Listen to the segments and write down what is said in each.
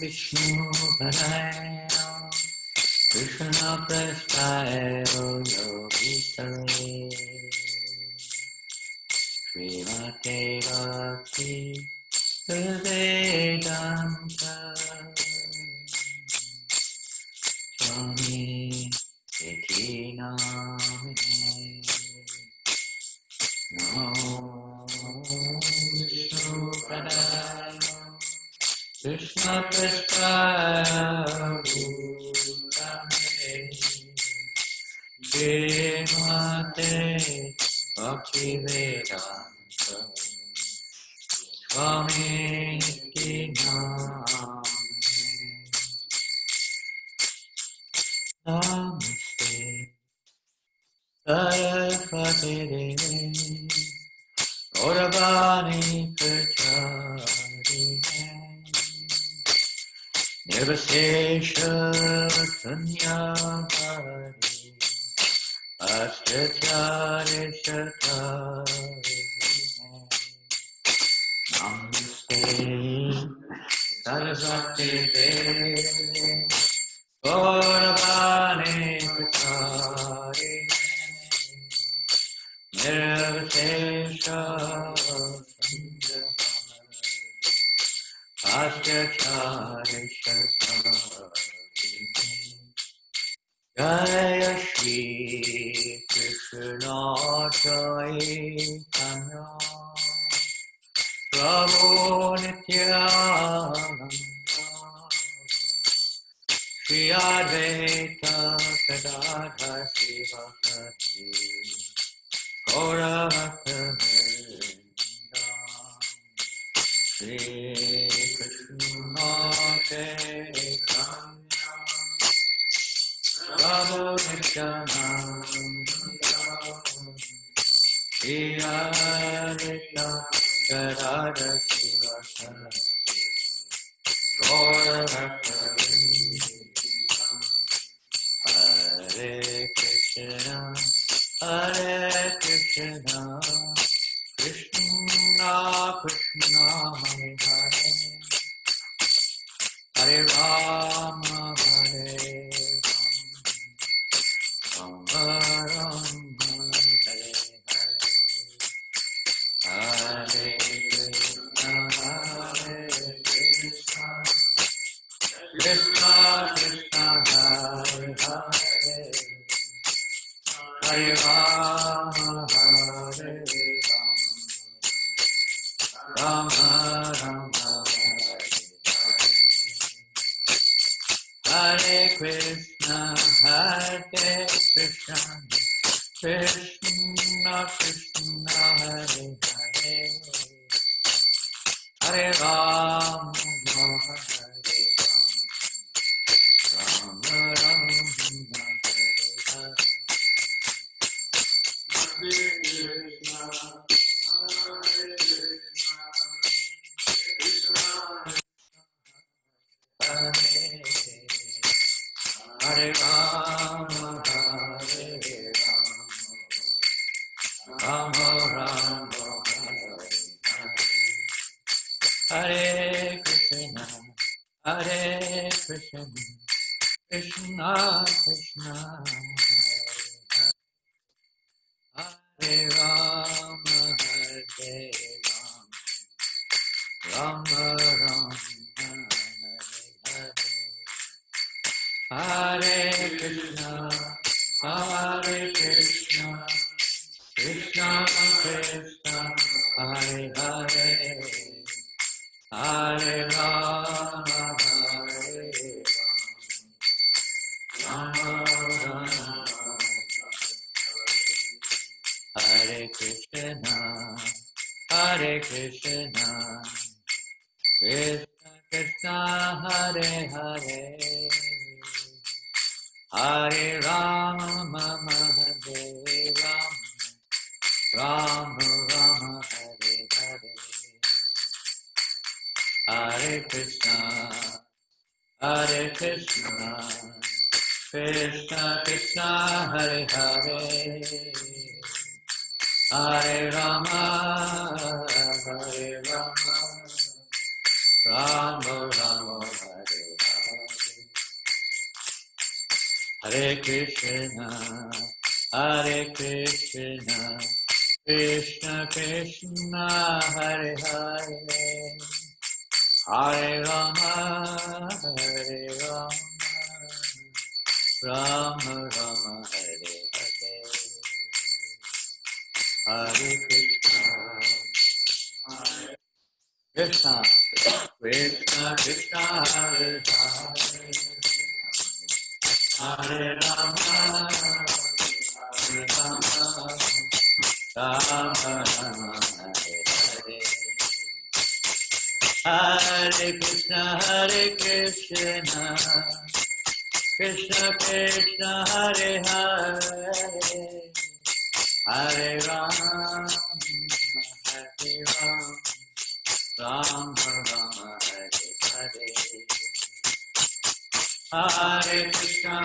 Vishnu Padaya Krishna Prastaya Yogitare Srimate Bhakti Vedanta Swami Iti Namine Namo Vishnu Padaya Krishna Prasthaya Bhutale Srimate Bhaktivedanta Swami Niti Namaste Saraswati Devi Gauravani Prachari Nirvashesha Sunyavadi Ashtachari Shatari Namaste Saraswati Devi Gauravani Prachari Nirvashesha Sunyavadi Ashtachari Shatari Jaya Shri Krishna Chaitanya Prabhu Nityananda Shri Advaita Gadadhar Sivakati Gaura Bhakta Shri Krishna Chaitanya Prabhu Nityananda Shri Advaita Gadadhar Sivakati Gaura Bhakta Hare Krishna Hare Krishna Krishna Krishna Hare Hare Hare Rama Hare Rama Rama Hare Hare Krishna Hare Krishna Krishna Krishna Hare Hare Hare Rama Hare Rama Rama Hare Krishna Hare Krishna Krishna Krishna Hare Hare Hare Rama Hare Rama Rama Hare Hare Hare Krishna Hare Krishna Hare Rama Hare Rama Rama Hare Krishna Hare Krishna Krishna Krishna Hare Rama Hare Rama Rama Hare Krishna Hare Krishna Krishna Krishna Hare Hare Hare Rama Hare Rama Rama Hare Krishna Hare Krishna Krishna Krishna Hare Hare Hare Rama Hare Rama Rama Rama Hare Hare Hare Krishna Krishna Krishna Hare Hare Hare Rama Rama Rama Hare Hare Krishna, Krishna Krishna, Hare Hare, Hare Rama, Hare Rama, Rama Rama, Hare Hare, Hare Krishna, Krishna Krishna Krishna, Hare Hare, Hare Rama, Hare Rama, Rama Rama, Hare Hare, Hare Krishna, Krishna Krishna, Hare Hare, Hare Rama, Hare Rama, Rama Rama, Hare Hare, Hare Krishna,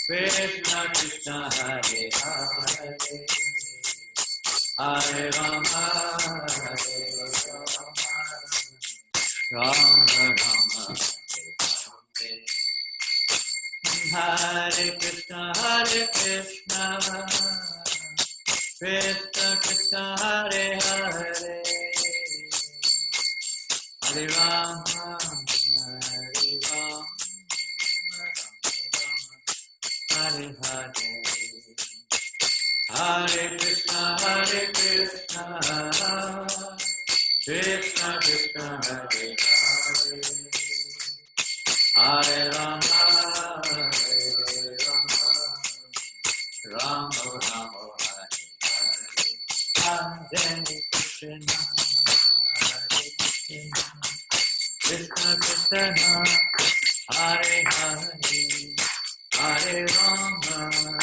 Krishna Krishna, Hare Hare, Hare Rama, Rama Rama, Hare Krishna, Krishna Krishna, Hare Hare, Hare Rama, Hare Rama, Hare Hare, Hare Krishna, Krishna Krishna, Hare Hare, Hare Rama, Rama Rama, Hare Hare, Krishna, Krishna Krishna, Hare Hare, Hare Rama, Hare Rama,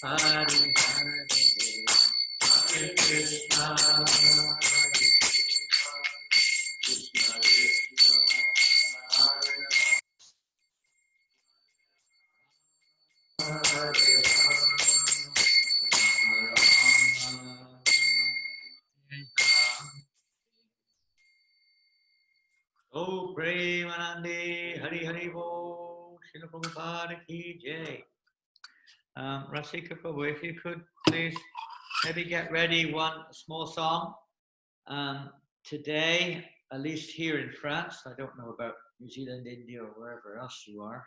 Hare Hare, Hare Krishna, Oh, Premanande, Hari Hari Bo, Srila Prabhupada Ki Jai. Rasika Prabhu, if you could please maybe get ready one small song. Today, at least here in France, I don't know about New Zealand, India, or wherever else you are,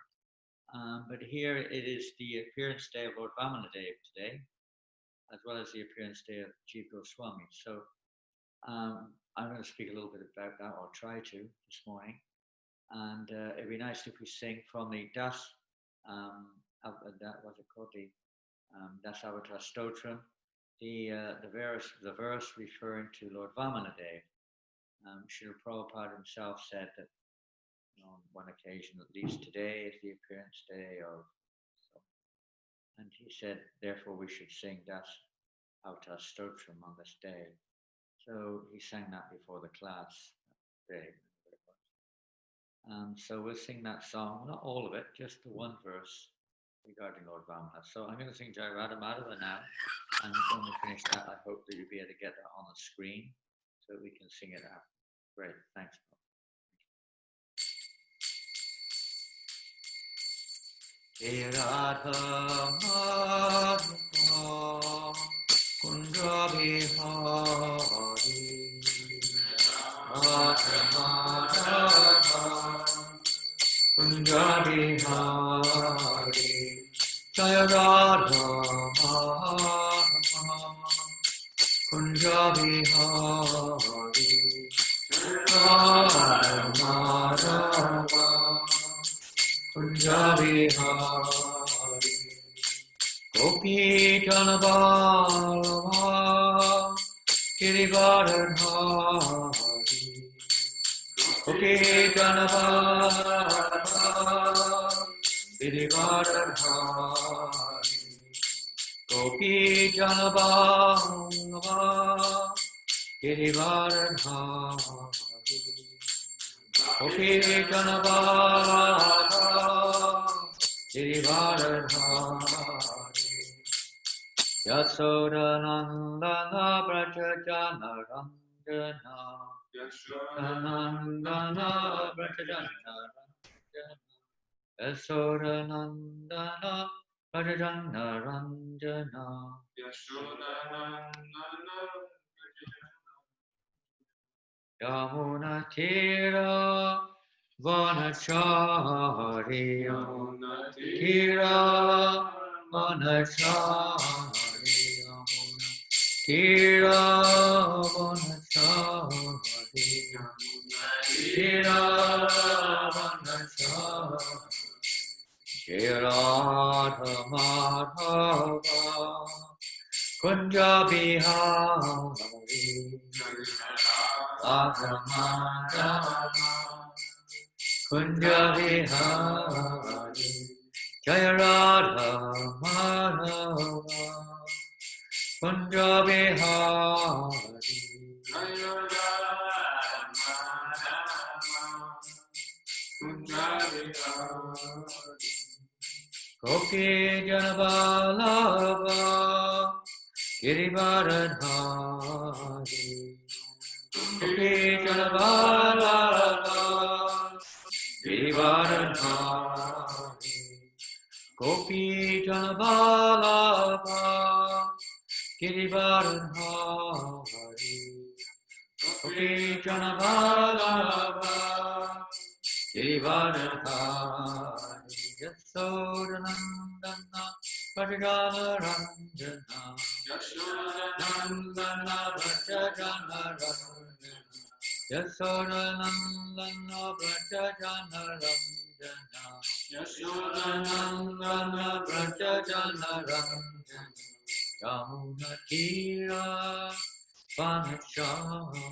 but here it is the appearance day of Lord Vamanadeva today, as well as the appearance day of Jiva Goswami. So I'm going to speak a little bit about that, or try to, this morning. And it'd be nice if we sing from the Das, that was it called, the Das Avatar Stotram, the verse referring to Lord Vamanadeva. Srila Prabhupada himself said that, on one occasion, at least today is the appearance day of, and he said, therefore we should sing Das Avatar Stotram on this day. So he sang that before the class day. So we'll sing that song, not all of it, just the one verse regarding Lord Vamana. So I'm going to sing Jai Radha Madhava now, and when we finish that, I hope that you'll be able to get that on the screen so that we can sing it out. Great, thanks. Jai Radha Madhava Kundra Bihari Radha Madhava Kundra Bihari Jaya Radha Madhava Kundra Bihari Radha Madhava Kundra Bihari Gopi Janabala Girivardhari Gopi Janabala Girivardhari Gopi Janabala Girivardhari Gopi Janabala Girivardhari Yasodanandana Braja Janaranjana Janananda Brajajana Yasodanandana Brajajana Ranjana Yamuna Tira Vanachari Yamuna Tira Vanachari Yamuna Tira Vanachari Tira Vanachari Radha Madhava Kunja Bihari Radha Madhava Kunja Bihari Jaya Radha Madhava Kunja Bihari Jaya Radha Madhava Kunja Bihari Gopi Janabalava Girivaradhari Gopi Janabalava Girivaradhari Gopi Janabalava Girivaradhari Gopi Janabalava Girivaradhari Yasodanandana Bhajana Ranjana Yasodanandana Bhajana Ranjana Yasodanandana Bhajana Ranjana Yasodanandana Bhajana Ranjana Yamuna Tira Vanachari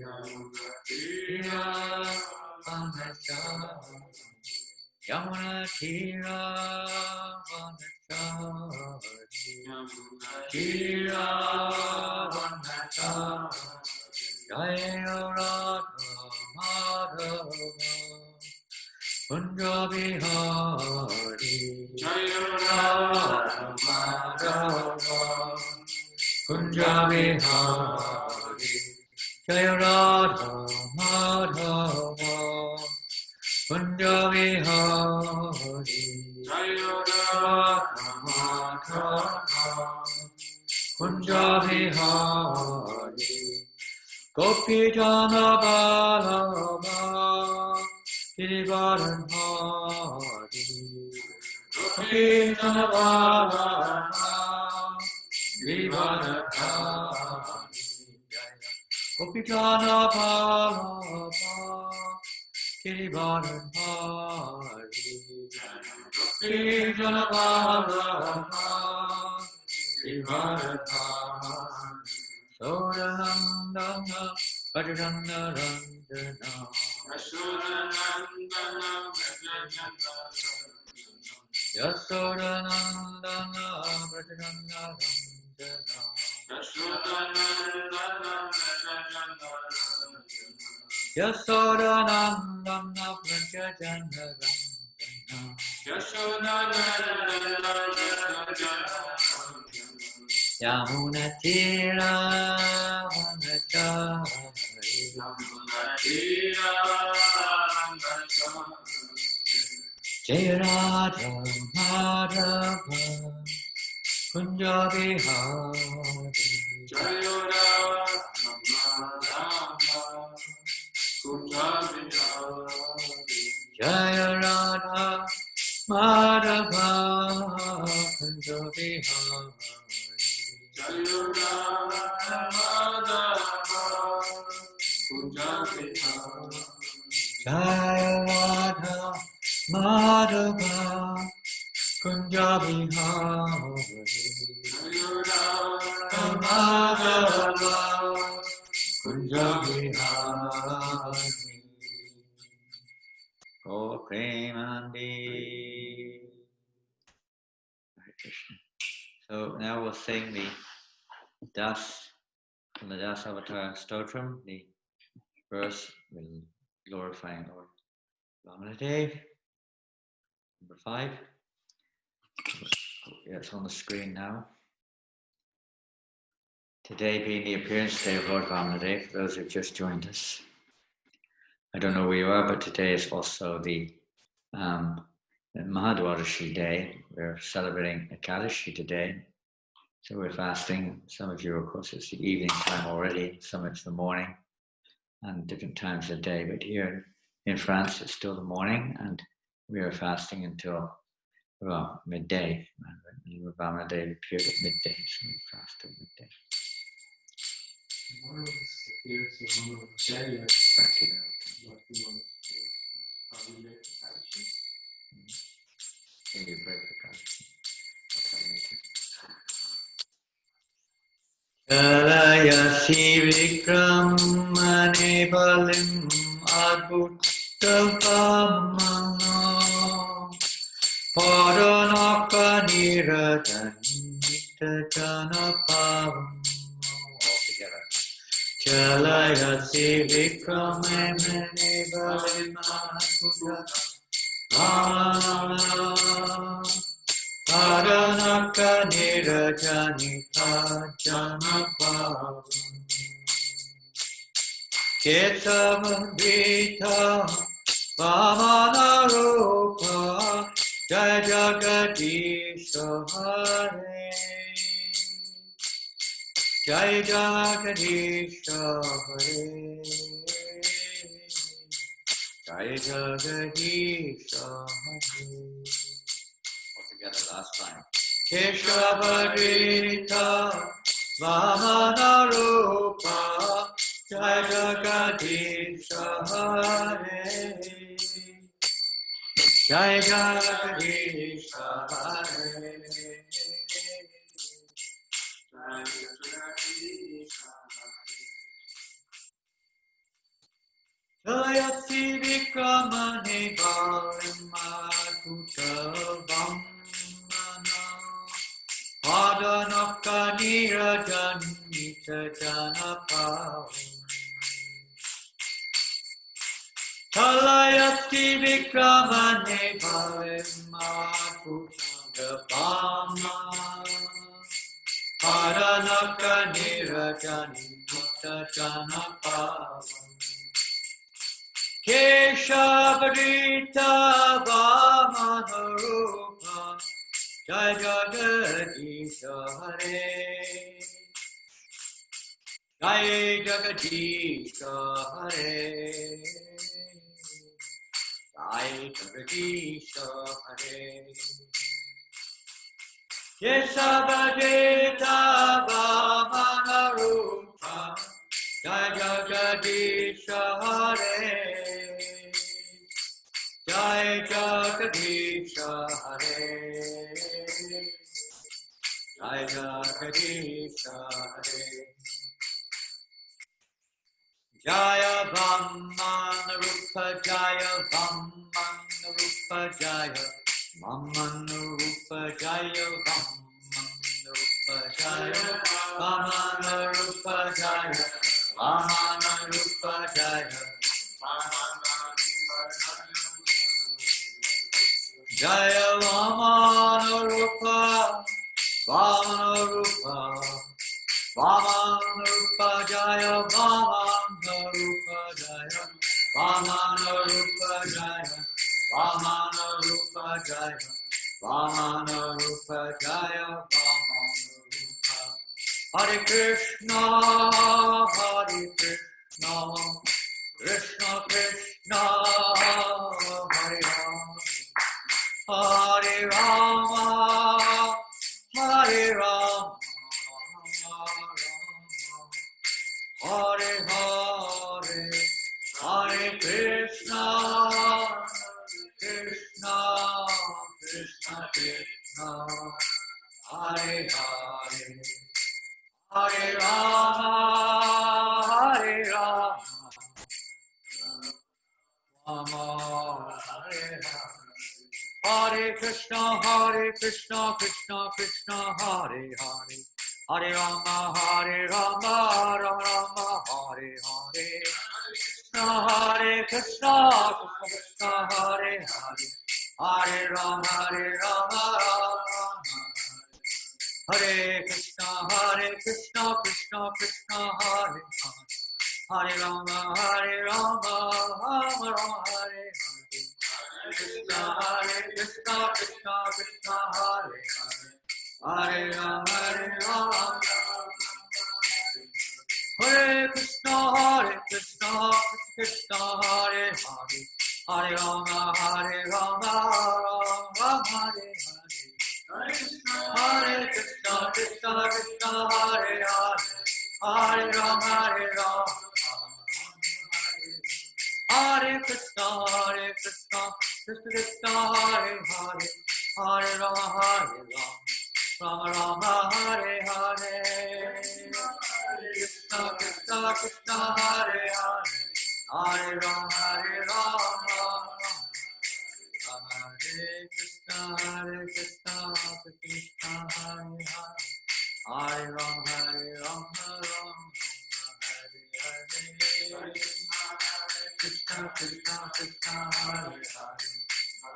Yamuna Tira Vanachari Yamuna Tira Vanachari Yamuna Tira Vanachari Jaya Radha Madhava Kunja Bihari Jaya Radha Madhava Kunja Bihari Jaya Radha Madhava Kunja Bihari Jaya Radha Madhava Kunja Bihari Gopi Jana Balava Girivaradhari Gopi Jana Balava Girivaradhari Gopi Jana Balava Girivaradhari Gopi Jana Balava Girivaradhari Sodanandana Bhajana Ranjana Yasodanandana Bhajana Yasodanandana Bhajana Ranjana Yasodanandana Bhajana Yasodanandana Bhajana Ranjana Yasodanandana Bhajana Yamuna Tira Vanachari Yamuna Tira Vanachari Jaya Radha Madhava Kunja Bihari Jaya Radha Madhava Kunja Bihari Jaya Radha Madhava Kunja Bihari Jaya Radha Madhava Kunja Bihari Jaya Radha Madhava Kunja Bihari Jaya Radha Madhava Kunja Bihari Oh Premanandi. Hare Krishna. So now we'll sing the Das from the Das Avatar Stotram, the verse glorifying Lord Vamanadeva, number 5. Yeah, it's on the screen now. Today being the appearance day of Lord Vamanadeva, for those who've just joined us. I don't know where you are, but today is also the Mahadwadashi day. We're celebrating Ekadashi today. So we're fasting. Some of you, of course, it's the evening time already. Some it's the morning and different times of the day. But here in France, it's still the morning and we are fasting until, well, midday. Lord Vamanadeva appeared at midday, so we fast till midday. Tomorrow appears as one of the chariots. Can you break the Krsna? Kalayasi vikramane balim adbhutabhamano paranaka nirajanita janapavam. Altogether. Kalayasi vikramane balim adbhutabhamano Paranaka nirajanita janapam Kesavandita Vamanarupa Jai Jagadisha Hare Jai Jagadisha Hare Jai Jagadisha Hare. Together last time. Keshavadita Vamanarupa Jai Jagadisha Hare Jai Jagadisha Hare Jai Jagadisha Jayati Vikramane Bharimadhutavam Padanaka nirajanita janapavam Kalayati vikramane bharimadhutavam Padanaka nirajanita janapavam Keshavarita Vamanarupa Jai Jagadisha Hare Jai Jagadisha Hare Jai Jagadisha Hare Keshavadita Vamanarupa Jai Jagadisha Hare Jai Jagadisha Hare Jai Jagadisha Hare Jaya Vamanarupa Jaya Vamanarupa Jaya Vamanarupa Jaya Vamanarupa Jaya Vamanarupa Jaya Vamanarupa Jaya Jaya Vamanarupa Vamanarupa Vamanarupa Jaya Vamanarupa Jaya Vamanarupa Jaya Vamanarupa Jaya Vamanarupa Jaya Vamanarupa Hare Krishna Krishna Krishna Hare Hare Rama Hare Rama Hare Hare Hare Krishna Krishna Krishna Krishna Hare Hare Hare Rama Hare Rama Rama Hare Hare Hare Krishna Krishna Krishna Hare Hare Hare Rama Rama Rama Hare Hare Hare Krishna Krishna Hare Hare Hare Rama Hare Krishna, Krishna Krishna, Hare Hare Rama, Rama Rama, Hare Krishna, Krishna Krishna, Hare Hare Rama, Hare Krishna, Krishna Krishna, Hare Hare Rama, Rama Hare Hare Krishna, Krishna Krishna, Hare Hare Rama, Hare Krishna, Krishna Krishna, Hare Hare Rama, Rama Rama, Hare Hare. Krishna Krishna Krishna, Hare Hare Rama, Hare Krishna, Krishna Krishna, Hare Hare Rama, Rama Hare Krishna Krishna Krishna, Hare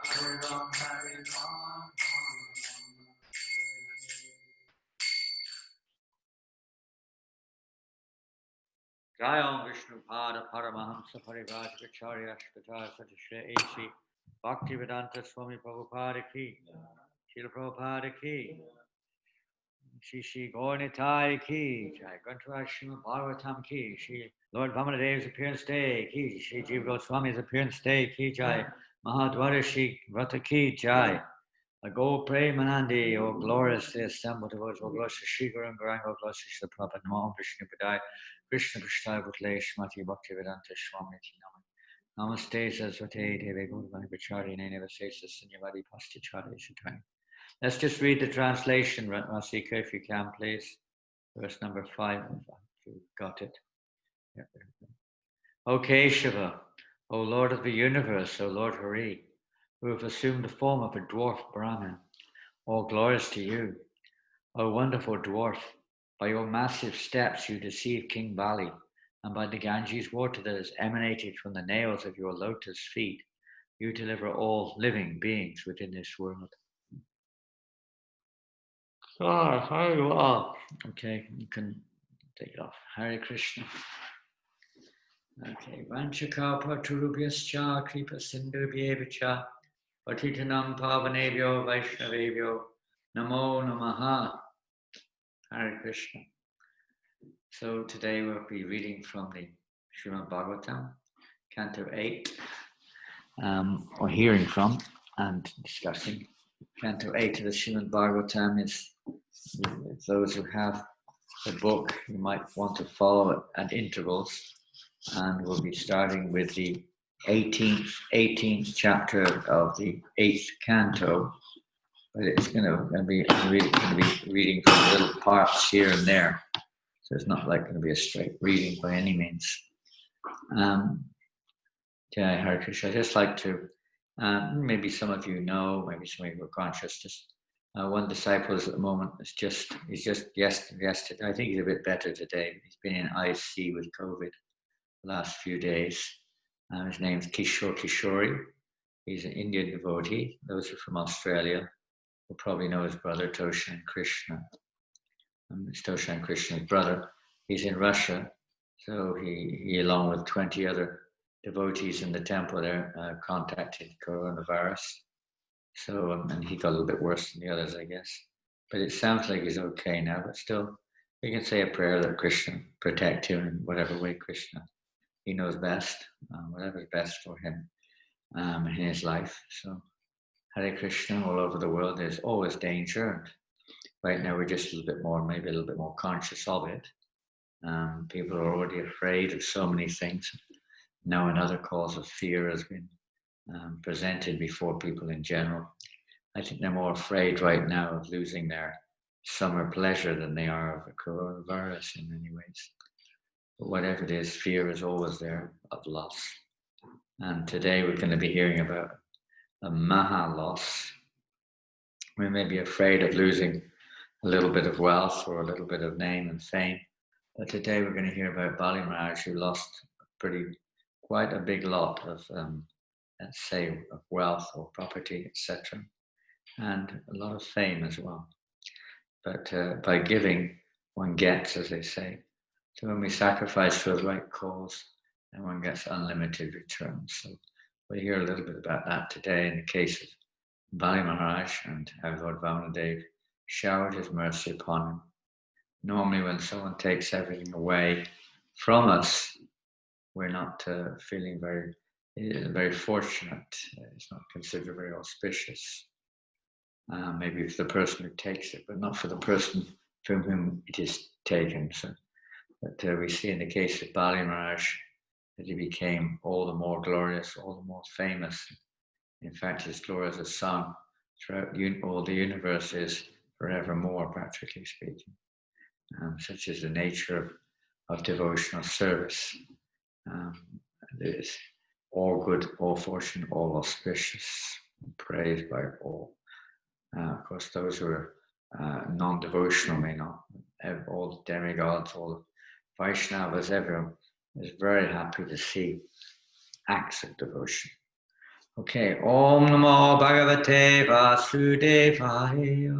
Hare Rama. Jai Om Vishnu Pada Paramahamsa Parivajracharya Shkata Satishrya A.C. Bhaktivedanta Swami Prabhupada Ki, Srila Prabhupada Ki, Shri Gaurnitai Ki, Jai Grantaraj Srimad Bhagavatam Ki, Shri Lord Vamanadev's appearance day Ki, Shri Jiva Goswami's appearance day Ki, Jai Mahadwarashi Vrata Ki, Jai. I go pray Manandi, O gloriously assembled devotees, O glorious Shri Guru and Gauranga, O glorious Shri Prabhupada, Namo Vishnu Padai, Krishna Prasthaya Bhutle, Shmati Bhakti Vedanta Swami Naman. Namaste Saraswate Deve Gurvani Vichari Nene Vasesa Sunyavadi Pastichari Shatai. Let's just read the translation, Rasika, if you can, please. Verse number 5, if you got it. Yeah. O Shiva, O Lord of the universe, O Lord Hari, who have assumed the form of a dwarf Brahmin, all glories to you. O wonderful dwarf, by your massive steps you deceive King Bali, and by the Ganges water that has emanated from the nails of your lotus feet, you deliver all living beings within this world. Very well. Okay, you can take it off. Hare Krishna. Okay, Vanchakapa Turubhyascha Kripa Sindhubhyevacha Patitanam Pavanebhyo Vaishnavebhyo Namo Namaha. Hare Krishna. So today we'll be reading from the Srimad Bhagavatam, Canto 8, or hearing from and discussing. Canto 8 of the Srimad Bhagavatam is, those who have the book, you might want to follow it at intervals, and we'll be starting with the 18th chapter of the 8th canto, but it's going to be reading from little parts here and there. So it's not like going to be a straight reading by any means. Jai Hare Krishna. I'd just like to, maybe some of you know, maybe some of you are conscious, just one disciple is at the moment, he's just yesterday, I think he's a bit better today. He's been in IC with COVID the last few days. His name's Kishori. He's an Indian devotee. Those who are from Australia will probably know his brother, Toshan Krishna. It's Toshan Krishna's brother. He's in Russia, so he along with 20 other devotees in the temple there contacted coronavirus. So, and he got a little bit worse than the others, I guess. But it sounds like he's okay now, but still, we can say a prayer that Krishna protect him in whatever way Krishna, he knows best, whatever's best for him in his life. So, Hare Krishna, all over the world, there's always danger. Right now, we're just a little bit more, maybe a little bit more conscious of it. People are already afraid of so many things. Now another cause of fear has been presented before people in general. I think they're more afraid right now of losing their summer pleasure than they are of the coronavirus in many ways. But whatever it is, fear is always there of loss. And today we're going to be hearing about a maha loss. We may be afraid of losing a little bit of wealth or a little bit of name and fame. But today we're going to hear about Bali Maharaj, who lost quite a big lot of, let's say, of wealth or property, etc., and a lot of fame as well. but by giving, one gets, as they say. So when we sacrifice for the right cause, then one gets unlimited returns. So we'll hear a little bit about that today in the case of Bali Maharaj and how Lord Vamanadeva showered his mercy upon him. Normally when someone takes everything away from us, we're not feeling very fortunate. It's not considered very auspicious. Maybe for the person who takes it, but not for the person from whom it is taken. So, but we see in the case of Bali Maharaj that he became all the more glorious, all the more famous. In fact, his glory as a sung throughout all the universe is forevermore, practically speaking. Such is the nature of devotional service. It is all good, all fortune, all auspicious, praised by all. Of course, those who are non-devotional may not. All the demigods, all the Vaishnavas, everyone is very happy to see acts of devotion. Okay, Om Namo Bhagavate Vasudevaya.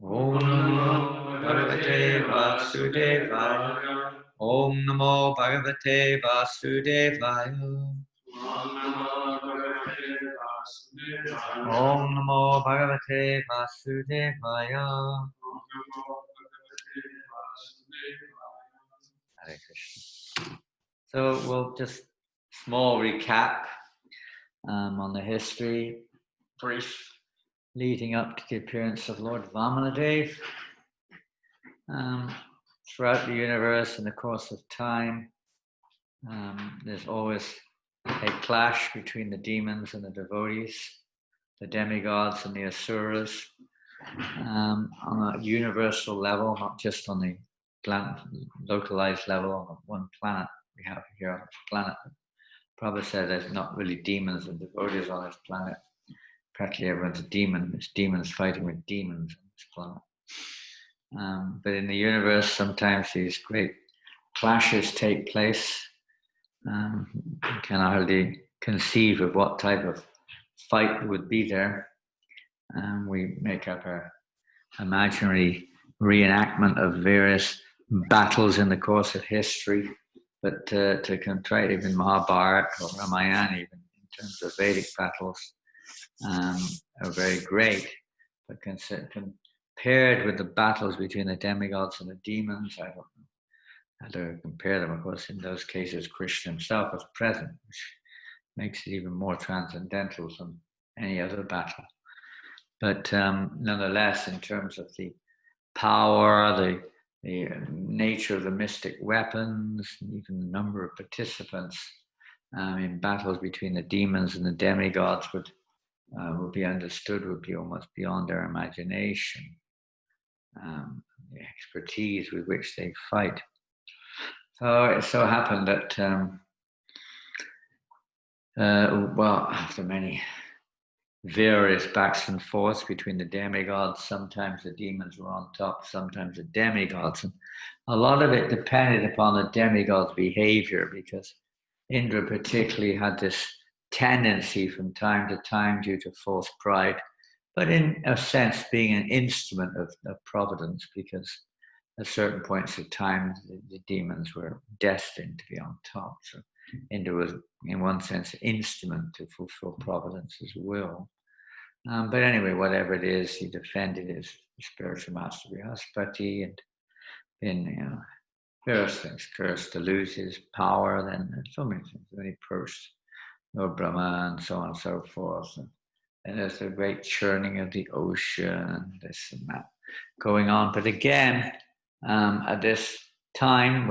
Om Namo Bhagavate Vasudevaya. Om Namo Bhagavate Vasudevaya. Om Namo Bhagavate Vasudevaya. Hare Krishna. So we'll just small recap on the history, brief, leading up to the appearance of Lord Vamanadeva. Throughout the universe, in the course of time, there's always a clash between the demons and the devotees, the demigods and the asuras, on a universal level, not just on the localized level on one planet we have here on this planet. Prabhupada said there's not really demons and devotees on this planet. Practically everyone's a demon. It's demons fighting with demons on this planet. But in the universe, sometimes these great clashes take place. You can hardly conceive of what type of fight would be there. We make up our imaginary reenactment of various battles in the course of history, but to contrast even Mahabharata or Ramayana, even in terms of Vedic battles, are very great. But compared with the battles between the demigods and the demons, I don't know how to compare them. Of course, in those cases, Krishna himself was present, which makes it even more transcendental than any other battle. But nonetheless, in terms of the power, the nature of the mystic weapons, even the number of participants in battles between the demons and the demigods would be understood, would be almost beyond our imagination. The expertise with which they fight. So it so happened that, after many various backs and forths between the demigods, sometimes the demons were on top, sometimes the demigods, and a lot of it depended upon the demigod's behavior, because Indra particularly had this tendency from time to time, due to false pride, but in a sense being an instrument of providence, because at certain points of time the demons were destined to be on top. So Indra was, in one sense, an instrument to fulfill providence's will. But anyway, whatever it is, he defended his spiritual master Brihaspati, and in various things, cursed to lose his power, then so many things. Then he cursed Lord Brahma and so on and so forth. And there's a great churning of the ocean, this and that going on. But again, at this time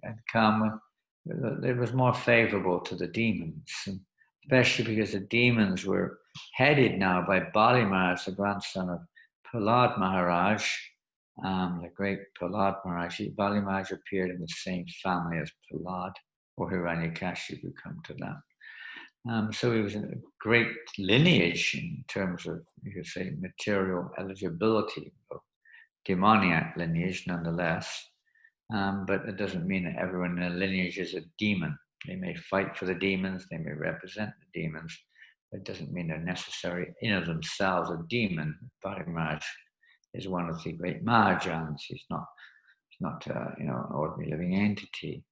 had come when it was more favorable to the demons, and especially because the demons were headed now by Bali Maharaj, the grandson of Prahlad Maharaj, the great Prahlad Maharaj. Bali Maharaj appeared in the same family as Prahlad, or Hiranyakashipu, would come to that. So he was a great lineage in terms of, you could say, material eligibility, of demoniac lineage nonetheless. But it doesn't mean that everyone in a lineage is a demon. They may fight for the demons, they may represent the demons, It doesn't mean they're necessary in of themselves a demon. Bali Maharaj is one of the great Mahajans. He's not an ordinary living entity.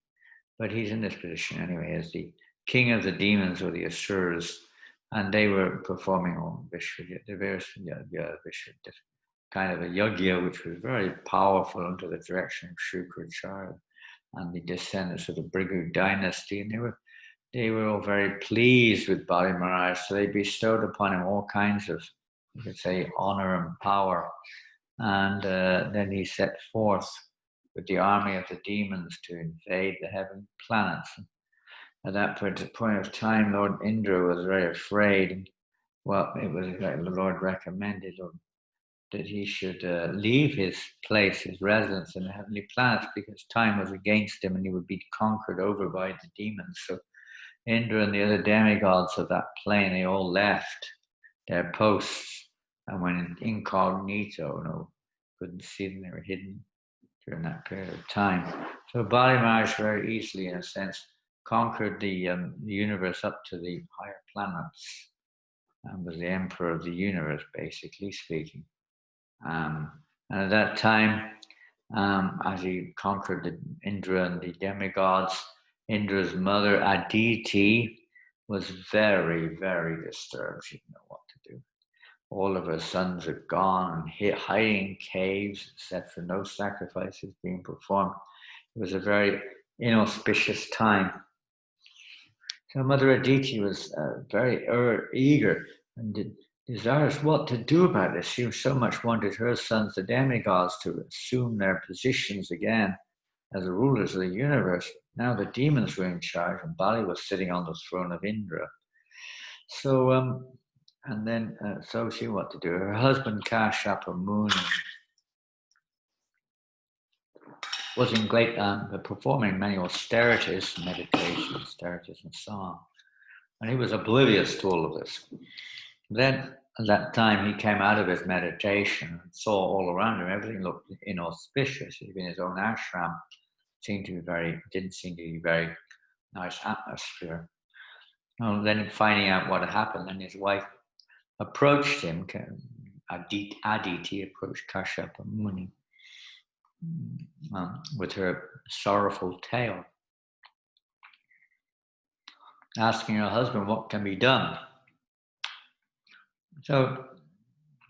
But he's in this position anyway as the king of the demons or the asuras, and they were performing on kind of a yajna, which was very powerful under the direction of Shukracharya and the descendants of the Bhrigu dynasty, and they were all very pleased with Bali Maharaj, so they bestowed upon him all kinds of, you could say, honor and power. And then he set forth with the army of the demons to invade the heavenly planets. At that point of time, Lord Indra was very afraid. Well, it was like the Lord recommended that he should leave his place, his residence in the heavenly planets, because time was against him and he would be conquered over by the demons. So Indra and the other demigods of that plane, they all left their posts and went incognito, couldn't see them, they were hidden during that period of time. So Bali Maharaj very easily, in a sense, conquered the universe up to the higher planets and was the emperor of the universe, basically speaking. And at that time, as he conquered the Indra and the demigods, Indra's mother, Aditi, was very, very disturbed. She didn't know what to do. All of her sons had gone and hiding in caves, etc. No sacrifices being performed. It was a very inauspicious time. So Mother Aditi was very eager and desirous what to do about this. She so much wanted her sons, the demigods, to assume their positions again as the rulers of the universe. Now the demons were in charge and Bali was sitting on the throne of Indra. So, so she what to do. Her husband Kashyapa Muni was in great performing many austerities, meditation, austerities, and so on. And he was oblivious to all of this. Then at that time he came out of his meditation and saw all around him, everything looked inauspicious. Even his own ashram didn't seem to be very nice atmosphere. Well, then finding out what had happened, then his wife approached him, Aditi approached Kashyapa Muni with her sorrowful tale, asking her husband what can be done. So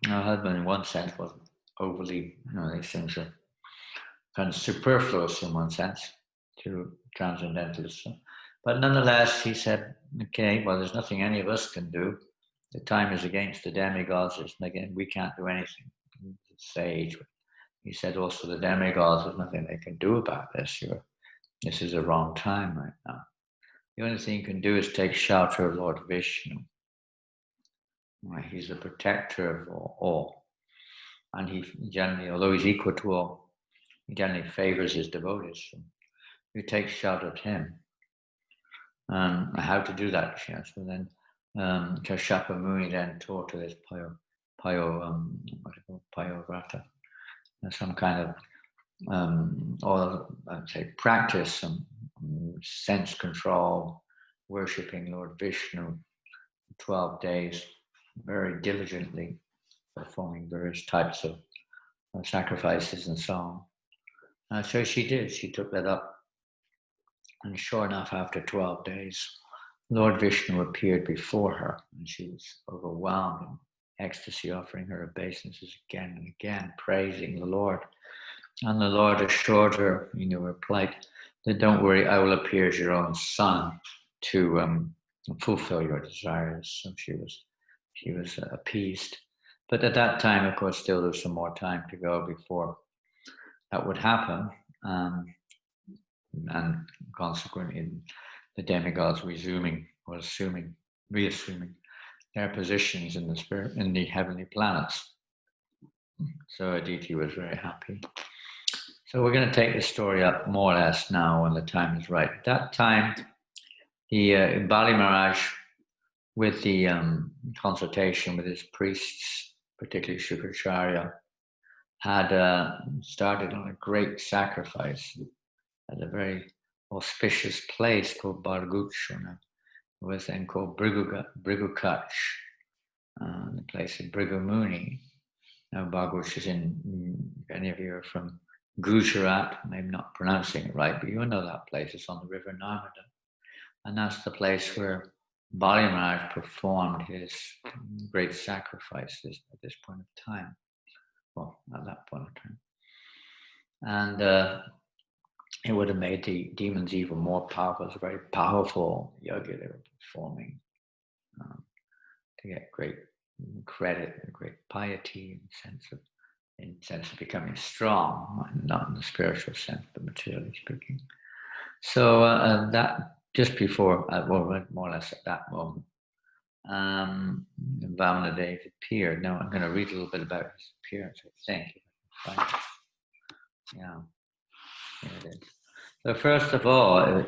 her husband, in one sense, was overly, these things are kind of superfluous in one sense to transcendentalists. But nonetheless, he said, okay, well, there's nothing any of us can do. The time is against the demigods. Again, we can't do anything. Sage. He said also the demigods, there's nothing they can do about this. This is the wrong time right now. The only thing you can do is take shelter of Lord Vishnu. He's the protector of all. And he generally, although he's equal to all, he generally favors his devotees. So you take shelter of him. How to do that? So then Kashyapa Muni then taught to this Payovrata, some kind of practice, some sense control, worshipping Lord Vishnu 12 days, very diligently performing various types of sacrifices and so on. So she did. She took that up. And sure enough, after 12 days, Lord Vishnu appeared before her, and she was overwhelmed in ecstasy, offering her obeisances again and again, praising the Lord. And the Lord assured her, her plight, that don't worry, I will appear as your own son to fulfill your desires. So she was appeased. But at that time, of course, still there was some more time to go before that would happen. And consequently, the demigods reassuming their positions in the heavenly planets. So Aditi was very happy. So we're going to take the story up more or less now when the time is right. At that time, the Bali Maharaj, with the consultation with his priests, particularly Shukracharya, had started on a great sacrifice at a very auspicious place called Barguchana. was then called Brigukach, the place of Brigumuni. Now Bhagwat is in, if any of you are from Gujarat, maybe not pronouncing it right, but you know that place. It's on the river Narmada. And that's the place where Bali Maharaj performed his great sacrifices at this point of time. Well, at that point of time. And it would have made the demons even more powerful. It was a very powerful yoga they were performing to get great credit and great piety in sense of becoming strong, not in the spiritual sense, but materially speaking. So that just before, well, more or less at that moment, Vamanadeva appeared. Now I'm going to read a little bit about his appearance, I think. Yeah, here it is. So first of all,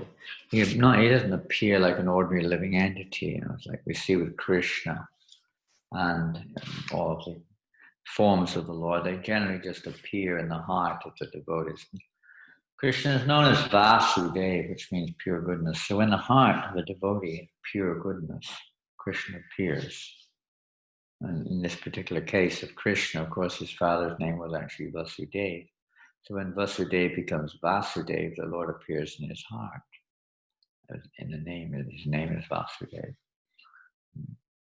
he doesn't appear like an ordinary living entity. It's like we see with Krishna and all of the forms of the Lord. They generally just appear in the heart of the devotees. Krishna is known as Vasudeva, which means pure goodness. So in the heart of the devotee, pure goodness, Krishna appears. And in this particular case of Krishna, of course, his father's name was actually Vasudeva. So when Vasudeva becomes Vasudeva, the Lord appears in his heart. In the name, his name is Vasudeva.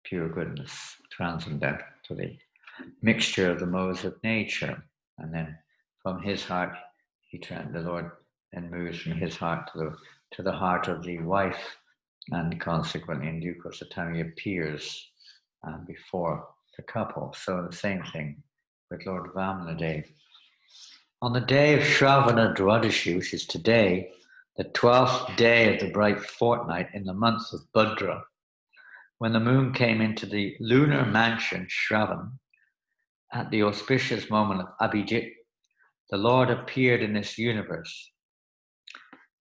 Pure goodness, transcendental to the mixture of the modes of nature. And then from his heart, the Lord then moves from his heart to the heart of the wife, and consequently, in due course of time, he appears before the couple. So the same thing with Lord Vamanadeva. On the day of Shravana Dwadashi, which is today, the 12th day of the bright fortnight in the month of Bhadra, when the moon came into the lunar mansion Shravan, at the auspicious moment of Abhijit, the Lord appeared in this universe.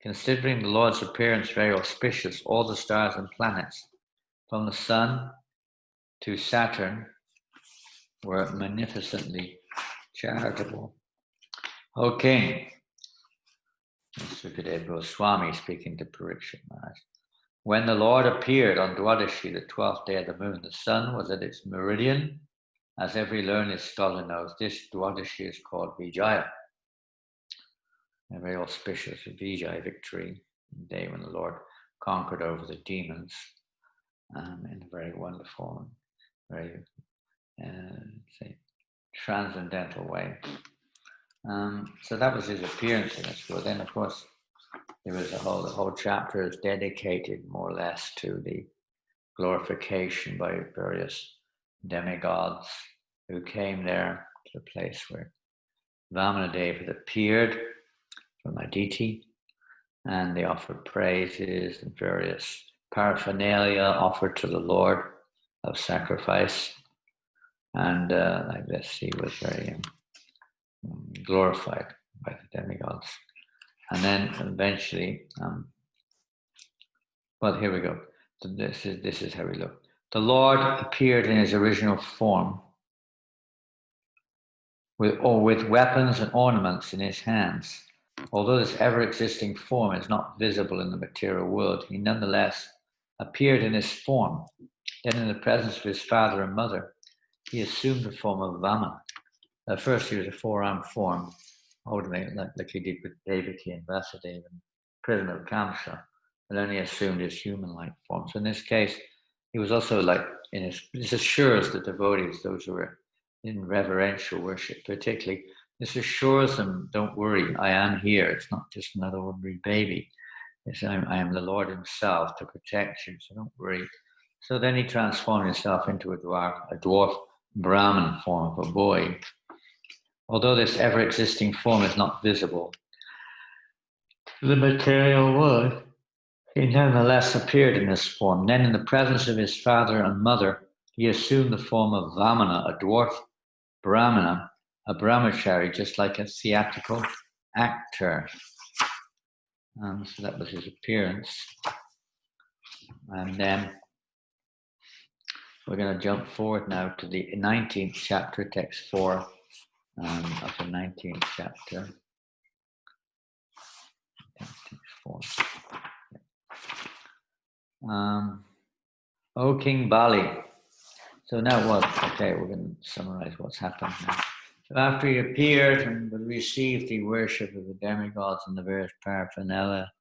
Considering the Lord's appearance very auspicious, all the stars and planets, from the sun to Saturn, were magnificently charitable. O King, Sukadeva Goswami speaking to Parikshit Maharaj, when the Lord appeared on Dwadashi, the 12th day of the moon, the sun was at its meridian. As every learned scholar knows, this Dwadashi is called Vijaya. A very auspicious Vijaya victory, the day when the Lord conquered over the demons in a very wonderful, very transcendental way. So that was his appearance in this world. Then, of course, there was the whole chapter is dedicated more or less to the glorification by various demigods who came there to the place where Vamanadeva had appeared from Aditi, and they offered praises and various paraphernalia offered to the Lord of sacrifice. And like this, he was very glorified by the demigods. And then eventually, well, here we go. So this is how we look. The Lord appeared in his original form with weapons and ornaments in his hands. Although this ever-existing form is not visible in the material world, he nonetheless appeared in his form. Then in the presence of his father and mother, he assumed the form of Vamana. At first he was a four-armed form, holding like he did with Devaki and Vasudeva in prison of Kamsa, but then he assumed his human-like form. So in this case, he was also like, this assures the devotees, those who are in reverential worship particularly, this assures them, don't worry, I am here. It's not just another ordinary baby. I am the Lord himself to protect you, so don't worry. So then he transformed himself into a dwarf Brahmin form of a boy. Although this ever-existing form is not visible to the material world, he nonetheless appeared in this form. Then in the presence of his father and mother, he assumed the form of Vamana, a dwarf Brahmana, a brahmachari, just like a theatrical actor. So that was his appearance. And then we're going to jump forward now to the 19th chapter, text 4 of the 19th chapter. Text 4. O King Bali. So now what? Okay, we're going to summarize what's happened now. So after he appeared and received the worship of the demigods and the various paraphernalia,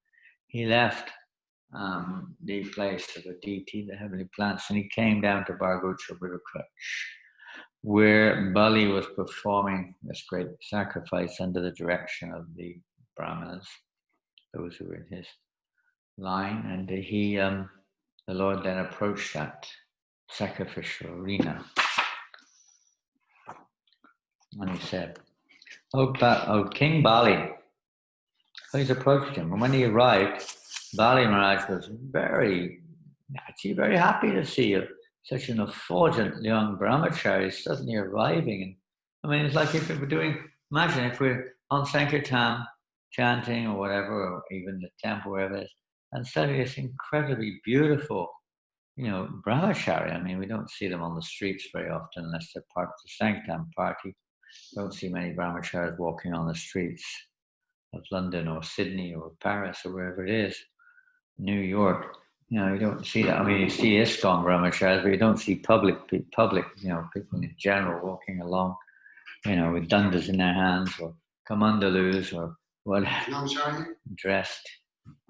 he left the place of the deity, the heavenly plants, and he came down to Bargucha River Crutch, where Bali was performing this great sacrifice under the direction of the Brahmanas, those who were in his line, and the Lord then approached that sacrificial arena, and he said, "O King Bali," so he's approached him, and when he arrived, Bali Maharaj was very happy to see you. Such an effulgent young brahmachari suddenly arriving. And I mean, it's like if we were imagine if we're on Sankirtan chanting or whatever, or even the temple, wherever it is, and suddenly this incredibly beautiful, brahmachari. I mean, we don't see them on the streets very often unless they're part of the Sankirtan party. Don't see many brahmacharis walking on the streets of London or Sydney or Paris or wherever it is, New York. You don't see that. I mean, you see ISKCON brahmacharis, but you don't see public, people in general walking along, with dandas in their hands or kamandalus or whatever, dressed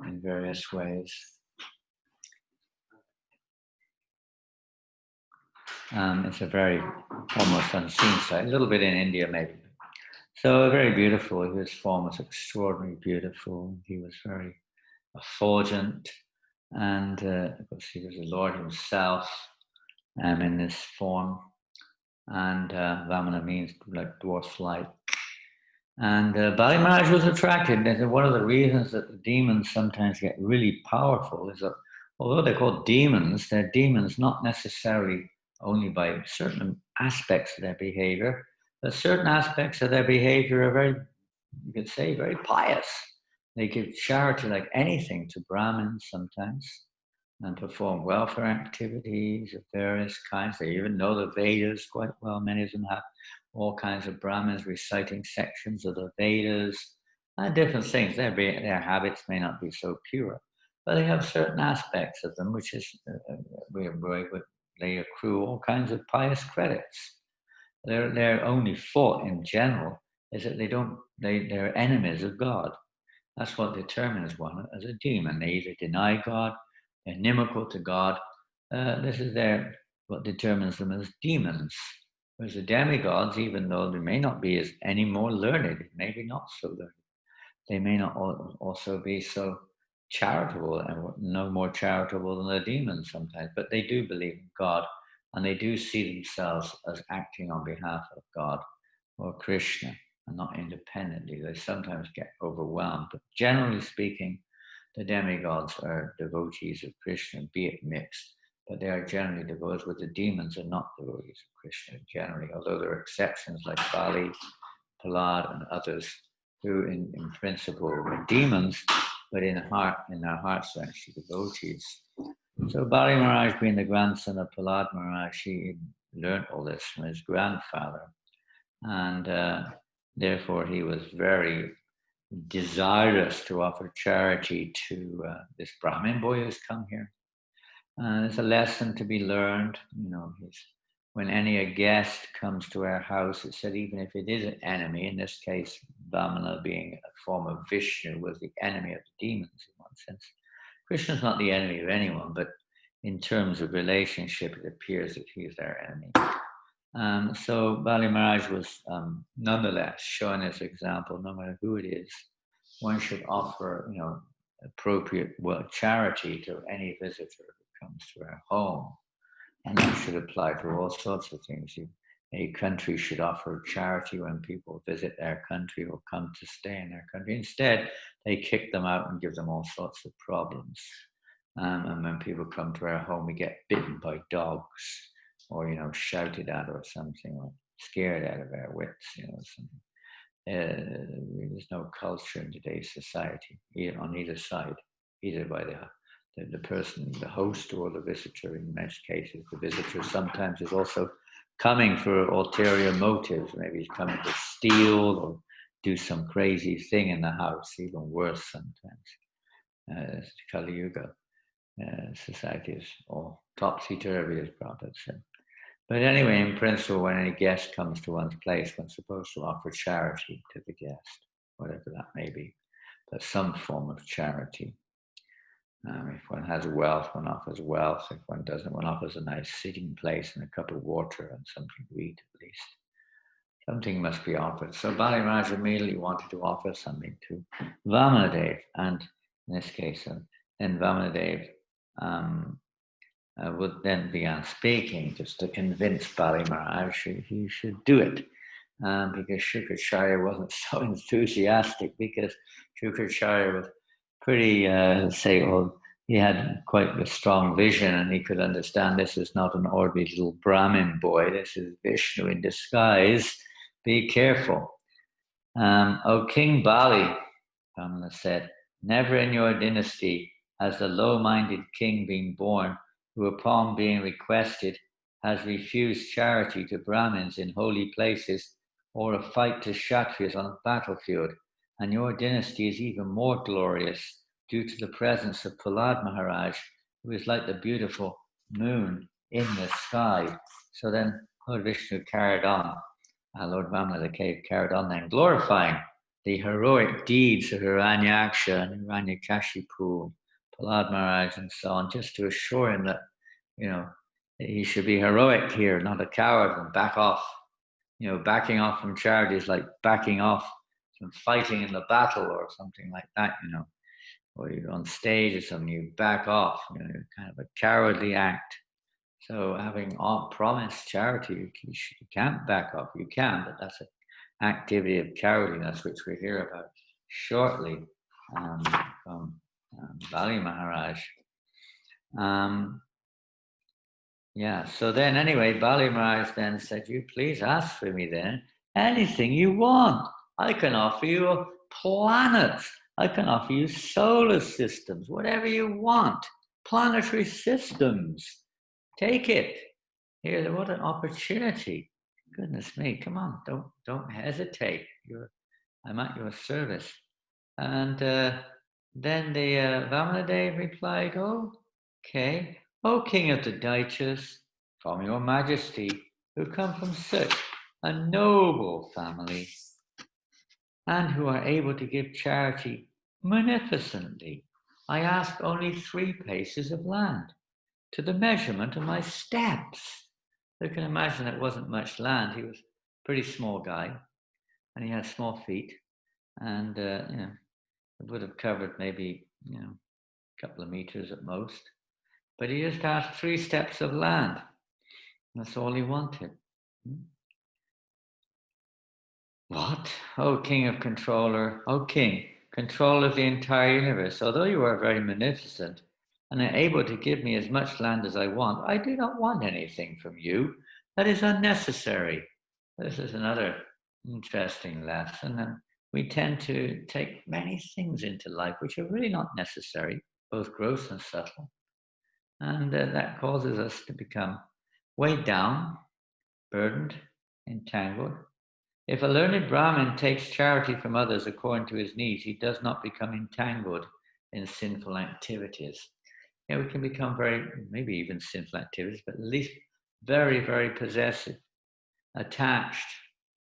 in various ways. It's a very almost unseen sight, a little bit in India maybe. So very beautiful. His form was extraordinarily beautiful. He was very effulgent. And of course, he was the Lord himself in this form. And Vamana means like dwarf light. And Bali Maharaj was attracted. And one of the reasons that the demons sometimes get really powerful is that although they're called demons, they're demons not necessarily only by certain aspects of their behavior, but certain aspects of their behavior are very, you could say, very pious. They give charity like anything to Brahmins sometimes and perform welfare activities of various kinds. They even know the Vedas quite well. Many of them have all kinds of Brahmins reciting sections of the Vedas and different things. Their habits may not be so pure, but they have certain aspects of them which is they accrue all kinds of pious credits. Their only fault in general is that they're enemies of God. That's what determines one as a demon. They either deny God, they're inimical to God. This is what determines them as demons. Whereas the demigods, even though they may not be any more learned, maybe not so learned, they may not also be so charitable and no more charitable than the demons sometimes, but they do believe in God and they do see themselves as acting on behalf of God or Krishna and not independently. They sometimes get overwhelmed, but generally speaking, the demigods are devotees of Krishna, be it mixed, but they are generally devotees, with the demons are not devotees of Krishna generally, although there are exceptions like Bali, Prahlad, and others who in principle were demons, but in their hearts are actually devotees. So Bali Maharaj, being the grandson of Prahlad Maharaj, he learned all this from his grandfather. And therefore he was very desirous to offer charity to this Brahmin boy who's come here. There's a lesson to be learned. When a guest comes to our house, it said even if it is an enemy, in this case, Vamana being a form of Vishnu was the enemy of the demons in one sense. Krishna's not the enemy of anyone, but in terms of relationship, it appears that he is their enemy. So Bali Maharaj was nonetheless showing this example, no matter who it is, one should offer, appropriate charity to any visitor who comes to our home. And that should apply to all sorts of things. A country should offer charity when people visit their country or come to stay in their country. Instead, they kick them out and give them all sorts of problems. And when people come to our home, we get bitten by dogs or, shouted at or something, or scared out of our wits, something. There's no culture in today's society, on either side, either by the person, the host, or the visitor. In most cases, the visitor sometimes is also coming for ulterior motives. Maybe he's coming to steal or do some crazy thing in the house, even worse sometimes. It's Kali Yuga. society is all topsy-turvy, as Prabhupada said. But anyway, in principle, when any guest comes to one's place, one's supposed to offer charity to the guest, whatever that may be, but some form of charity. If one has wealth, one offers wealth. If one doesn't, one offers a nice sitting place and a cup of water and something to eat at least. Something must be offered. So Bali Maharaj immediately wanted to offer something to Vamanadeva, and in this case, then Vamanadeva would then begin speaking just to convince Bali Maharaj he should do it. Because Shukracharya wasn't so enthusiastic, because Shukracharya was pretty, he had quite a strong vision, and he could understand this is not an ordinary little Brahmin boy, this is Vishnu in disguise, be careful. O King Bali, Pamela said, never in your dynasty has the low-minded king been born who, upon being requested, has refused charity to Brahmins in holy places or a fight to Kshatriyas on a battlefield. And your dynasty is even more glorious due to the presence of Prahlad Maharaj, who is like the beautiful moon in the sky. So then Lord Vishnu carried on. Lord Vamanadeva carried on then, glorifying the heroic deeds of Hiranyaksha and Hiranyakashipu, Prahlad Maharaj, and so on, just to assure him that, he should be heroic here, not a coward, and back off. Backing off from charity is like backing off from fighting in the battle or something like that, or you're on stage or something, you back off, kind of a cowardly act. So having promised charity, you can't back off. You can, but that's an activity of cowardliness, which we hear about shortly from Bali Maharaj. So then anyway, Bali Maharaj then said, you please ask for me then anything you want. I can offer you planets. I can offer you solar systems, whatever you want. Planetary systems. Take it. Here, what an opportunity. Goodness me, come on, don't hesitate. I'm at your service. And then the Vamanadeva replied, oh, okay. O King of the Daityas, from your majesty, who come from such a noble family, and who are able to give charity munificently, I ask only 3 paces of land, to the measurement of my steps. You can imagine it wasn't much land. He was a pretty small guy, and he had small feet, and it would have covered maybe a couple of meters at most. But he just asked 3 steps of land. That's all he wanted. What? O King of Controller, O King, controller of the entire universe, although you are very magnificent and are able to give me as much land as I want, I do not want anything from you that is unnecessary. This is another interesting lesson. And we tend to take many things into life which are really not necessary, both gross and subtle. And that causes us to become weighed down, burdened, entangled. If a learned Brahmin takes charity from others according to his needs, he does not become entangled in sinful activities. We can become maybe even sinful activities, but at least very, very possessive, attached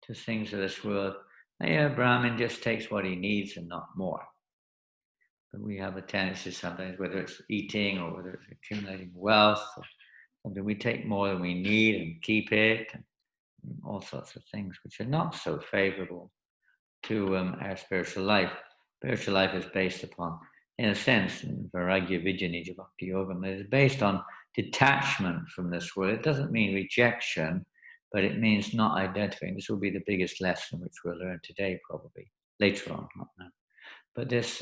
to things of this world. A Brahmin just takes what he needs and not more. But we have a tendency sometimes, whether it's eating or whether it's accumulating wealth, or something, we take more than we need and keep it, and all sorts of things which are not so favorable to our spiritual life. Spiritual life is based upon, in a sense, Vairagya Vidya Nija Bhakti Yoga, it is based on detachment from this world. It doesn't mean rejection, but it means not identifying. This will be the biggest lesson which we'll learn today, probably, later on, not now. But this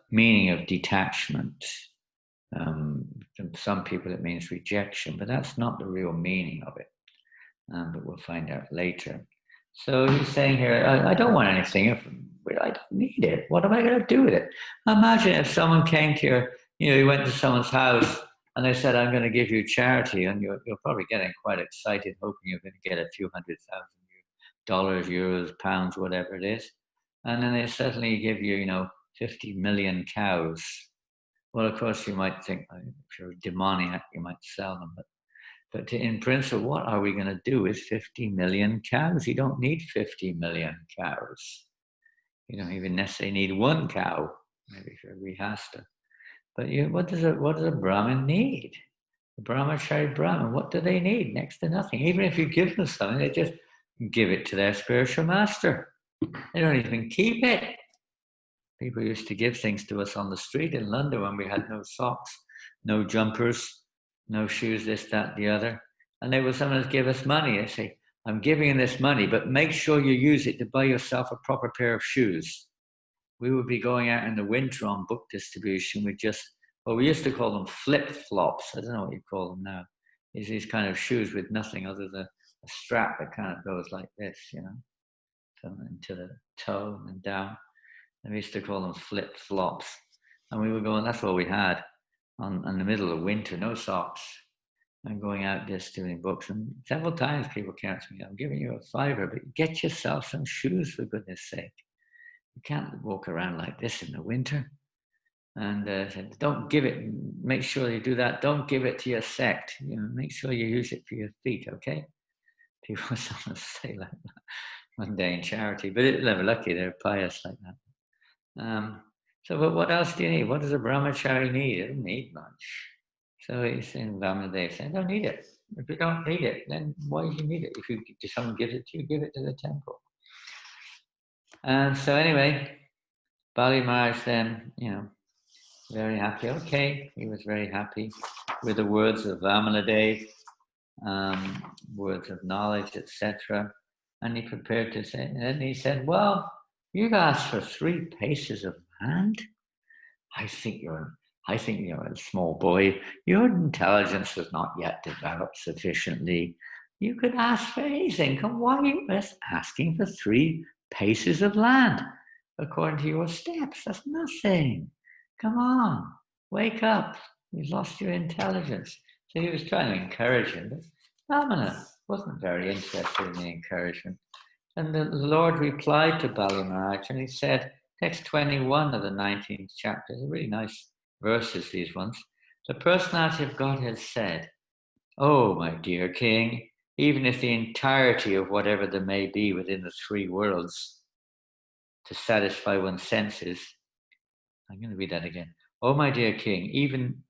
meaning of detachment, to some people it means rejection, but that's not the real meaning of it. But we'll find out later. So he's saying here, I don't want anything. I don't need it. What am I going to do with it? Imagine if someone came to you went to someone's house and they said, I'm going to give you charity, and you're probably getting quite excited, hoping you're going to get a few $100,000, euros, pounds, whatever it is. And then they suddenly give you, 50 million cows. Well, of course, you might think, if you're a demoniac, you might sell them. But in principle, what are we going to do with 50 million cows? You don't need 50 million cows. You don't even necessarily need one cow, maybe for every hasta. But what does a Brahmin need? The Brahmachari Brahmin, what do they need? Next to nothing. Even if you give them something, they just give it to their spiritual master. They don't even keep it. People used to give things to us on the street in London when we had no socks, no jumpers, no shoes, this, that, the other. And they would sometimes give us money. They say, I'm giving you this money, but make sure you use it to buy yourself a proper pair of shoes. We would be going out in the winter on book distribution with we used to call them flip-flops. I don't know what you call them now. These kind of shoes with nothing other than a strap that kind of goes like this, into the toe and down. And we used to call them flip-flops. And we were going, that's all we had in the middle of winter, no socks. And going out distributing books. And several times people came to me, I'm giving you a $5, but get yourself some shoes for goodness sake. You can't walk around like this in the winter. And said, don't give it, make sure you do that. Don't give it to your sect. Make sure you use it for your feet, okay? People sometimes say like that one day in charity, but they were lucky, they're pious like that. But what else do you need? What does a brahmachari need? It doesn't need much. So he's saying, Vamanadeva saying, don't need it. If you don't need it, then why do you need it? If someone gives it to you, give it to the temple. And so anyway, Bali Maharaj then, very happy. Okay, he was very happy with the words of Vamanadeva, words of knowledge, etc. And he prepared to say, and he said, well, you've asked for 3 paces of land. I think you're a small boy. Your intelligence has not yet developed sufficiently. You could ask for anything. Why are you just asking for 3 paces of land? According to your steps, that's nothing. Come on, wake up. You've lost your intelligence. So he was trying to encourage him, but Ramana wasn't very interested in the encouragement. And the Lord replied to Bali Maharaj, and he said, text 21 of the 19th chapter, really nice verses, these ones. The personality of God has said, oh, my dear king, even if the entirety of whatever there may be within the 3 worlds to satisfy one's senses, I'm going to read that again. Oh, my dear king,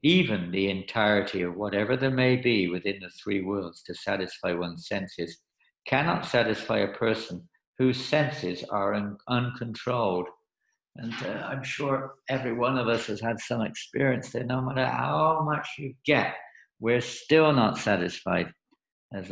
even the entirety of whatever there may be within the 3 worlds to satisfy one's senses cannot satisfy a person whose senses are uncontrolled. And I'm sure every one of us has had some experience that no matter how much you get, we're still not satisfied. As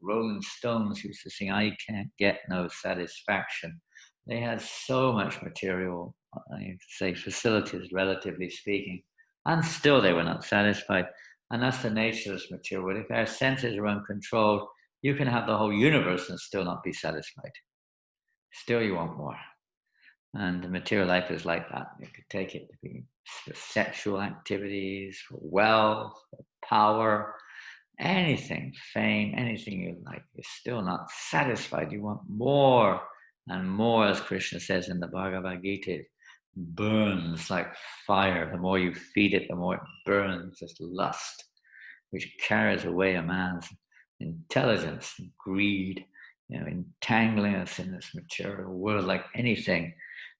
Rolling Stones used to sing, I can't get no satisfaction. They had so much material, I say facilities, relatively speaking, and still they were not satisfied. And that's the nature of this material. But if our senses are uncontrolled, you can have the whole universe and still not be satisfied. Still you want more. And the material life is like that. You could take it to be for sexual activities, for wealth, for power, anything, fame, anything you like. You're still not satisfied. You want more and more, as Krishna says in the Bhagavad Gita. It burns like fire. The more you feed it, the more it burns. This lust, which carries away a man's intelligence, greed, entangling us in this material world like anything.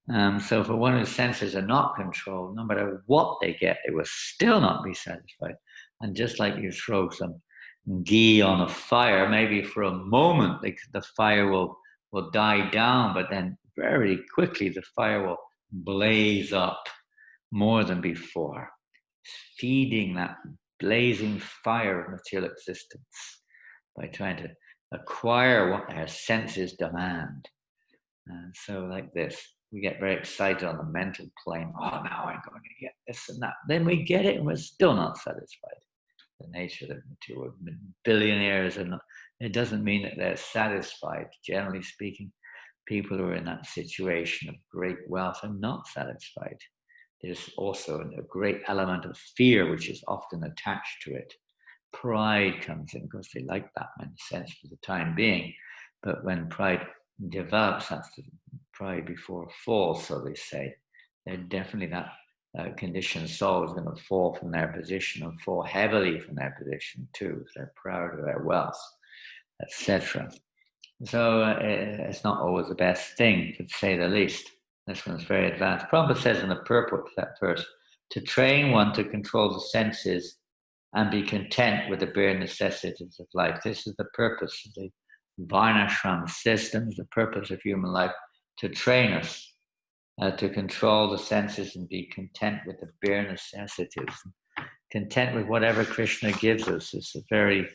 So for one whose senses are not controlled, no matter what they get, they will still not be satisfied. And just like you throw some ghee on a fire, maybe for a moment the fire will die down, but then very quickly the fire will blaze up more than before, feeding that blazing fire of material existence by trying to acquire what our senses demand. And so like this, we get very excited on the mental plane. Oh, now I'm going to get this and that. Then we get it and we're still not satisfied. The nature of the material billionaires, and it doesn't mean that they're satisfied. Generally speaking, people who are in that situation of great wealth are not satisfied. There's also a great element of fear which is often attached to it. Pride comes in because they like that in a sense for the time being. But when pride develops, that's the pride before a fall, so they say. They're definitely that conditioned soul is going to fall from their position and fall heavily from their position too. They're proud of their wealth, etc. So it's not always the best thing, to say the least. This one's very advanced. Prabhupada says in the purport of that verse, to train one to control the senses and be content with the bare necessities of life. This is the purpose of the Varnashram system, the purpose of human life, to train us to control the senses and be content with the bare necessities. Content with whatever Krishna gives us. It's a very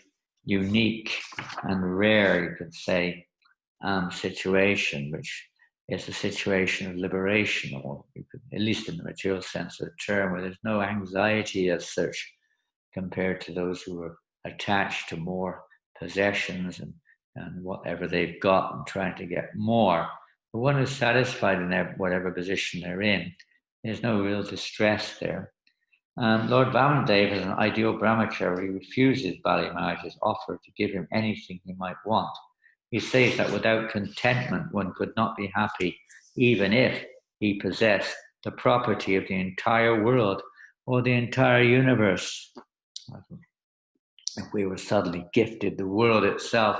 unique and rare, you could say, situation, which is a situation of liberation, or you could, at least in the material sense of the term, where there's no anxiety as such compared to those who are attached to more possessions and whatever they've got and trying to get more. The one who's satisfied in whatever position they're in, there's no real distress there. Lord Vamanadeva is an ideal brahmachari. He refuses Bali Maharaja's offer to give him anything he might want. He says that without contentment, one could not be happy, even if he possessed the property of the entire world or the entire universe. If we were suddenly gifted the world itself,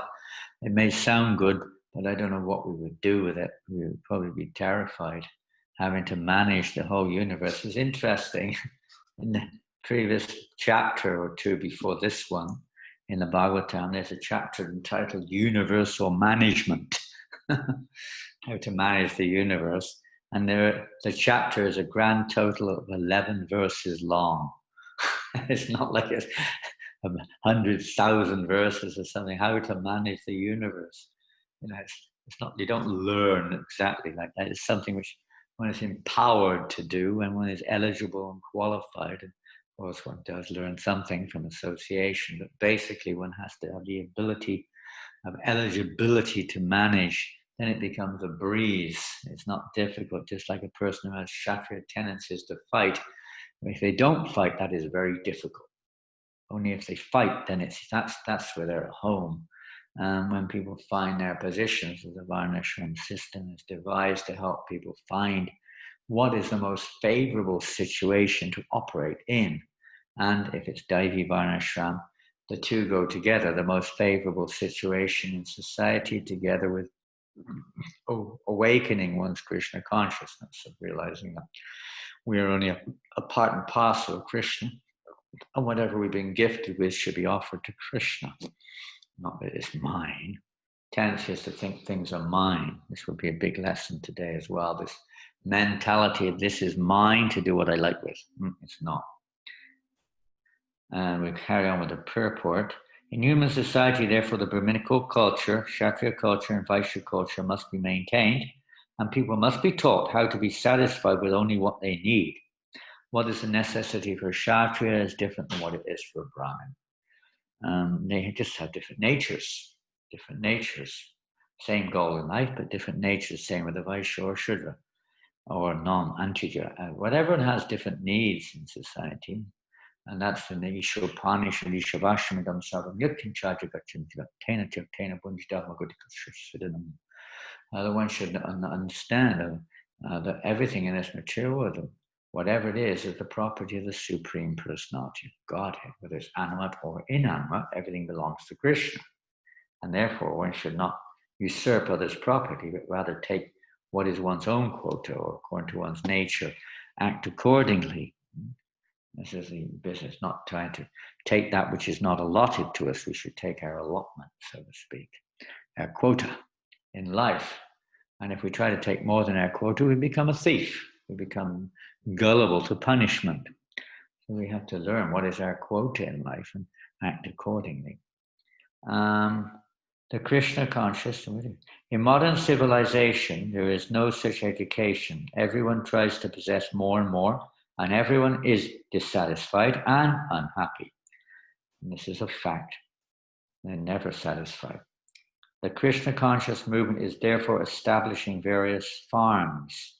it may sound good, but I don't know what we would do with it. We would probably be terrified. Having to manage the whole universe is interesting. In the previous chapter or two before this one, in the Bhagavatam, there's a chapter entitled Universal Management, how to manage the universe. And the chapter is a grand total of 11 verses long. It's not like it's 100,000 verses or something, how to manage the universe. It's not, you don't learn exactly like that. It's something which one is empowered to do when one is eligible and qualified. And of course, one does learn something from association, but basically one has to have the ability of eligibility to manage. Then it becomes a breeze. It's not difficult, just like a person who has Kshatriya tendencies to fight. If they don't fight, that is very difficult. Only if they fight, then that's where they're at home. When people find their positions, the Varnashram system is devised to help people find what is the most favorable situation to operate in. And if it's Daivi Varnashram, the two go together, the most favorable situation in society together with awakening one's Krishna consciousness, of realizing that we are only a part and parcel of Krishna. And whatever we've been gifted with should be offered to Krishna. Not that it's mine. Tendency is to think things are mine. This would be a big lesson today as well. This mentality of this is mine to do what I like with. It's not. And we carry on with the purport. In human society, therefore, the Brahminical culture, Kshatriya culture, and Vaishya culture must be maintained, and people must be taught how to be satisfied with only what they need. What is a necessity for Kshatriya is different than what it is for a Brahmin. They just have different natures. Same goal in life, but different natures. Same with the Vaishya or Shudra or non-Antija. Whatever has different needs in society. And that's in the Ishopanishad, Ishavashamidam Sarvam Yakin Chajagachin Tena Tena Bunjidama Gudikashidanam. The one should understand that everything in this material world, whatever it is the property of the Supreme Personality of Godhead. Whether it's animate or inanimate, everything belongs to Krishna. And therefore, one should not usurp others' property, but rather take what is one's own quota, or according to one's nature, act accordingly. This is the business, not trying to take that which is not allotted to us. We should take our allotment, so to speak, our quota in life. And if we try to take more than our quota, we become a thief. We become gullible to punishment. So we have to learn what is our quota in life and act accordingly. The Krishna consciousness. In modern civilization, there is no such education. Everyone tries to possess more and more, and everyone is dissatisfied and unhappy. And this is a fact. They're never satisfied. The Krishna conscious movement is therefore establishing various farms,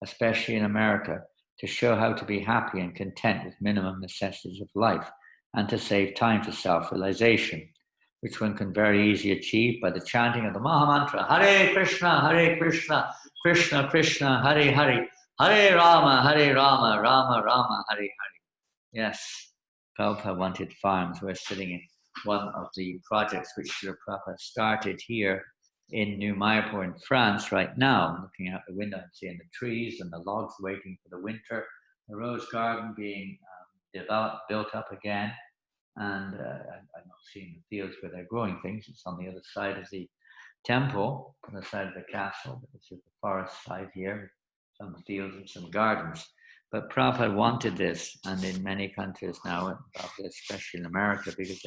especially in America, to show how to be happy and content with minimum necessities of life and to save time for self-realization, which one can very easily achieve by the chanting of the Maha Mantra, Hare Krishna, Krishna Krishna, Hare Hare, Hare Rama, Rama Rama, Hare Hare. Yes, Prabhupada wanted farms. We're sitting in one of the projects which Srila Prabhupada started here in New Mayapur in France right now, looking out the window and seeing the trees and the logs waiting for the winter, the rose garden being developed, built up again. And I'm not seeing the fields where they're growing things. It's on the other side of the temple, on the side of the castle. This is the forest side here, some fields and some gardens. But Prabhupada wanted this, and in many countries now, especially in America, because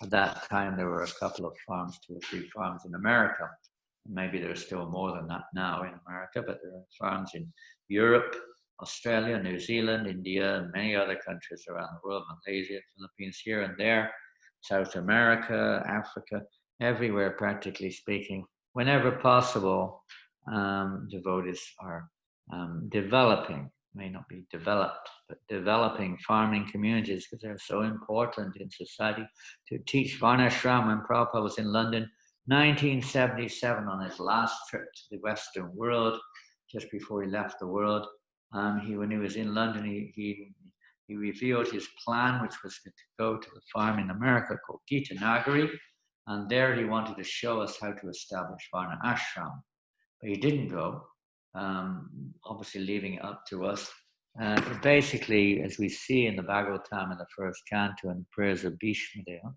at that time there were a couple of farms, 2 or 3 farms in America. Maybe there's still more than that now in America, but there are farms in Europe, Australia, New Zealand, India, and many other countries around the world, Malaysia, Philippines, here and there, South America, Africa, everywhere, practically speaking. Whenever possible, devotees are developing, may not be developed, but developing farming communities because they're so important in society to teach Varnashram. When Prabhupada was in London, 1977, on his last trip to the Western world, just before he left the world, when he was in London, he revealed his plan, which was to go to the farm in America called Gita Nagari, and there he wanted to show us how to establish Varna Ashram. But he didn't go, obviously leaving it up to us. But basically, as we see in the Bhagavatam in the first canto and the prayers of Bhishmadeva,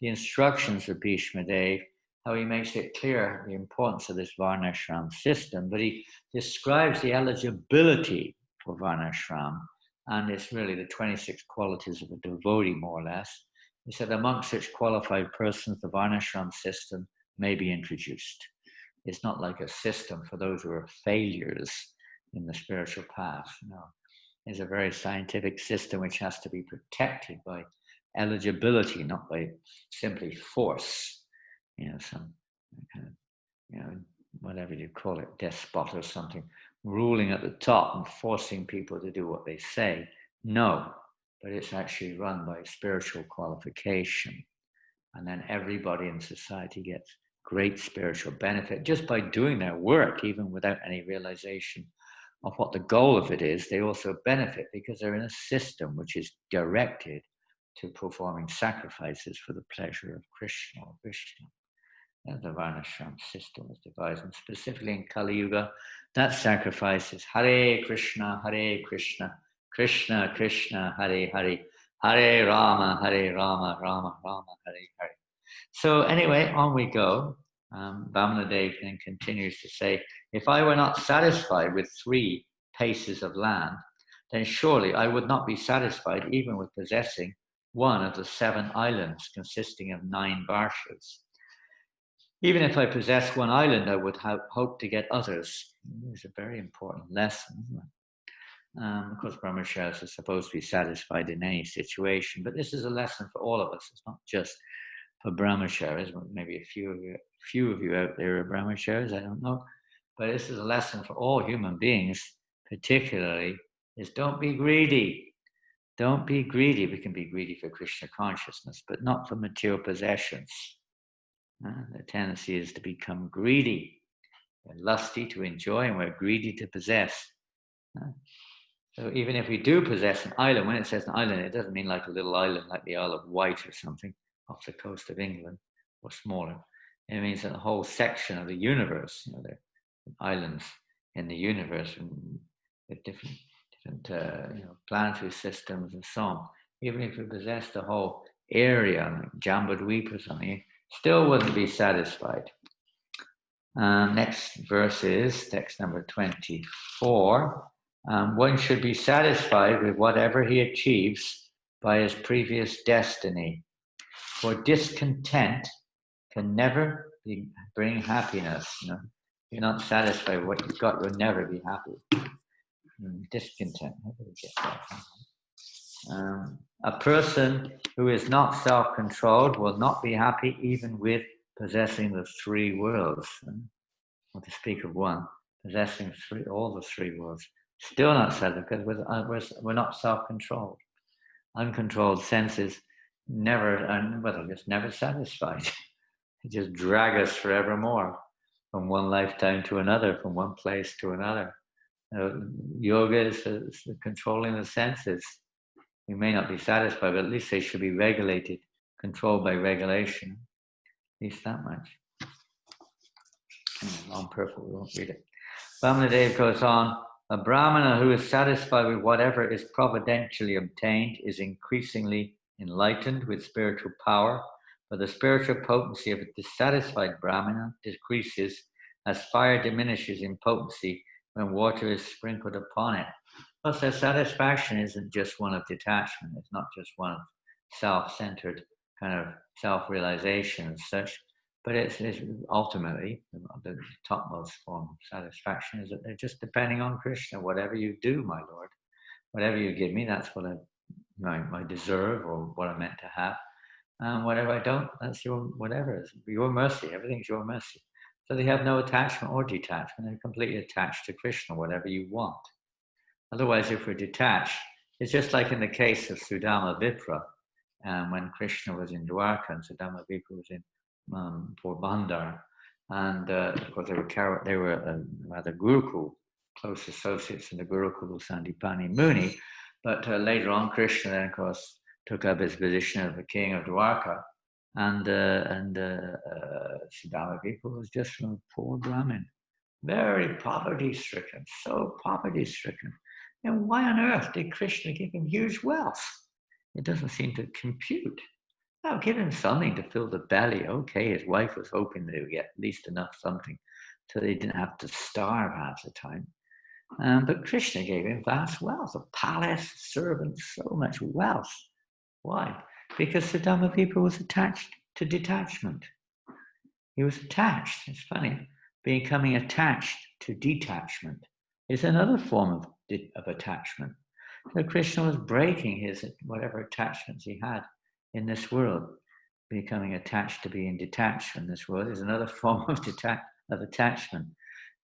the instructions of Bhishmadeva, how he makes it clear the importance of this Varnashram system, but he describes the eligibility for Varnashram, and it's really the 26 qualities of a devotee, more or less. He said, amongst such qualified persons, the Varnashram system may be introduced. It's not like a system for those who are failures in the spiritual path. No, it's a very scientific system which has to be protected by eligibility, not by simply force. Some kind of, whatever you call it, despot or something, ruling at the top and forcing people to do what they say. No, but it's actually run by spiritual qualification. And then everybody in society gets great spiritual benefit just by doing their work, even without any realization of what the goal of it is. They also benefit because they're in a system which is directed to performing sacrifices for the pleasure of Krishna or Vishnu. The Varnashram system is devised, and specifically in Kali Yuga, that sacrifice is Hare Krishna, Krishna Krishna, Hare Hare, Hare Rama, Rama Rama, Hare Hare. So anyway, on we go. Vamanadeva then continues to say, if I were not satisfied with 3 paces of land, then surely I would not be satisfied even with possessing one of the 7 islands consisting of 9 varshas. Even if I possess one island, I would hope to get others. It's a very important lesson, isn't it? Of course, brahmacharis are supposed to be satisfied in any situation, but this is a lesson for all of us. It's not just for brahmacharis. Maybe a few of you out there are brahmacharis, I don't know. But this is a lesson for all human beings, particularly, is don't be greedy. Don't be greedy. We can be greedy for Krishna consciousness, but not for material possessions. The tendency is to become greedy. We're lusty to enjoy and we're greedy to possess. So even if we do possess an island, when it says an island, it doesn't mean like a little island like the Isle of Wight or something off the coast of England or smaller. It means that the whole section of the universe, there are islands in the universe with different planetary systems and so on. Even if we possess the whole area, like Jambudweep or something, still wouldn't be satisfied. Next verse is text number 24. One should be satisfied with whatever he achieves by his previous destiny, for discontent can never bring happiness. If you're not satisfied with what you've got, you'll never be happy. Discontent. How do we get that? A person who is not self-controlled will not be happy even with possessing the 3 worlds. Or to speak of one, possessing all the 3 worlds. Still not satisfied because we're not self-controlled. Uncontrolled senses just never satisfied. They just drag us forevermore from one lifetime to another, from one place to another. Yoga is controlling the senses. We may not be satisfied, but at least they should be regulated, controlled by regulation. At least that much. Long purple, we won't read it. Vamanadeva goes on, a Brahmana who is satisfied with whatever is providentially obtained is increasingly enlightened with spiritual power, but the spiritual potency of a dissatisfied Brahmana decreases as fire diminishes in potency when water is sprinkled upon it. Plus, their satisfaction isn't just one of detachment. It's not just one of self-centered kind of self-realization and such, but it's ultimately the topmost form of satisfaction is that they're just depending on Krishna. Whatever you do, my Lord, whatever you give me, that's what I deserve or what I'm meant to have. And whatever I don't, that's your whatever. It's your mercy. Everything's your mercy. So they have no attachment or detachment. They're completely attached to Krishna, whatever you want. Otherwise, if we're detached, it's just like in the case of Sudama Vipra, when Krishna was in Dwarka and Sudama Vipra was in Porbandar, and of course they were rather Gurukul, close associates in the Gurukul of Sandipani Muni, but later on Krishna then of course took up his position of the king of Dwarka, and Sudama Vipra was just from a poor Brahmin, very poverty-stricken, so poverty-stricken. And why on earth did Krishna give him huge wealth? It doesn't seem to compute. Now, give him something to fill the belly. Okay, his wife was hoping they would get at least enough something so they didn't have to starve half the time. But Krishna gave him vast wealth, a palace, servants, so much wealth. Why? Because Sudama Vipra was attached to detachment. He was attached. It's funny. Becoming attached to detachment is another form of attachment. So Krishna was breaking his whatever attachments he had in this world. Becoming attached to being detached from this world is another form of attachment.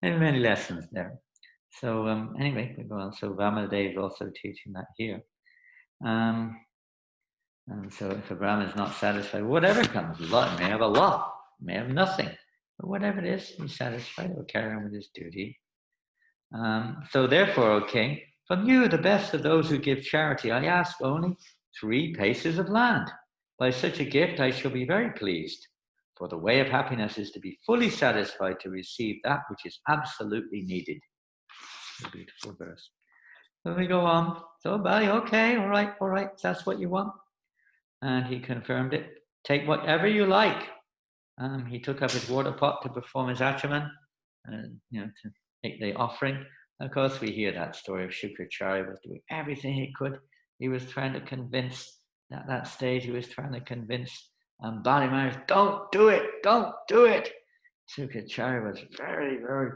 There are many lessons there. So anyway, we go on. So Vamanadeva is also teaching that here. And so if a Brahman is not satisfied, whatever comes, may have a lot, may have nothing. But whatever it is, he's satisfied, he'll carry on with his duty. So therefore, O king, from you, the best of those who give charity, I ask only 3 paces of land. By such a gift, I shall be very pleased. For the way of happiness is to be fully satisfied to receive that which is absolutely needed. A beautiful verse. Then we go on. So Bali, okay, all right, that's what you want. And he confirmed it. Take whatever you like. He took up his water pot to perform his achaman, and to make the offering. Of course, we hear that story of Shukracharya was doing everything he could. He was trying to convince, at that stage, he was trying to convince Bali Maharaj, don't do it. Shukracharya was very, very,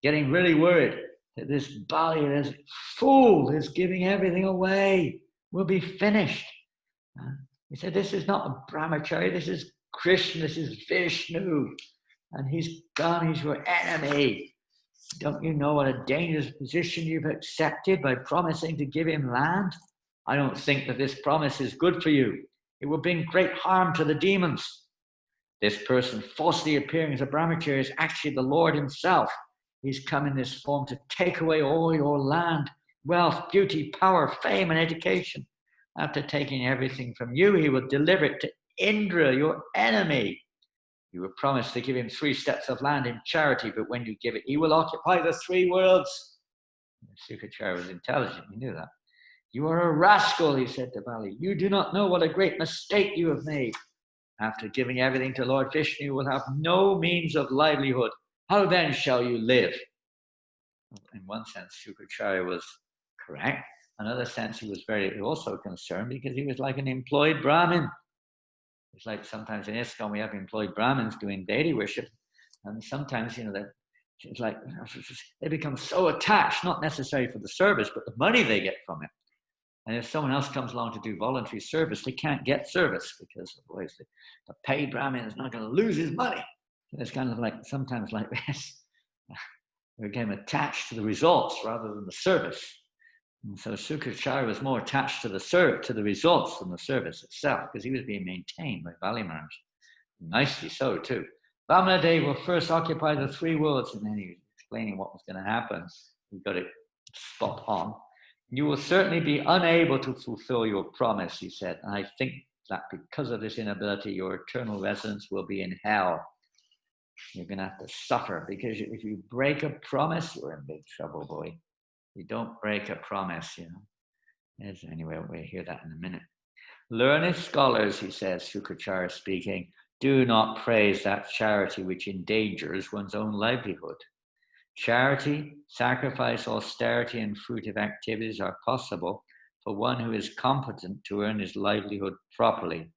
getting really worried that this Bali, this fool, is giving everything away. We'll be finished. He said, this is not a brahmachari, this is Krishna, this is Vishnu, and he's gone, he's your enemy. Don't you know what a dangerous position you've accepted by promising to give him land? I don't think that this promise is good for you. It will bring great harm to the demons. This person falsely appearing as a brahmachari is actually the Lord himself. He's come in this form to take away all your land, wealth, beauty, power, fame, and education. After taking everything from you, he will deliver it to Indra, your enemy. You were promised to give him 3 steps of land in charity, but when you give it, he will occupy the 3 worlds. Shukracharya was intelligent, he knew that. You are a rascal, he said to Bali. You do not know what a great mistake you have made. After giving everything to Lord Vishnu, you will have no means of livelihood. How then shall you live? In one sense, Shukracharya was correct. Another sense, he was very also concerned because he was like an employed Brahmin. It's like sometimes in ISKCON we have employed Brahmins doing deity worship, and sometimes it's like they become so attached, not necessarily for the service, but the money they get from it. And if someone else comes along to do voluntary service, they can't get service because otherwise the paid Brahmin is not going to lose his money. So it's kind of like sometimes like this. We became attached to the results rather than the service. And so Shukracharya was more attached to the results than the service itself, because he was being maintained by Bali Maharaj. Nicely so, too. Vamanadeva will first occupy the 3 worlds, and then he was explaining what was going to happen. We've got to spot on. You will certainly be unable to fulfill your promise, he said. And I think that because of this inability, your eternal residence will be in hell. You're going to have to suffer, because if you break a promise, you're in big trouble, boy. You don't break a promise, you know. Anyway, we'll hear that in a minute. Learned scholars, he says, Shukracharya speaking, do not praise that charity which endangers one's own livelihood. Charity, sacrifice, austerity, and fruitive activities are possible for one who is competent to earn his livelihood properly.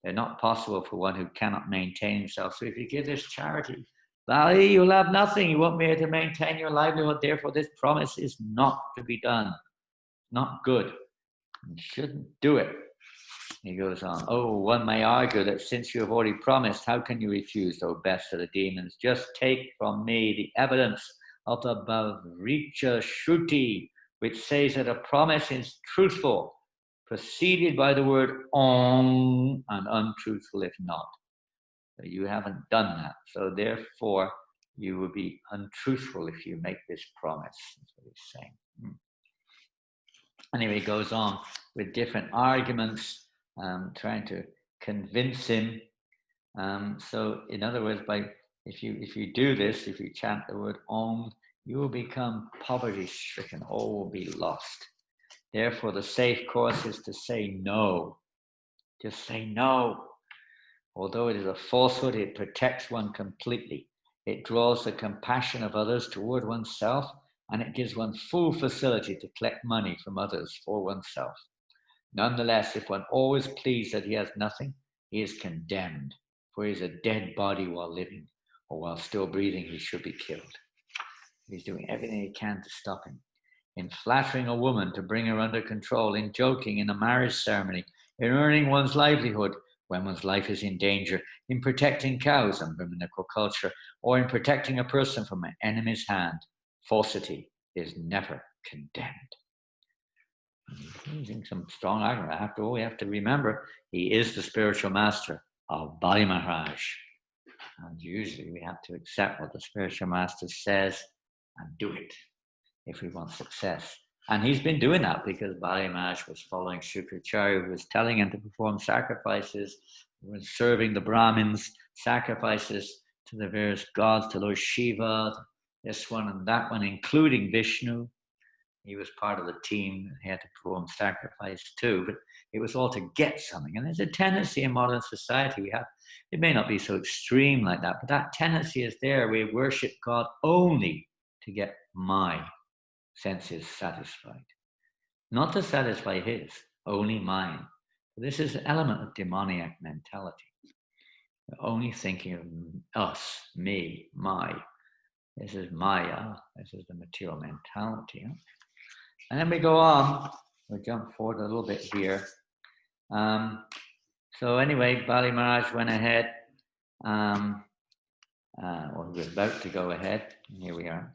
They're not possible for one who cannot maintain himself. So if you give this charity, Bali, you'll have nothing. You won't be able to maintain your livelihood. Therefore, this promise is not to be done. Not good. You shouldn't do it. He goes on, oh, one may argue that since you have already promised, how can you refuse, O best of the demons? Just take from me the evidence of the Bhavricha Shruti, which says that a promise is truthful, preceded by the word Om, and untruthful if not. So you haven't done that. So therefore, you will be untruthful if you make this promise. That's what he's saying. Anyway, he goes on with different arguments, trying to convince him. So in other words, if you do this, if you chant the word Om, you will become poverty-stricken. All will be lost. Therefore, the safe course is to say no. Just say no. Although it is a falsehood, it protects one completely. It draws the compassion of others toward oneself, and it gives one full facility to collect money from others for oneself. Nonetheless, if one always pleads that he has nothing, he is condemned, for he is a dead body while living, or while still breathing, he should be killed. He's doing everything he can to stop him. In flattering a woman to bring her under control, in joking in a marriage ceremony, in earning one's livelihood when one's life is in danger, in protecting cows in Brahminical culture, or in protecting a person from an enemy's hand, falsity is never condemned. Using some strong argument. After all, we have to remember he is the spiritual master of Bali Maharaj. And usually we have to accept what the spiritual master says and do it if we want success. And he's been doing that because Bali Maharaj was following Shukracharya, who was telling him to perform sacrifices, was serving the Brahmins, sacrifices to the various gods, to Lord Shiva, this one and that one, including Vishnu. He was part of the team. He had to perform sacrifice too, but it was all to get something. And there's a tendency in modern society it may not be so extreme like that, but that tendency is there. We worship God only to get my senses satisfied. Not to satisfy his, only mine. This is an element of demoniac mentality. We're only thinking of us, me, my. This is Maya. This is the material mentality. Huh? And then we go on. We'll jump forward a little bit here. So anyway, Bali Maharaj went ahead. Or he was about to go ahead. Here we are.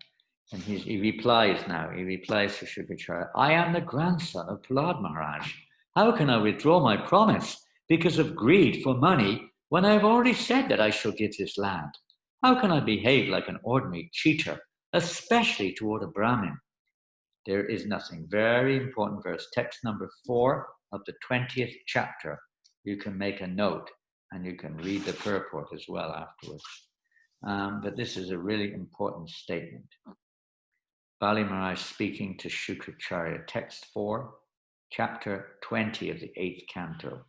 And he replies now. He replies to Shukracharya, I am the grandson of Prahlad Maharaj. How can I withdraw my promise because of greed for money when I have already said that I shall give this land? How can I behave like an ordinary cheater, especially toward a Brahmin? There is nothing. Very important verse, text number 4 of the 20th chapter. You can make a note and you can read the purport as well afterwards. But this is a really important statement. Bali Maharaj speaking to Shukracharya, text 4, chapter 20 of the 8th canto.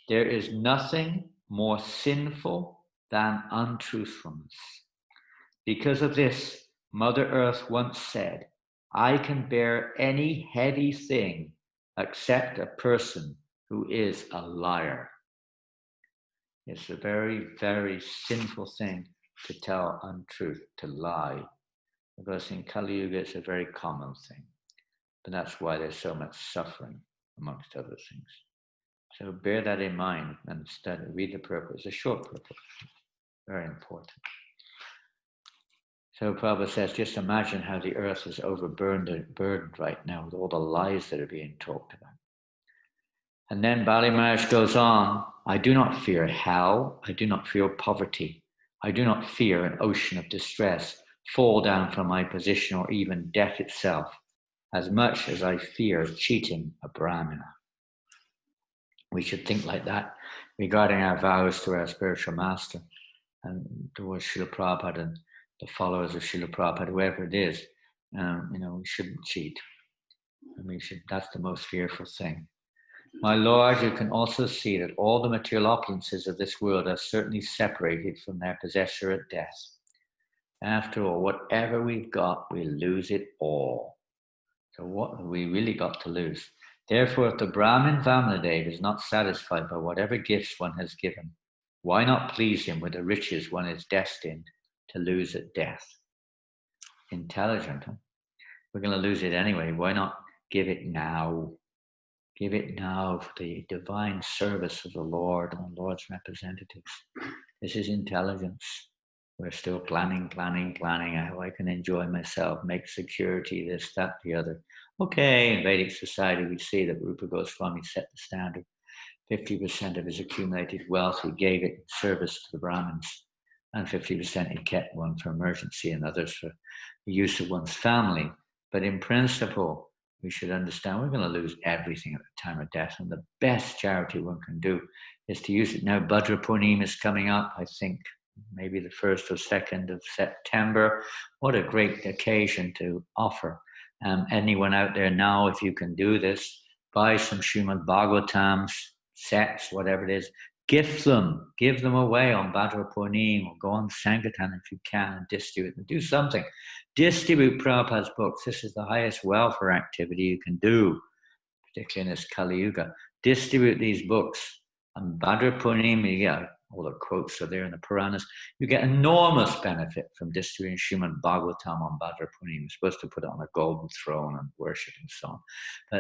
There is nothing more sinful than untruthfulness. Because of this, Mother Earth once said, I can bear any heavy thing except a person who is a liar. It's a very, very sinful thing to tell untruth, to lie. Because in Kali Yuga, it's a very common thing. But that's why there's so much suffering, amongst other things. So bear that in mind and study, read the purport. It's a short purport, very important. So Prabhupada says, just imagine how the earth is burdened right now with all the lies that are being talked about. And then Bali Maharaj goes on, I do not fear hell, I do not fear poverty, I do not fear an ocean of distress, fall down from my position or even death itself. as much as I fear cheating a Brahmana. We should think like that regarding our vows to our spiritual master and towards Srila Prabhupada and the followers of Srila Prabhupada, whoever it is. We shouldn't cheat. And that's the most fearful thing. My Lord, you can also see that all the material opulences of this world are certainly separated from their possessor at death. After all, whatever we've got, we lose it all. So what have we really got to lose? Therefore, if the Brahmin Vamanadeva is not satisfied by whatever gifts one has given, why not please him with the riches one is destined to lose at death? Intelligent, huh? We're going to lose it anyway. Why not give it now? Give it now for the divine service of the Lord and the Lord's representatives. This is intelligence. We're still planning how I can enjoy myself, make security, this, that, the other. Okay, in Vedic society, we see that Rupa Goswami set the standard. 50% of his accumulated wealth he gave it in service to the Brahmins, and 50% he kept one for emergency and others for the use of one's family. But in principle, we should understand we're going to lose everything at the time of death, and the best charity one can do is to use it. Now, Bhadra Purnima is coming up, I think, maybe the 1st or 2nd of September. What a great occasion to offer. Anyone out there now, if you can do this, buy some Srimad Bhagavatams, sets, whatever it is, give them away on Bhadra Purnima, or go on Sankirtan if you can and distribute them. Do something. Distribute Prabhupada's books. This is the highest welfare activity you can do, particularly in this Kali Yuga. Distribute these books. And Bhadra Purnima, you get all the quotes are there in the Puranas. You get enormous benefit from distributing Srimad Bhagavatam on Bhadra Purnima. You're supposed to put it on a golden throne and worship and so on.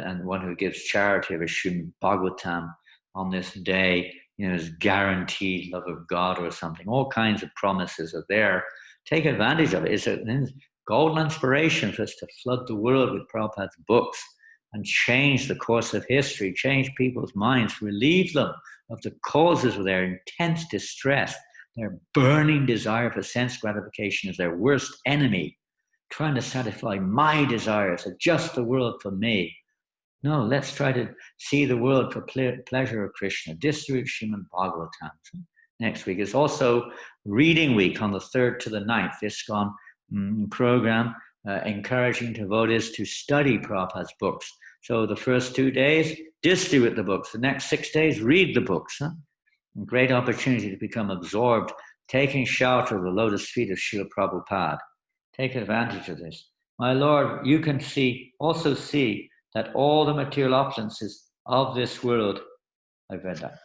And one who gives charity of a Srimad Bhagavatam on this day, is guaranteed love of God or something. All kinds of promises are there. Take advantage of it. It's a golden inspiration for us to flood the world with Prabhupada's books and change the course of history, change people's minds, relieve them of the causes of their intense distress. Their burning desire for sense gratification is their worst enemy, trying to satisfy my desires, adjust the world for me. No, let's try to see the world for pleasure of Krishna. Distribute Srimad Bhagavatam. Next week is also Reading Week on the 3rd to the 9th. ISKCON program encouraging devotees to study Prabhupada's books. So the first 2 days, distribute the books. The next 6 days, read the books. Great opportunity to become absorbed, taking shelter of the lotus feet of Srila Prabhupada. Take advantage of this. My Lord, you can also see that all the material opulences of this world, I've read that.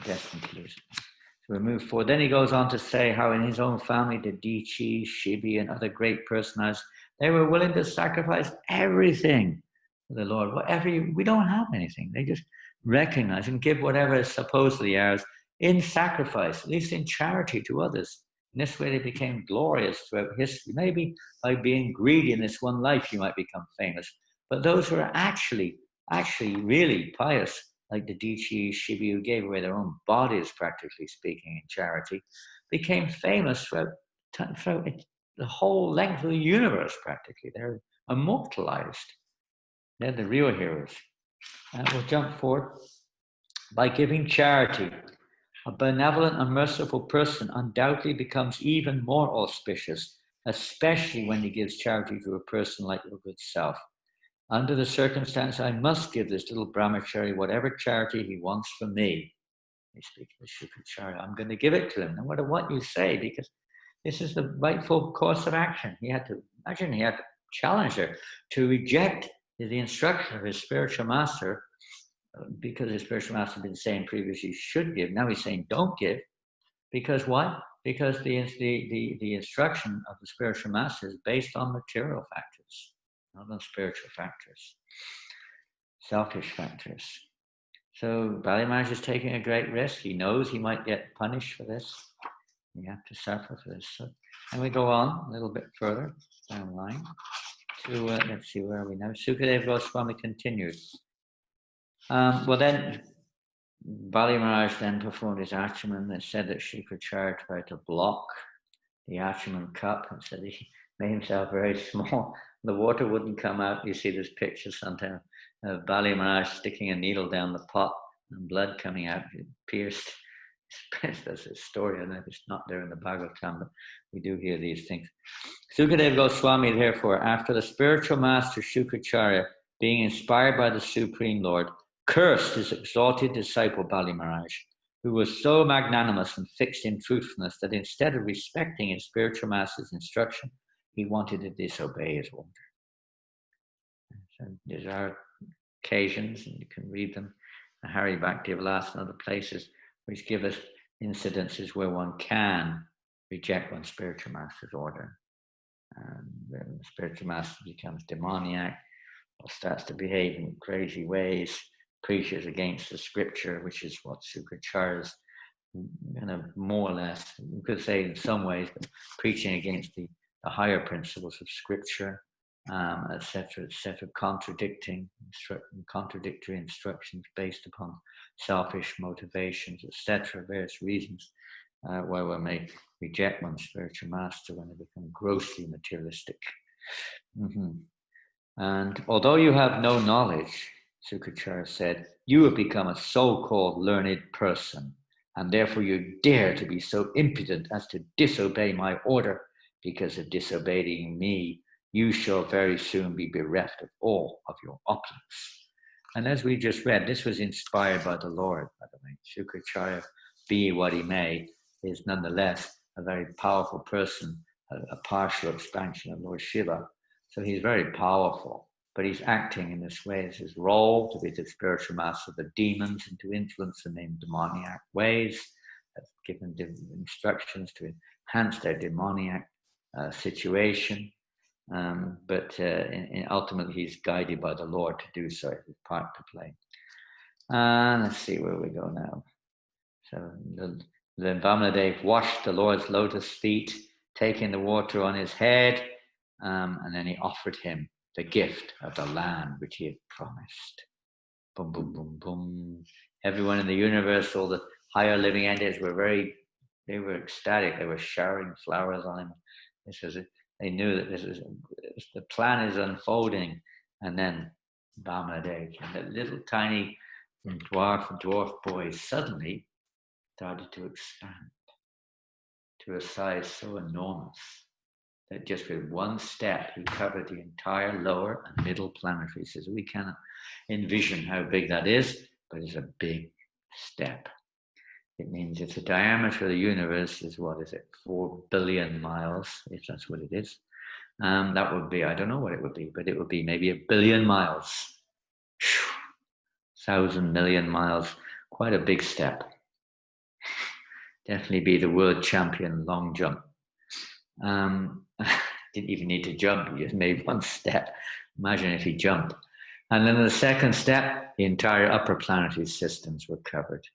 Destined to lose. So we move forward. Then he goes on to say how in his own family, the Dichi, Shibi, and other great personages, they were willing to sacrifice everything for the Lord. We don't have anything. They just recognize and give whatever is supposedly ours in sacrifice, at least in charity to others. In this way, they became glorious throughout history. Maybe by being greedy in this one life, you might become famous. But those who are actually really pious, like the Dichi, Shibi, who gave away their own bodies, practically speaking, in charity, became famous throughout the whole length of the universe, practically. They're immortalized. They're the real heroes. And we'll jump forward. By giving charity, a benevolent and merciful person undoubtedly becomes even more auspicious, especially when he gives charity to a person like your good self. Under the circumstance, I must give this little brahmachari whatever charity he wants from me. He speaks of the charity. I'm going to give it to him, no matter what you say, because this is the rightful course of action. He had to challenge her to reject the instruction of his spiritual master, because his spiritual master had been saying previously should give. Now he's saying don't give. Because what? Because the instruction of the spiritual master is based on material factors, not on spiritual factors, selfish factors. So Bali Maharaj is taking a great risk. He knows he might get punished for this. You have to suffer for this. So, and we go on a little bit further down the line to, let's see, where are we now? Sukadeva Goswami continues. Well then, Bali Maharaj then performed his achaman that said that Shri Krishna tried to block the achaman cup and said he made himself very small, the water wouldn't come out. You see this picture sometimes of Bali Maharaj sticking a needle down the pot and blood coming out, pierced. That's a story. I know it's not there in the Bhagavatam, but we do hear these things. Sukadeva Goswami, therefore, after the spiritual master Shukracharya, being inspired by the Supreme Lord, cursed his exalted disciple Bali Maharaj, who was so magnanimous and fixed in truthfulness that instead of respecting his spiritual master's instruction, he wanted to disobey his order. So these are occasions, and you can read them, Hari Bhakti Vilas and other places, which give us incidences where one can reject one's spiritual master's order. And then the spiritual master becomes demoniac, or starts to behave in crazy ways, preaches against the scripture, which is what Shukracharya's kind of more or less, you could say in some ways, preaching against the higher principles of scripture, etc., contradictory instructions based upon selfish motivations, etc., various reasons why one may reject one's spiritual master when they become grossly materialistic. And although you have no knowledge, Shukracharya said, you have become a so-called learned person, and therefore you dare to be so impudent as to disobey my order. Because of disobeying me, you shall very soon be bereft of all of your opulence. And as we just read, this was inspired by the Lord, by the way. Shukracharya, be what he may, is nonetheless a very powerful person, a partial expansion of Lord Shiva. So he's very powerful, but he's acting in this way. It's his role to be the spiritual master of the demons and to influence them in demoniac ways, given instructions to enhance their demoniac situation. But ultimately he's guided by the Lord to do so. It's a part to play. Let's see where we go now. So then Vamanadeva washed the Lord's lotus feet, taking the water on his head, and then he offered him the gift of the land which he had promised. Boom, boom, boom, boom. Everyone in the universe, all the higher living entities they were ecstatic. They were showering flowers on him. They knew that the plan is unfolding. And then Vamanadeva, and the little tiny dwarf boy suddenly started to expand to a size so enormous that just with one step he covered the entire lower and middle planetary system. We cannot envision how big that is, but it's a big step. It means if the diameter of the universe is, 4 billion miles, if that's what it is, that would be, I don't know what it would be, but it would be maybe 1 billion miles. 1,000 million miles, quite a big step. Definitely be the world champion long jump. Didn't even need to jump, he just made one step. Imagine if he jumped. And then the second step, the entire upper planetary systems were covered.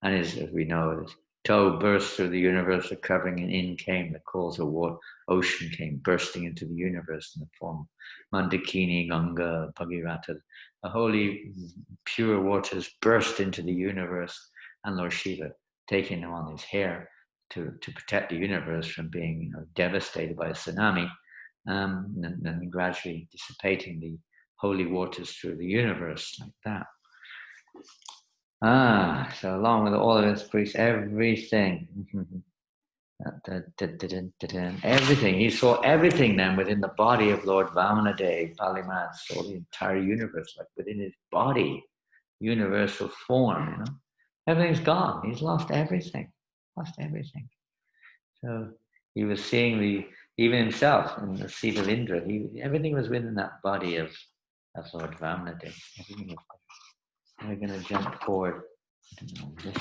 And as we know, this toe burst through the universe, covering, and in came the coals of ocean came bursting into the universe in the form of Mandakini, Ganga, Bhagirata. The holy, pure waters burst into the universe, and Lord Shiva, taking them on his hair to protect the universe from being devastated by a tsunami, and gradually dissipating the holy waters through the universe like that. So along with all of his priests, everything, everything, he saw everything then within the body of Lord Vamanadeva. Bali Maharaj saw the entire universe, like within his body, universal form, Everything's gone. He's lost everything. So he was seeing even himself in the seat of Indra. Everything was within that body of Lord Vamanadeva. Everything was there. We're going to jump forward. I don't know this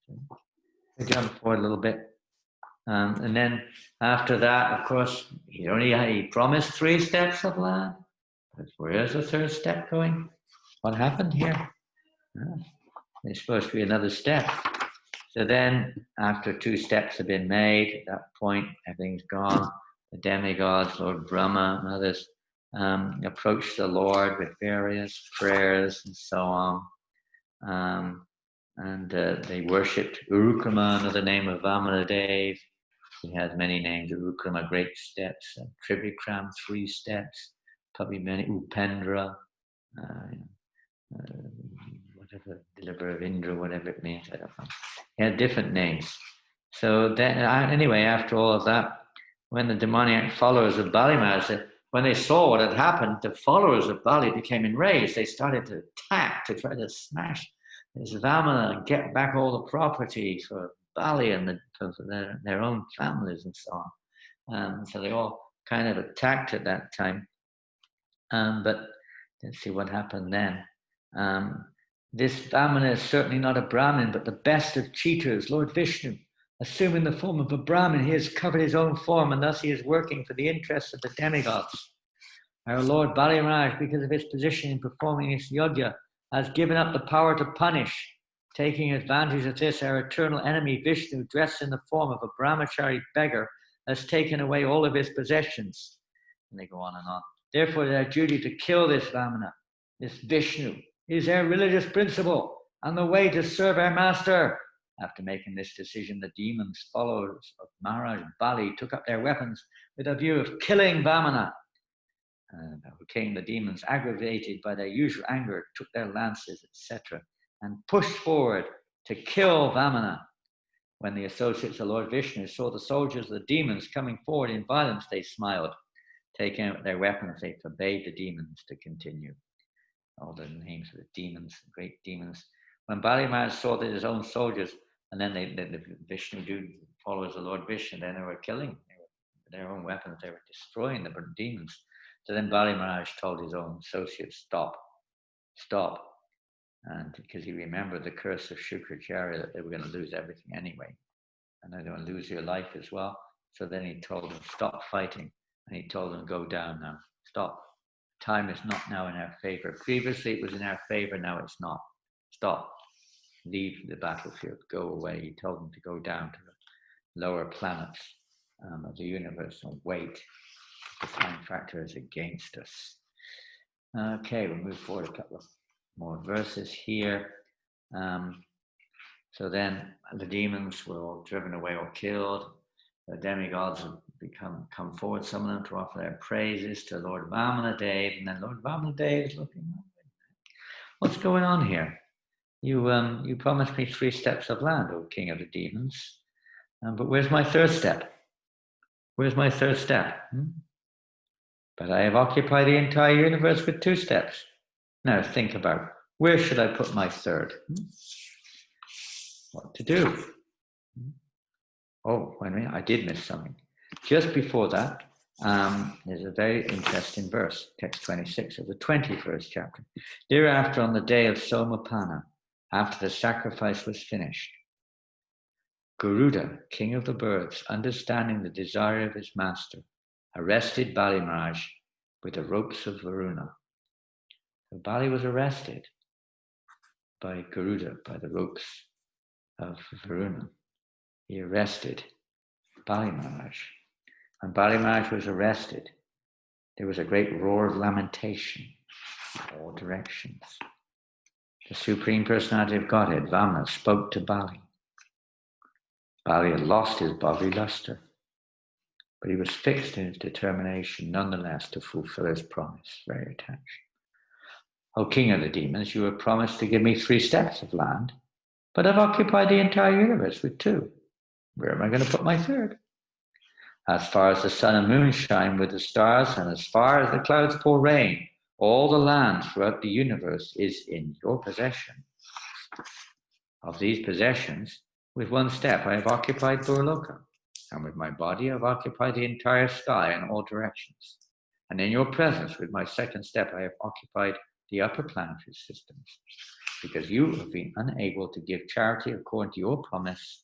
one. We jump forward a little bit. And then after that, of course, he promised 3 steps of land. But where's the 3rd step going? What happened here? There's supposed to be another step. So then, after 2 steps have been made, at that point, everything's gone. The demigods, Lord Brahma and others, approached the Lord with various prayers and so on. And they worshipped Urukrama under the name of Vamanadeva. He has many names. Urukrama, great steps. Trivikram, 3 steps. Probably many. Upendra, whatever, deliverer of Indra, whatever it means. I don't know. He had different names. So then, anyway, after all of that, when the demoniac followers of Bali Maharaj, when they saw what had happened, the followers of Bali became enraged. They started to attack, to try to smash this Vamana and get back all the property for Bali and for their own families and so on. So they all kind of attacked at that time. But let's see what happened then. This Vamana is certainly not a Brahmin, but the best of cheaters, Lord Vishnu. Assuming the form of a Brahmin, he has covered his own form, and thus he is working for the interests of the demigods. Our Lord Bali Maharaj, because of his position in performing his yajna, has given up the power to punish. Taking advantage of this, our eternal enemy Vishnu, dressed in the form of a brahmachari beggar, has taken away all of his possessions. And they go on and on. Therefore, it is our duty to kill this Vamana, this Vishnu. It is our religious principle and the way to serve our master. After making this decision, the demons, followers of Maharaj Bali, took up their weapons with a view of killing Vamana. King, the demons, aggravated by their usual anger, took their lances, etc., and pushed forward to kill Vamana. When the associates of Lord Vishnu saw the soldiers of the demons coming forward in violence, they smiled. Taking out their weapons, they forbade the demons to continue. All the names of the demons, great demons. When Bali Maharaj saw that his own soldiers, and then the Vishnu followers of Lord Vishnu, then they were killing their own weapons, they were destroying the demons. So then Bali Maharaj told his own associates, stop. And because he remembered the curse of Shukracharya, that they were going to lose everything anyway. And they're going to lose your life as well. So then he told them, stop fighting. And he told them, go down now. Stop. Time is not now in our favor. Previously it was in our favor, now it's not. Stop. Leave the battlefield. Go away. He told them to go down to the lower planets of the universe and wait. The time factor is against us. Okay, we'll move forward a couple of more verses here. So then the demons were all driven away or killed. The demigods have come forward, some of them, to offer their praises to Lord Vamanadeva. And then Lord Vamanadeva is looking up. What's going on here? You promised me 3 steps of land, O king of the demons. But where's my 3rd step? Where's my 3rd step? But I have occupied the entire universe with 2 steps. Now think about, where should I put my 3rd? What to do? Oh, wait a minute, I did miss something. Just before that, there's a very interesting verse, text 26 of the 21st chapter. Thereafter, on the day of Somapana, after the sacrifice was finished, Garuda, king of the birds, understanding the desire of his master, arrested Bali Maharaj with the ropes of Varuna. So Bali was arrested by Garuda, by the ropes of Varuna. He arrested Bali Maharaj. When Bali Maharaj was arrested, there was a great roar of lamentation in all directions. The Supreme Personality of Godhead, Vamana, spoke to Bali. Bali had lost his bodily luster, but he was fixed in his determination nonetheless to fulfill his promise, very attached. O king of the demons, you have promised to give me 3 steps of land, but I've occupied the entire universe with 2. Where am I going to put my 3rd? As far as the sun and moon shine with the stars, and as far as the clouds pour rain, all the land throughout the universe is in your possession. Of these possessions, with 1 step I have occupied Burloka, and with my body I have occupied the entire sky in all directions. And in your presence, with my 2nd step, I have occupied the upper planetary systems, because you have been unable to give charity according to your promise.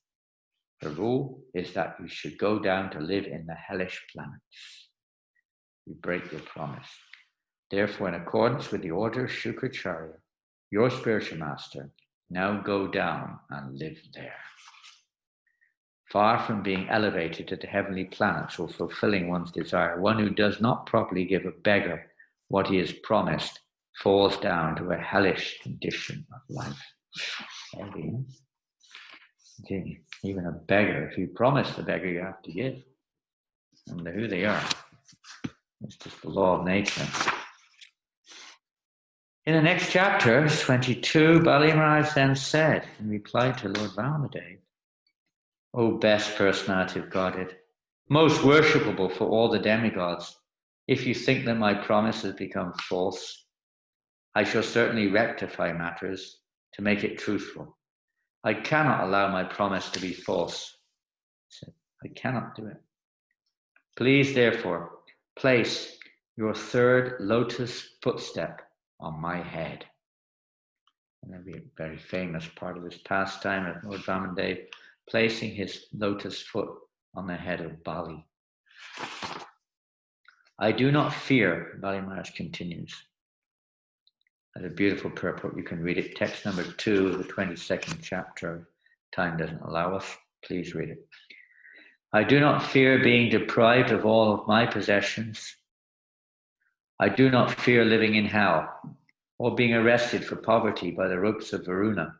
The rule is that you should go down to live in the hellish planets. You break your promise. Therefore, in accordance with the order of Shukracharya, your spiritual master, now go down and live there. Far from being elevated to the heavenly planets or fulfilling one's desire, one who does not properly give a beggar what he has promised falls down to a hellish condition of life. Even a beggar, if you promise the beggar, you have to give. No matter who they are. It's just the law of nature. In the next chapter, 22, Bali Maharaj then said, in reply to Lord Vamanadeva, O best personality of Godhead, most worshipable for all the demigods, if you think that my promise has become false, I shall certainly rectify matters to make it truthful. I cannot allow my promise to be false. I cannot do it. Please, therefore, place your third lotus footstep on my head. And that'll be a very famous part of this pastime of Lord Vamanadeva, placing his lotus foot on the head of Bali. I do not fear, Bali Maharaj continues. That's a beautiful purport. You can read it. Text number 2 of the 22nd chapter. Time doesn't allow us. Please read it. I do not fear being deprived of all of my possessions. I do not fear living in hell, or being arrested for poverty by the ropes of Varuna,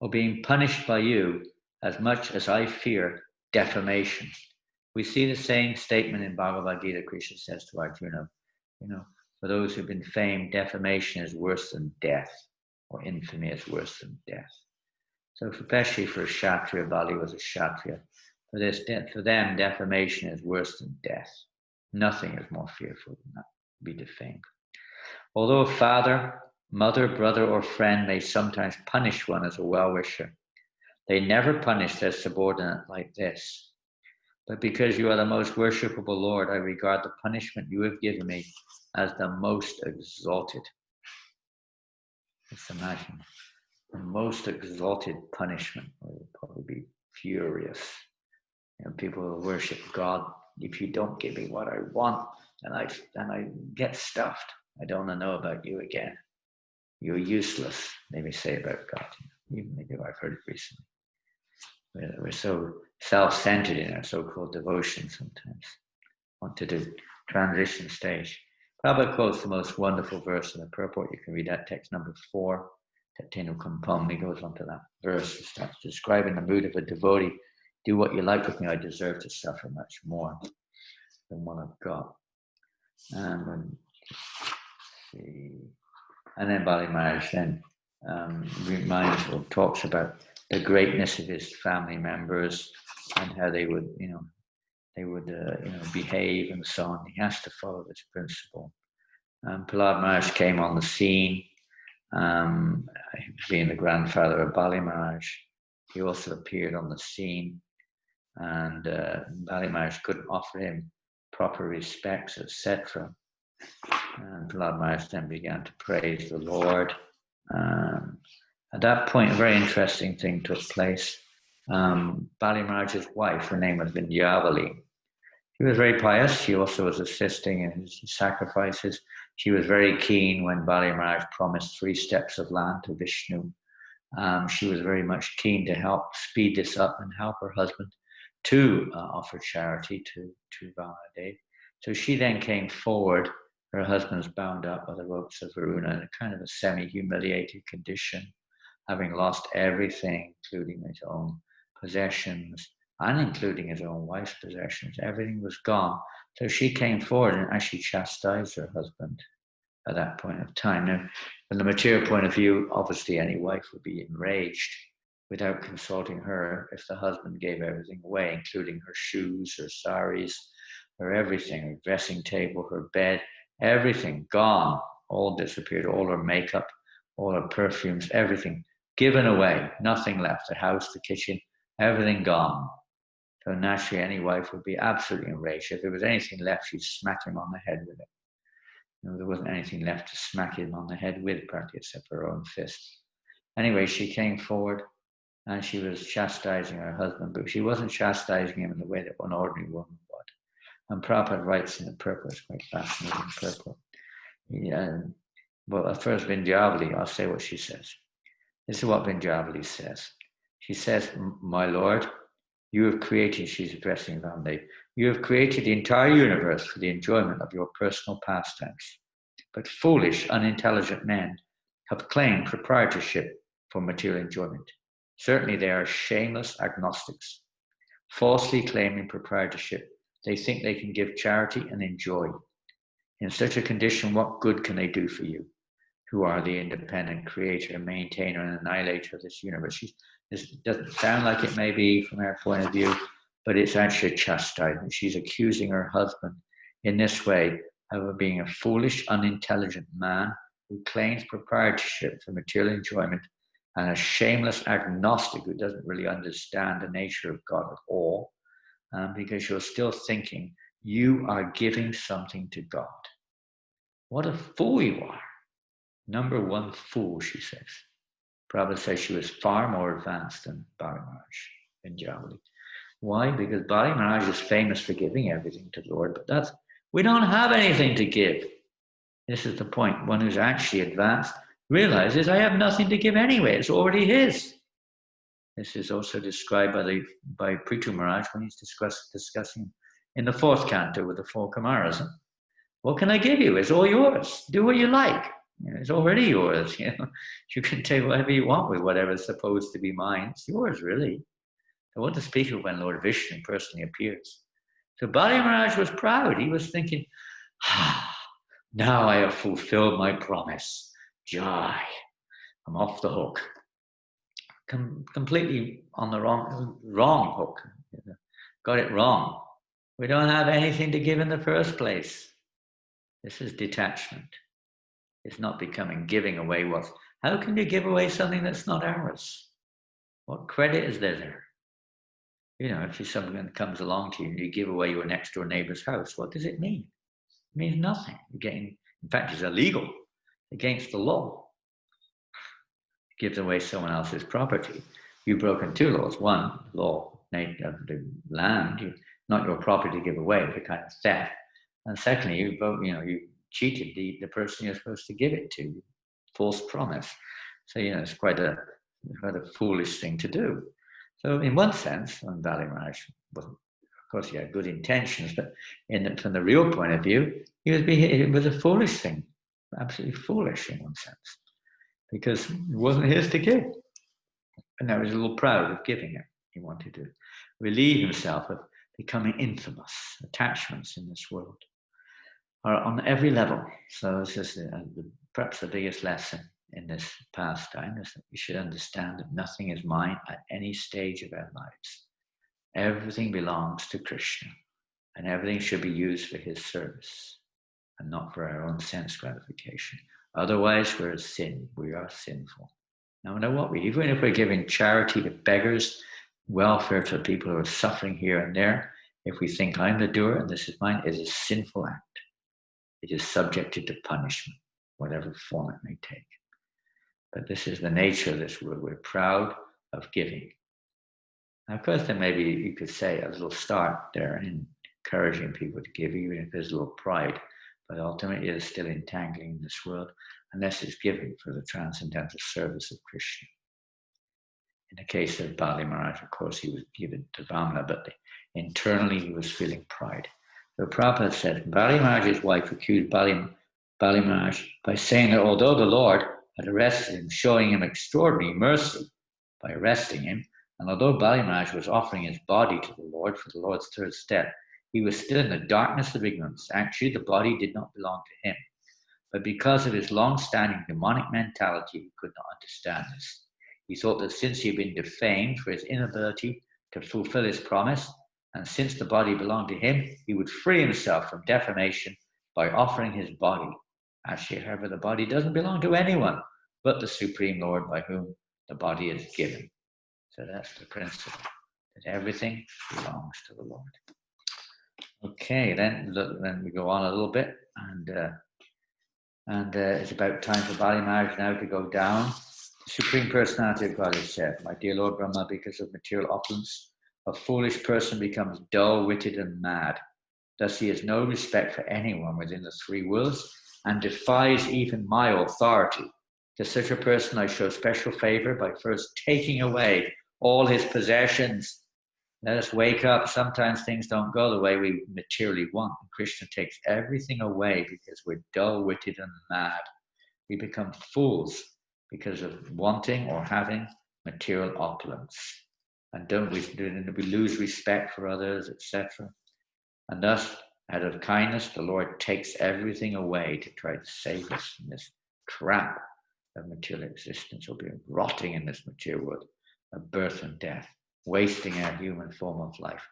or being punished by you as much as I fear defamation. We see the same statement in Bhagavad Gita. Krishna says to Arjuna, for those who've been famed, defamation is worse than death, or infamy is worse than death. So especially for a Kshatriya, Bali was a Kshatriya. For them, defamation is worse than death. Nothing is more fearful than that, to be defamed. Although a father, mother, brother, or friend may sometimes punish one as a well-wisher, they never punish their subordinate like this. But because you are the most worshipable Lord, I regard the punishment you have given me as the most exalted. Just imagine, the most exalted punishment will probably be furious. People will worship God. If you don't give me what I want, then I get stuffed. I don't want to know about you again. You're useless, they may say about God. Even they do, I've heard it recently. We're so self-centered in our so-called devotion sometimes. Want to do transition stage. Prabhupada quotes the most wonderful verse in the purport. You can read that, text number 4. Tatteno Kampam. He goes on to that verse and starts describing the mood of a devotee. Do what you like with me, I deserve to suffer much more than what I've got. And then Bali Maharaj then reminds or talks about the greatness of his family members and how they would, behave and so on. He has to follow this principle. Prahlad Maharaj came on the scene, being the grandfather of Bali Maharaj. He also appeared on the scene, and Bali Maharaj couldn't offer him proper respects, etc. And Prahlad Maharaj then began to praise the Lord. At that point, a very interesting thing took place. Bali Maharaj's wife, her name was Vindhyavali. She was very pious. She also was assisting in his sacrifices. She was very keen when Bali Maharaj promised 3 steps of land to Vishnu. She was very much keen to help speed this up and help her husband to offer charity to Vamanadeva. So she then came forward. Her husband's bound up by the ropes of Varuna in a kind of a semi-humiliated condition, having lost everything, including his own possessions and including his own wife's possessions. Everything was gone. So she came forward and actually chastised her husband at that point of time. Now, from the material point of view, obviously any wife would be enraged without consulting her if the husband gave everything away, including her shoes, her saris, her everything, her dressing table, her bed, everything gone, all disappeared, all her makeup, all her perfumes, everything given away, nothing left, the house, the kitchen, everything gone. So naturally any wife would be absolutely enraged. If there was anything left, she'd smack him on the head with it. There wasn't anything left to smack him on the head with, practically, except her own fist. Anyway, she came forward and she was chastising her husband, but she wasn't chastising him in the way that an ordinary woman would. And Prabhupada writes in the purport, it's quite fascinating purport. Well, first Vindhyavali, I'll say what she says. This is what Vindhyavali says. She says, my Lord, you have created, she's addressing Vamanadeva, you have created the entire universe for the enjoyment of your personal pastimes. But foolish, unintelligent men have claimed proprietorship for material enjoyment. Certainly they are shameless agnostics. falsely claiming proprietorship. They think they can give charity and enjoy. In such a condition, what good can they do for you, who are the independent creator, maintainer, and annihilator of this universe? This doesn't sound like it may be from her point of view, but it's actually a chastisement. She's accusing her husband in this way of being a foolish, unintelligent man who claims proprietorship for material enjoyment, and a shameless agnostic who doesn't really understand the nature of God at all, because you're still thinking you are giving something to God. What a fool you are. Number one fool, she says. Prabhupada says she was far more advanced than Bali Maharaj in Javali. Why? Because Bali Maharaj is famous for giving everything to the Lord, but we don't have anything to give. This is the point. One who's actually advanced realizes I have nothing to give anyway. It's already his. This is also described by Prithu Maharaj when he's discussing in the fourth canto with the four Kumaras. What can I give you? It's all yours. Do what you like. It's already yours. You can take whatever you want with whatever's supposed to be mine. It's yours, really. I want to speak of when Lord Vishnu personally appears. So Bali Maharaj was proud. He was thinking, now I have fulfilled my promise. Jai. I'm off the hook. Completely on the wrong hook. Got it wrong. We don't have anything to give in the first place. This is detachment. It's not becoming giving away what. How can you give away something that's not ours? What credit is there? If someone comes along to you and you give away your next door neighbor's house, what does it mean? It means nothing. In fact, it's illegal, against the law. Gives away someone else's property. You've broken two laws. One, law of the land, not your property to give away, it's a kind of theft. And secondly, you cheated the person you're supposed to give it to, false promise. So it's quite a foolish thing to do. So in one sense, Bali Maharaj, of course, he had good intentions, but from the real point of view, it was a foolish thing, absolutely foolish in one sense, because it wasn't his to give. And now he was a little proud of giving it. He wanted to relieve himself of becoming infamous. Attachments in this world are on every level. So this is perhaps the biggest lesson in this pastime, is that we should understand that nothing is mine at any stage of our lives. Everything belongs to Krishna, and everything should be used for his service and not for our own sense gratification. Otherwise, we are sinful. No matter what even if we're giving charity to beggars, welfare to people who are suffering here and there, if we think I'm the doer and this is mine, it is a sinful act. It is subjected to punishment, whatever form it may take. But this is the nature of this world. We're proud of giving. Now, of course, then maybe you could say a little start there in encouraging people to give, even if there's a little pride. But ultimately, it is still entangling in this world, unless it's given for the transcendental service of Krishna. In the case of Bali Maharaj, of course, he was given to Vamana, but internally he was feeling pride. So Prabhupada said, Bali Maharaj's wife accused Bali Maharaj by saying that although the Lord had arrested him, showing him extraordinary mercy by arresting him, and although Bali Maharaj was offering his body to the Lord for the Lord's third step, he was still in the darkness of ignorance. Actually, the body did not belong to him. But because of his long-standing demonic mentality, he could not understand this. He thought that since he had been defamed for his inability to fulfill his promise, and since the body belonged to him, he would free himself from defamation by offering his body. Actually, however, the body doesn't belong to anyone but the Supreme Lord by whom the body is given. So that's the principle, that everything belongs to the Lord. Okay, then we go on a little bit, and it's about time for Bali Maharaj now to go down. The Supreme Personality of God has said, my dear Lord Brahma, because of material opulence, a foolish person becomes dull-witted and mad. Thus he has no respect for anyone within the three worlds and defies even my authority. To such a person I show special favor by first taking away all his possessions. Let us wake up. Sometimes things don't go the way we materially want. And Krishna takes everything away because we're dull-witted and mad. We become fools because of wanting or having material opulence. and we lose respect for others, etc. And thus, out of kindness, the Lord takes everything away to try to save us from this trap of material existence, or being rotting in this material world of birth and death, wasting our human form of life,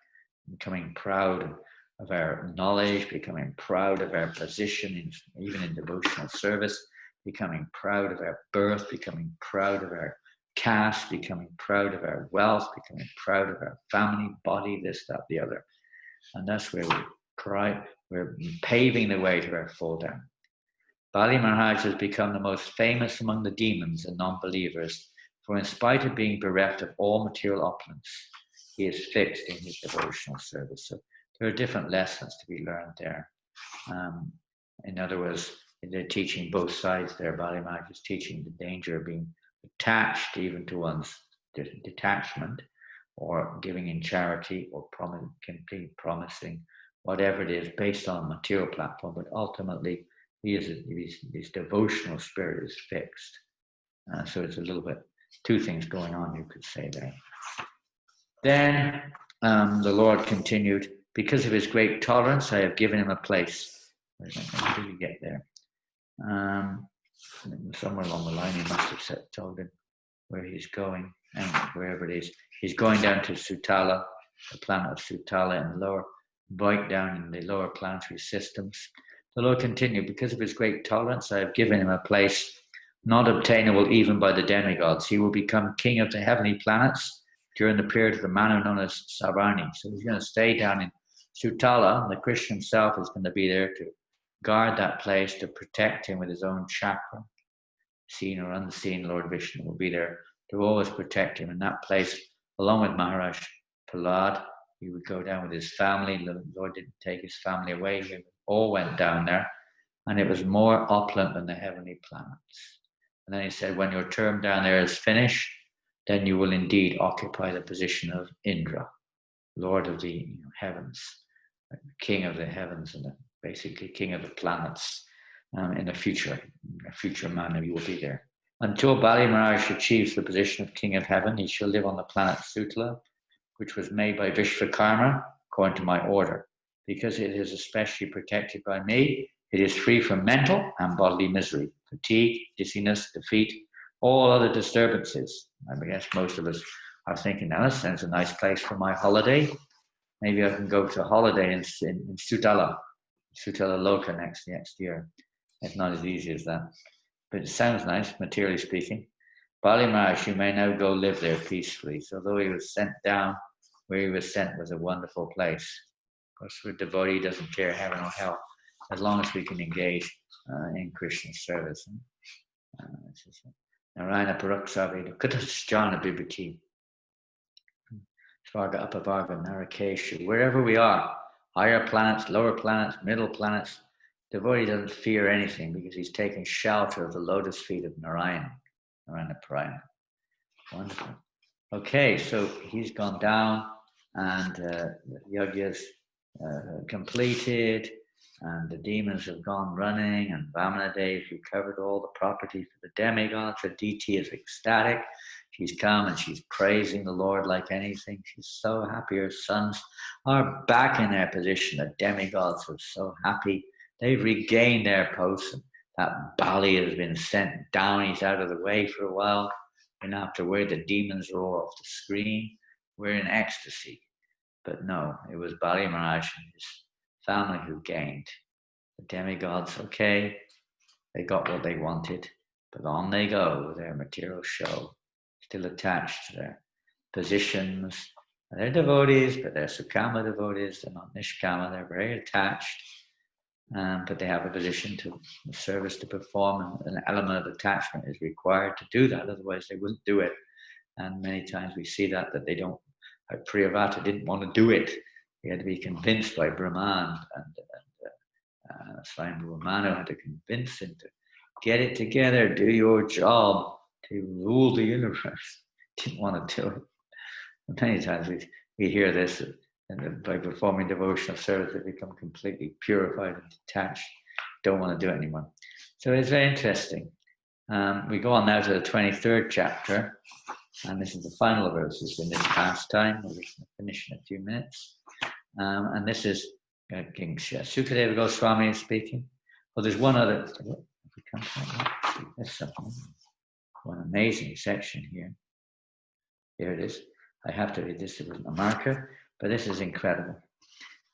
becoming proud of our knowledge, becoming proud of our position, even in devotional service, becoming proud of our birth, becoming proud of our caste, becoming proud of our wealth, becoming proud of our family, body, this, that, the other. And that's where we're paving the way to our fall down. Bali Maharaj has become the most famous among the demons and non-believers, for in spite of being bereft of all material opulence, he is fixed in his devotional service. So there are different lessons to be learned there. In other words, they're teaching both sides there. Bali Maharaj is teaching the danger of being attached even to one's detachment, or giving in charity, or complete promising, whatever it is, based on a material platform, but ultimately his devotional spirit is fixed. So it's a little bit, two things going on, you could say there. Then the Lord continued, because of his great tolerance, I have given him a place. How did we get there? Somewhere along the line, he must have told him where he's going, and wherever it is. He's going down to Sutala, the planet of Sutala in the lower, right down in the lower planetary systems. The Lord continued, because of his great tolerance, I have given him a place not obtainable even by the demigods. He will become king of the heavenly planets during the period of the Manu known as Savarni. So he's going to stay down in Sutala, and the Krishna himself is going to be there to guard that place, to protect him with his own chakra. Seen or unseen, Lord Vishnu will be there to always protect him in that place, along with Maharaj Prahlad. He would go down with his family. The Lord didn't take his family away. They all went down there, and it was more opulent than the heavenly planets. And then he said, when your term down there is finished, then you will indeed occupy the position of Indra, Lord of the heavens, king of the heavens, and basically king of the planets. In a future manner, you will be there. Until Bali Maharaj achieves the position of king of heaven, he shall live on the planet Sutala, which was made by Vishvakarma according to my order. Because it is especially protected by me, it is free from mental and bodily misery, fatigue, dizziness, defeat, all other disturbances. I guess most of us are thinking, now that sounds a nice place for my holiday. Maybe I can go to a holiday in Sutala Loka next year. It's not as easy as that, but it sounds nice, materially speaking. Bali Maharaj, you may now go live there peacefully. So though he was sent down, where he was sent was a wonderful place. Of course, for a devotee, he doesn't care heaven or hell, as long as we can engage in Krishna service. Narayana Paraksavi, Kutaschana Bibhati, Svarga Apavarga, Narakesha, wherever we are, higher planets, lower planets, middle planets, the devotee doesn't fear anything because he's taken shelter of the lotus feet of Narayana Parayana. Wonderful. Okay, so he's gone down, and the yajna's completed, and the demons have gone running, and Vamanadeva recovered all the property for the demigods. The DT is ecstatic. She's come and she's praising the Lord like anything. She's so happy. Her sons are back in their position. The demigods are so happy. They've regained their posts. That Bali has been sent down. He's out of the way for a while. And after where the demons are all off the screen, we're in ecstasy. But no, it was Bali Maharaj and his family who gained. The demigods, okay, they got what they wanted, but on they go with their material show, still attached to their positions. They're devotees, but they're Sukama devotees. They're not Nishkama. They're very attached. But they have a position to a service to perform, and an element of attachment is required to do that. Otherwise, they wouldn't do it. And many times we see that they don't. Priyavata didn't want to do it. He had to be convinced by Brahman, and Swayambhu Manu had to convince him to get it together, do your job, to rule the universe. Didn't want to do it. And many times we hear this. And by performing devotional service, they become completely purified and detached, don't want to do it anymore. So it's very interesting. We go on now to the 23rd chapter. And this is the final verses in this pastime. We're going to finish in a few minutes. And this is King Sukadeva Goswami speaking. Well, there's one other. There's something. One amazing section here. Here it is. I have to read this. It wasn't a marker, but this is incredible.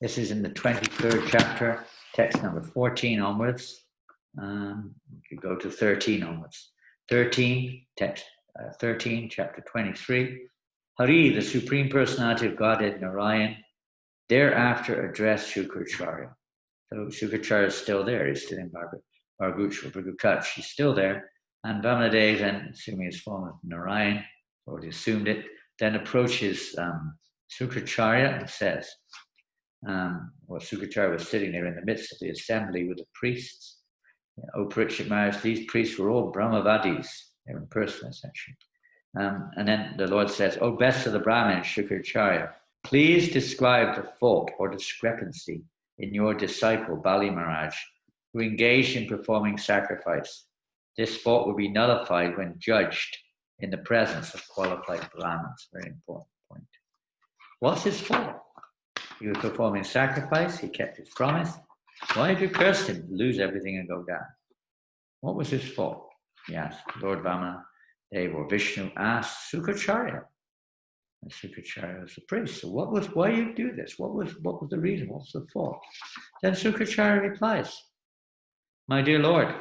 This is in the 23rd chapter, text number 14 onwards. You could go to 13 onwards. 13, text 13, chapter 23. Hari, the Supreme Personality of Godhead, Narayan, thereafter addressed Shukracharya. So Shukracharya is still there. He's still in Bharguch. He's still there. And Vamanadeva, then, assuming his form of Narayan, already assumed it, then approaches Shukracharya and says, Shukracharya was sitting there in the midst of the assembly with the priests. O Parikshit Maharaj, these priests were all Brahmavadis. They were in person, essentially. And then the Lord says, O best of the Brahmins, Shukracharya, please describe the fault or discrepancy in your disciple, Bali Maharaj, who engaged in performing sacrifice. This fault will be nullified when judged in the presence of qualified Brahmins. Very important point. What's his fault? He was performing sacrifice. He kept his promise. Why did you curse him, lose everything and go down? What was his fault? He asked. Lord Vamanadeva or Vishnu asked Shukracharya. And Shukracharya was the priest. So why you do this? What was the reason? What's the fault? Then Shukracharya replies, my dear Lord,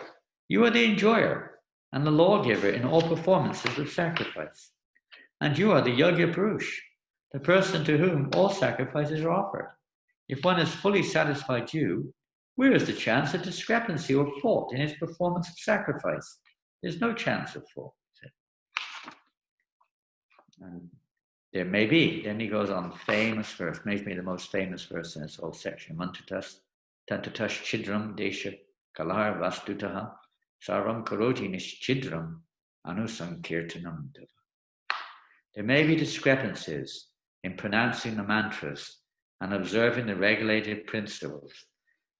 you are the enjoyer and the lawgiver in all performances of sacrifice. And you are the Yajna Purush, the person to whom all sacrifices are offered. If one has fully satisfied you, where is the chance of discrepancy or fault in his performance of sacrifice? There's no chance of fault. And there may be. Then he goes on, famous verse, maybe the most famous verse in this whole section. Mantatas, tantatas chidram desha kalar vastutaha sarvam karoti nischidram anusankirtanam. There may be discrepancies in pronouncing the mantras and observing the regulated principles.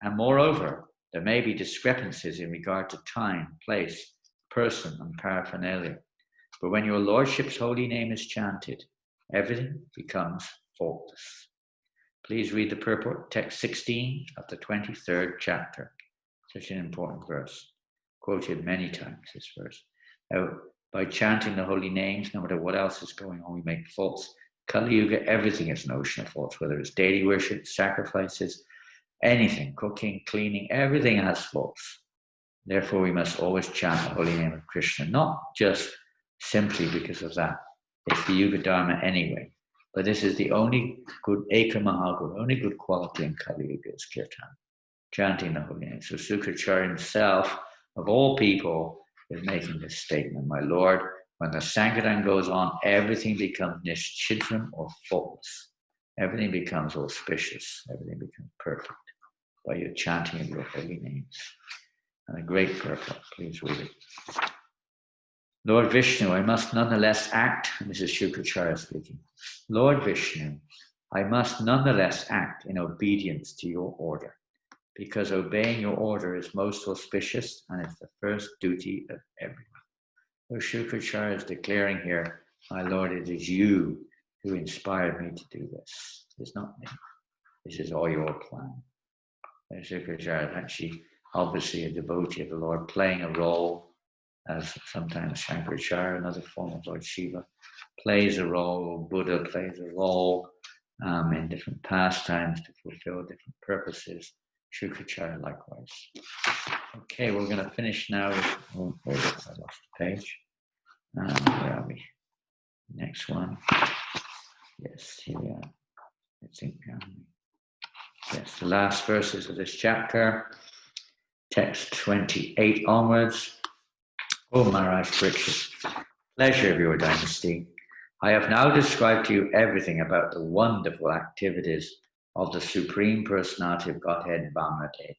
And moreover, there may be discrepancies in regard to time, place, person, and paraphernalia. But when your Lordship's holy name is chanted, everything becomes faultless. Please read the purport, text 16 of the 23rd chapter. Such an important verse, quoted many times, this verse. Now, by chanting the holy names, no matter what else is going on, we make faults. Kali Yuga, everything is an ocean of faults, whether it's daily worship, sacrifices, anything, cooking, cleaning, everything has faults. Therefore, we must always chant the holy name of Krishna, not just simply because of that. It's the Yuga Dharma anyway. But this is the only good Eka Mahaguru, only good quality in Kali Yuga is Kirtan, chanting the holy name. So Shukracharya himself, of all people, is making this statement. My Lord, when the Sankirtan goes on, everything becomes nishchidram or faultless. Everything becomes auspicious. Everything becomes perfect by your chanting of your holy names. And a great purport, please read it. Lord Vishnu, I must nonetheless act, and this is Shukracharya speaking. Lord Vishnu, I must nonetheless act in obedience to your order, because obeying your order is most auspicious and it's the first duty of everyone. So Shukracharya is declaring here, my Lord, it is you who inspired me to do this. It's not me. This is all your plan. And Shukracharya is actually obviously a devotee of the Lord, playing a role as sometimes Shankaracharya, another form of Lord Shiva, plays a role, Buddha plays a role in different pastimes to fulfill different purposes. Shukracharya likewise. Okay, we're going to finish now with, I lost the page. Where are we? Next one. Yes, here we are. I think, yes, the last verses of this chapter, text 28 onwards. O Maharaj Parikshit, pleasure of your dynasty, I have now described to you everything about the wonderful activities of the Supreme Personality of Godhead, Vamanadeva.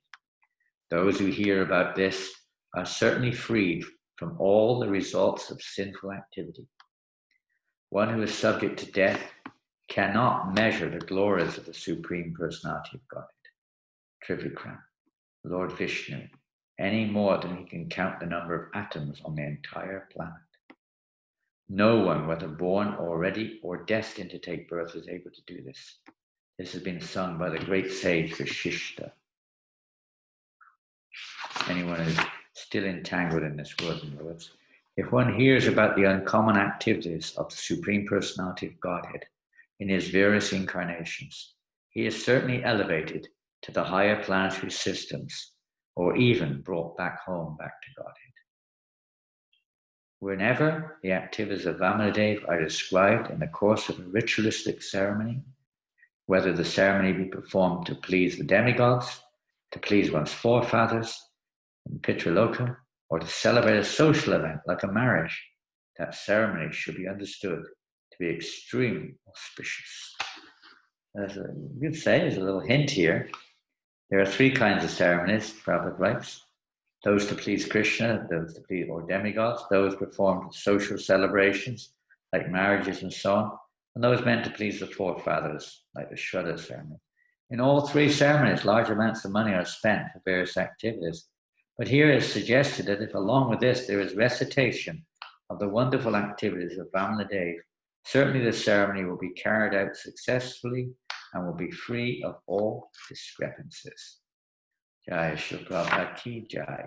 Those who hear about this are certainly freed from all the results of sinful activity. One who is subject to death cannot measure the glories of the Supreme Personality of Godhead, Trivikram, Lord Vishnu, any more than he can count the number of atoms on the entire planet. No one, whether born already or destined to take birth, is able to do this. This has been sung by the great sage Vashishta. Anyone who's still entangled in this world, in other words. If one hears about the uncommon activities of the Supreme Personality of Godhead in his various incarnations, he is certainly elevated to the higher planetary systems, or even brought back home, back to Godhead. Whenever the activities of Vamanadeva are described in the course of a ritualistic ceremony, whether the ceremony be performed to please the demigods, to please one's forefathers in Pitraloka, or to celebrate a social event like a marriage, that ceremony should be understood to be extremely auspicious. As you could say, there's a little hint here. There are three kinds of ceremonies, Prabhupada writes. Those to please Krishna, those to please or demigods, those performed social celebrations like marriages and so on, and those meant to please the forefathers, like the Shraddha ceremony. In all three ceremonies, large amounts of money are spent for various activities. But here is suggested that if along with this there is recitation of the wonderful activities of Vamanadeva, certainly the ceremony will be carried out successfully and will be free of all discrepancies. Jai Shri Prabhupada ki Jai.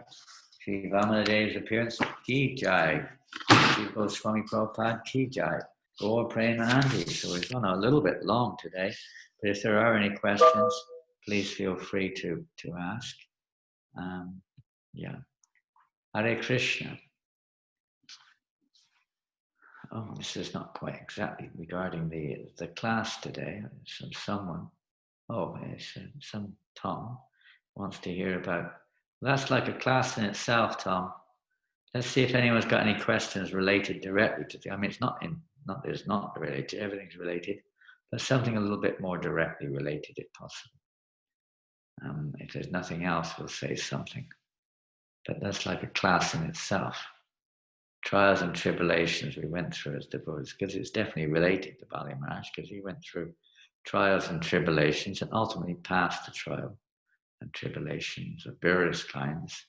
Shri Vamanadeva's appearance ki Jai. Shri Goswami Prabhupada ki Jai. Lord Premanandi. So we've gone a little bit long today, but if there are any questions, please feel free to ask. Yeah. Hare Krishna. Oh, this is not quite exactly regarding the class today. Someone, it's some Tom wants to hear about. That's like a class in itself, Tom. Let's see if anyone's got any questions related directly to I mean, it's not related. Everything's related, but something a little bit more directly related, if possible. If there's nothing else, we'll say something. But that's like a class in itself. Trials and tribulations we went through as devotees, because it's definitely related to Bali Maharaj, because he went through trials and tribulations and ultimately passed the trial and tribulations of various kinds,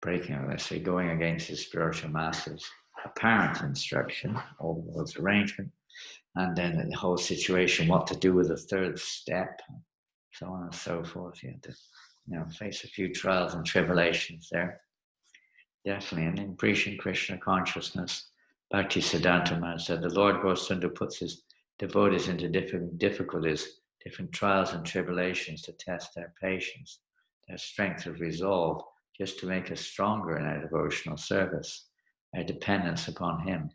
breaking, let's say, going against his spiritual master's apparent instruction, all those arrangement, and then the whole situation, what to do with the third step, so on and so forth. He had to, face a few trials and tribulations there. Definitely, and in preaching Krishna consciousness, Bhakti Siddhanta Maharaj said, the Lord Goswami puts his devotees into different difficulties, different trials and tribulations to test their patience, their strength of resolve, just to make us stronger in our devotional service, our dependence upon him,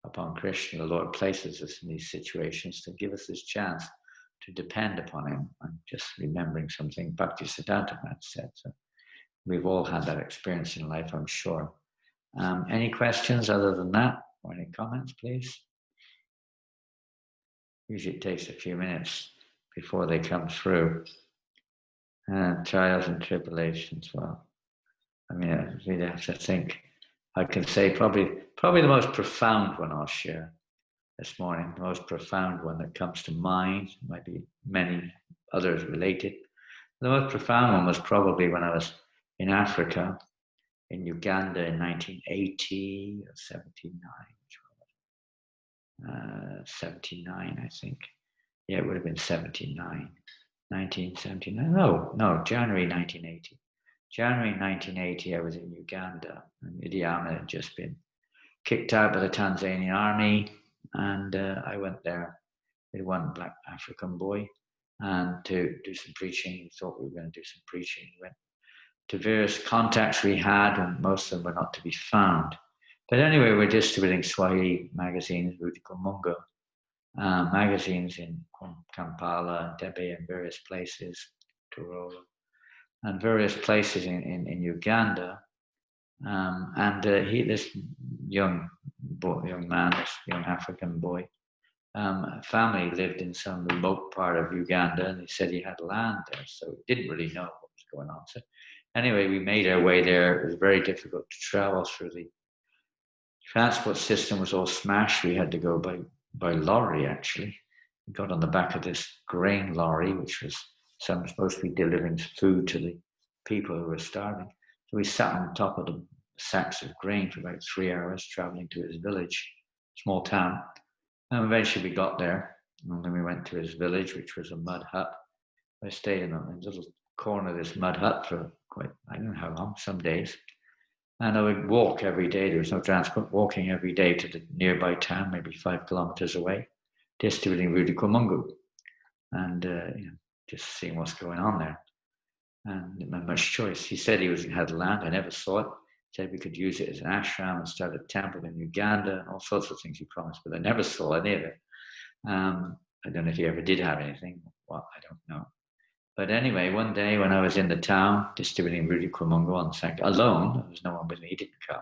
upon Krishna. The Lord places us in these situations to give us this chance to depend upon him. I'm just remembering something Bhakti Siddhanta Maharaj said. So we've all had that experience in life, I'm sure. Any questions other than that? Or any comments, please? Usually it takes a few minutes before they come through. Trials and tribulations, well, I mean, I really have to think. I can say probably the most profound one I'll share this morning, the most profound one that comes to mind. Might be many others related. The most profound one was probably when I was in Africa, in Uganda in 1980 or 79. 79, I think. Yeah, it would have been 79. 1979. No, January 1980. January 1980, I was in Uganda, and Idi Amin had just been kicked out by the Tanzanian army, and I went there with one black African boy and to do some preaching. We thought we were going to do some preaching. We went to various contacts we had, and most of them were not to be found. But anyway, we're distributing Swahili magazines, Rudiko Mungo, magazines in Kampala, Debe, and various places, Tororo, and various places in Uganda. This young man, this young African boy, family lived in some remote part of Uganda, and he said he had land there, so he didn't really know what was going on. So anyway, we made our way there. It was very difficult to travel through. The transport system was all smashed. We had to go by lorry, actually. We got on the back of this grain lorry, which was supposed to be delivering food to the people who were starving. So we sat on top of the sacks of grain for about 3 hours, traveling to his village, small town. And eventually we got there, and then we went to his village, which was a mud hut. I stayed in a little corner of this mud hut for quite, I don't know how long, some days. And I would walk every day. There was no transport, walking every day to the nearby town, maybe 5 kilometers away, distributing Rudy Kumungu, and just seeing what's going on there. And not much choice. He said he had land. I never saw it. He said we could use it as an ashram and start a temple in Uganda, all sorts of things he promised, but I never saw any of it. I don't know if he ever did have anything. Well, I don't know. But anyway, one day when I was in the town distributing Rudy Kumungu on Sankar, alone, there was no one with me, he didn't come.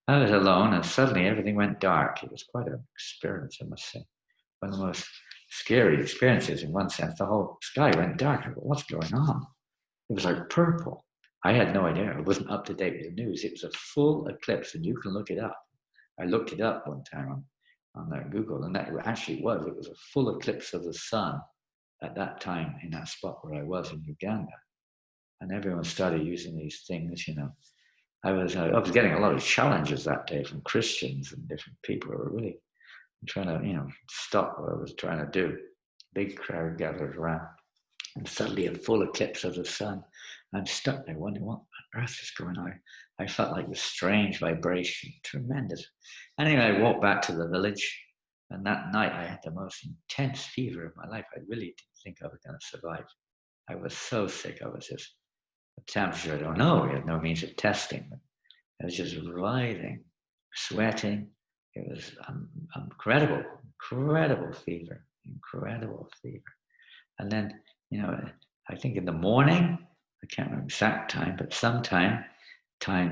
I was alone, and suddenly everything went dark. It was quite an experience, I must say. One of the most scary experiences in one sense. The whole sky went dark. I go, what's going on? It was like purple. I had no idea. I wasn't up to date with the news. It was a full eclipse, and you can look it up. I looked it up one time on Google, and that actually was. It was a full eclipse of the sun at that time in that spot where I was in Uganda. And everyone started using these things, I was getting a lot of challenges that day from Christians and different people who were really trying to, stop what I was trying to do. Big crowd gathered around. And suddenly a full eclipse of the sun. I'm stuck there wondering what on earth is going on. I felt like this strange vibration, tremendous. Anyway, I walked back to the village, and that night I had the most intense fever of my life. I really didn't think I was going to survive. I was so sick. I was just, the temperature, I don't know. We had no means of testing. But I was just writhing, sweating. It was incredible fever, incredible fever. And then, I think in the morning, I can't remember exact time, but sometime,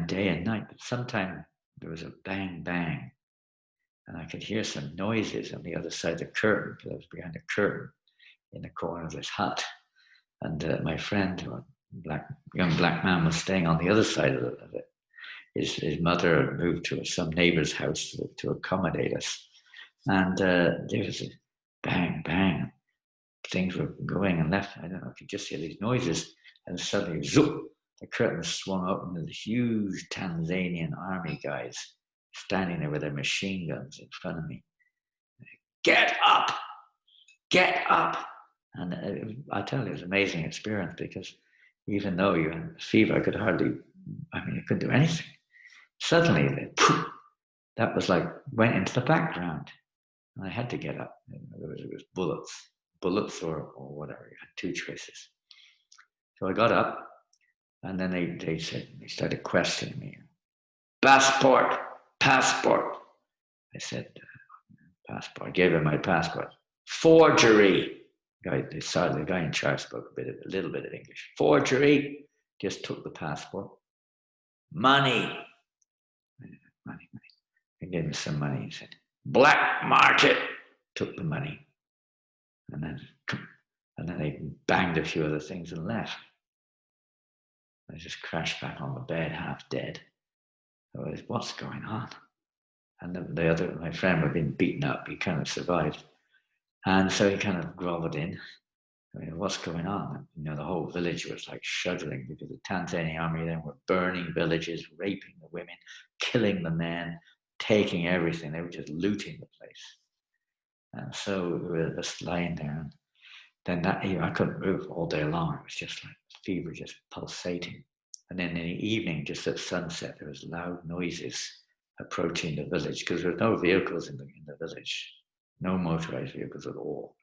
day and night, but sometime there was a bang, bang. And I could hear some noises on the other side of the curtain, because I was behind a curtain in the corner of this hut. And my friend, young black man, was staying on the other side of it. His mother had moved to some neighbor's house to accommodate us. And there was a bang, bang. Things were going and left. I don't know, I could just hear these noises. And suddenly, zoop, the curtain swung open and these huge Tanzanian army guys standing there with their machine guns in front of me. Get up! Get up! And I tell you, it was an amazing experience, because even though you had fever, I couldn't do anything. Suddenly, poof, that was like, went into the background. And I had to get up. It was bullets or whatever. You had two choices. So I got up, and then they started questioning me. Passport. I said, passport. I gave him my passport. Forgery. The guy in charge spoke a little bit of English. Forgery. Just took the passport. Money. I gave him some money. He said, black market. Took the money. And then they banged a few other things and left. I just crashed back on the bed, half dead. I was, what's going on? And my friend had been beaten up. He kind of survived. And so he kind of groveled in. What's going on? The whole village was like shuddering, because the Tanzanian army then were burning villages, raping the women, killing the men, taking everything. They were just looting the place. And so we were just lying there. And then that evening, I couldn't move all day long. It was just like fever, just pulsating. And then in the evening, just at sunset, there was loud noises approaching the village, because there were no vehicles in the village, no motorized vehicles at all.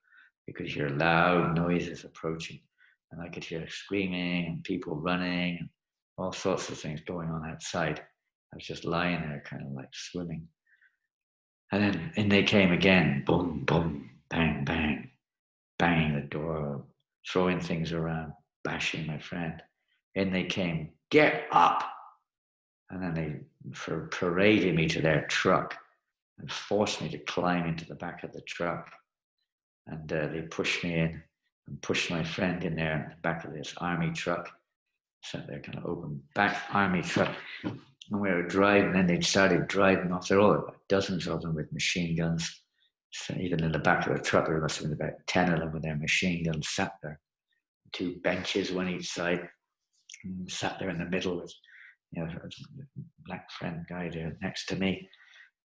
You could hear loud noises approaching, and I could hear screaming and people running, and all sorts of things going on outside. I was just lying there, kind of like swimming. And then in they came again, boom, boom, bang, bang, banging the door, throwing things around, bashing my friend. In they came, get up! And then they paraded me to their truck and forced me to climb into the back of the truck. And they pushed me in and pushed my friend in there in the back of this army truck. Sat there, kind of open back army truck. And we were driving, and they started driving off. There were dozens of them with machine guns. So even in the back of the truck, there must have been about 10 of them with their machine guns sat there. 2 benches, one each side. And sat there in the middle with, a black friend guy there next to me.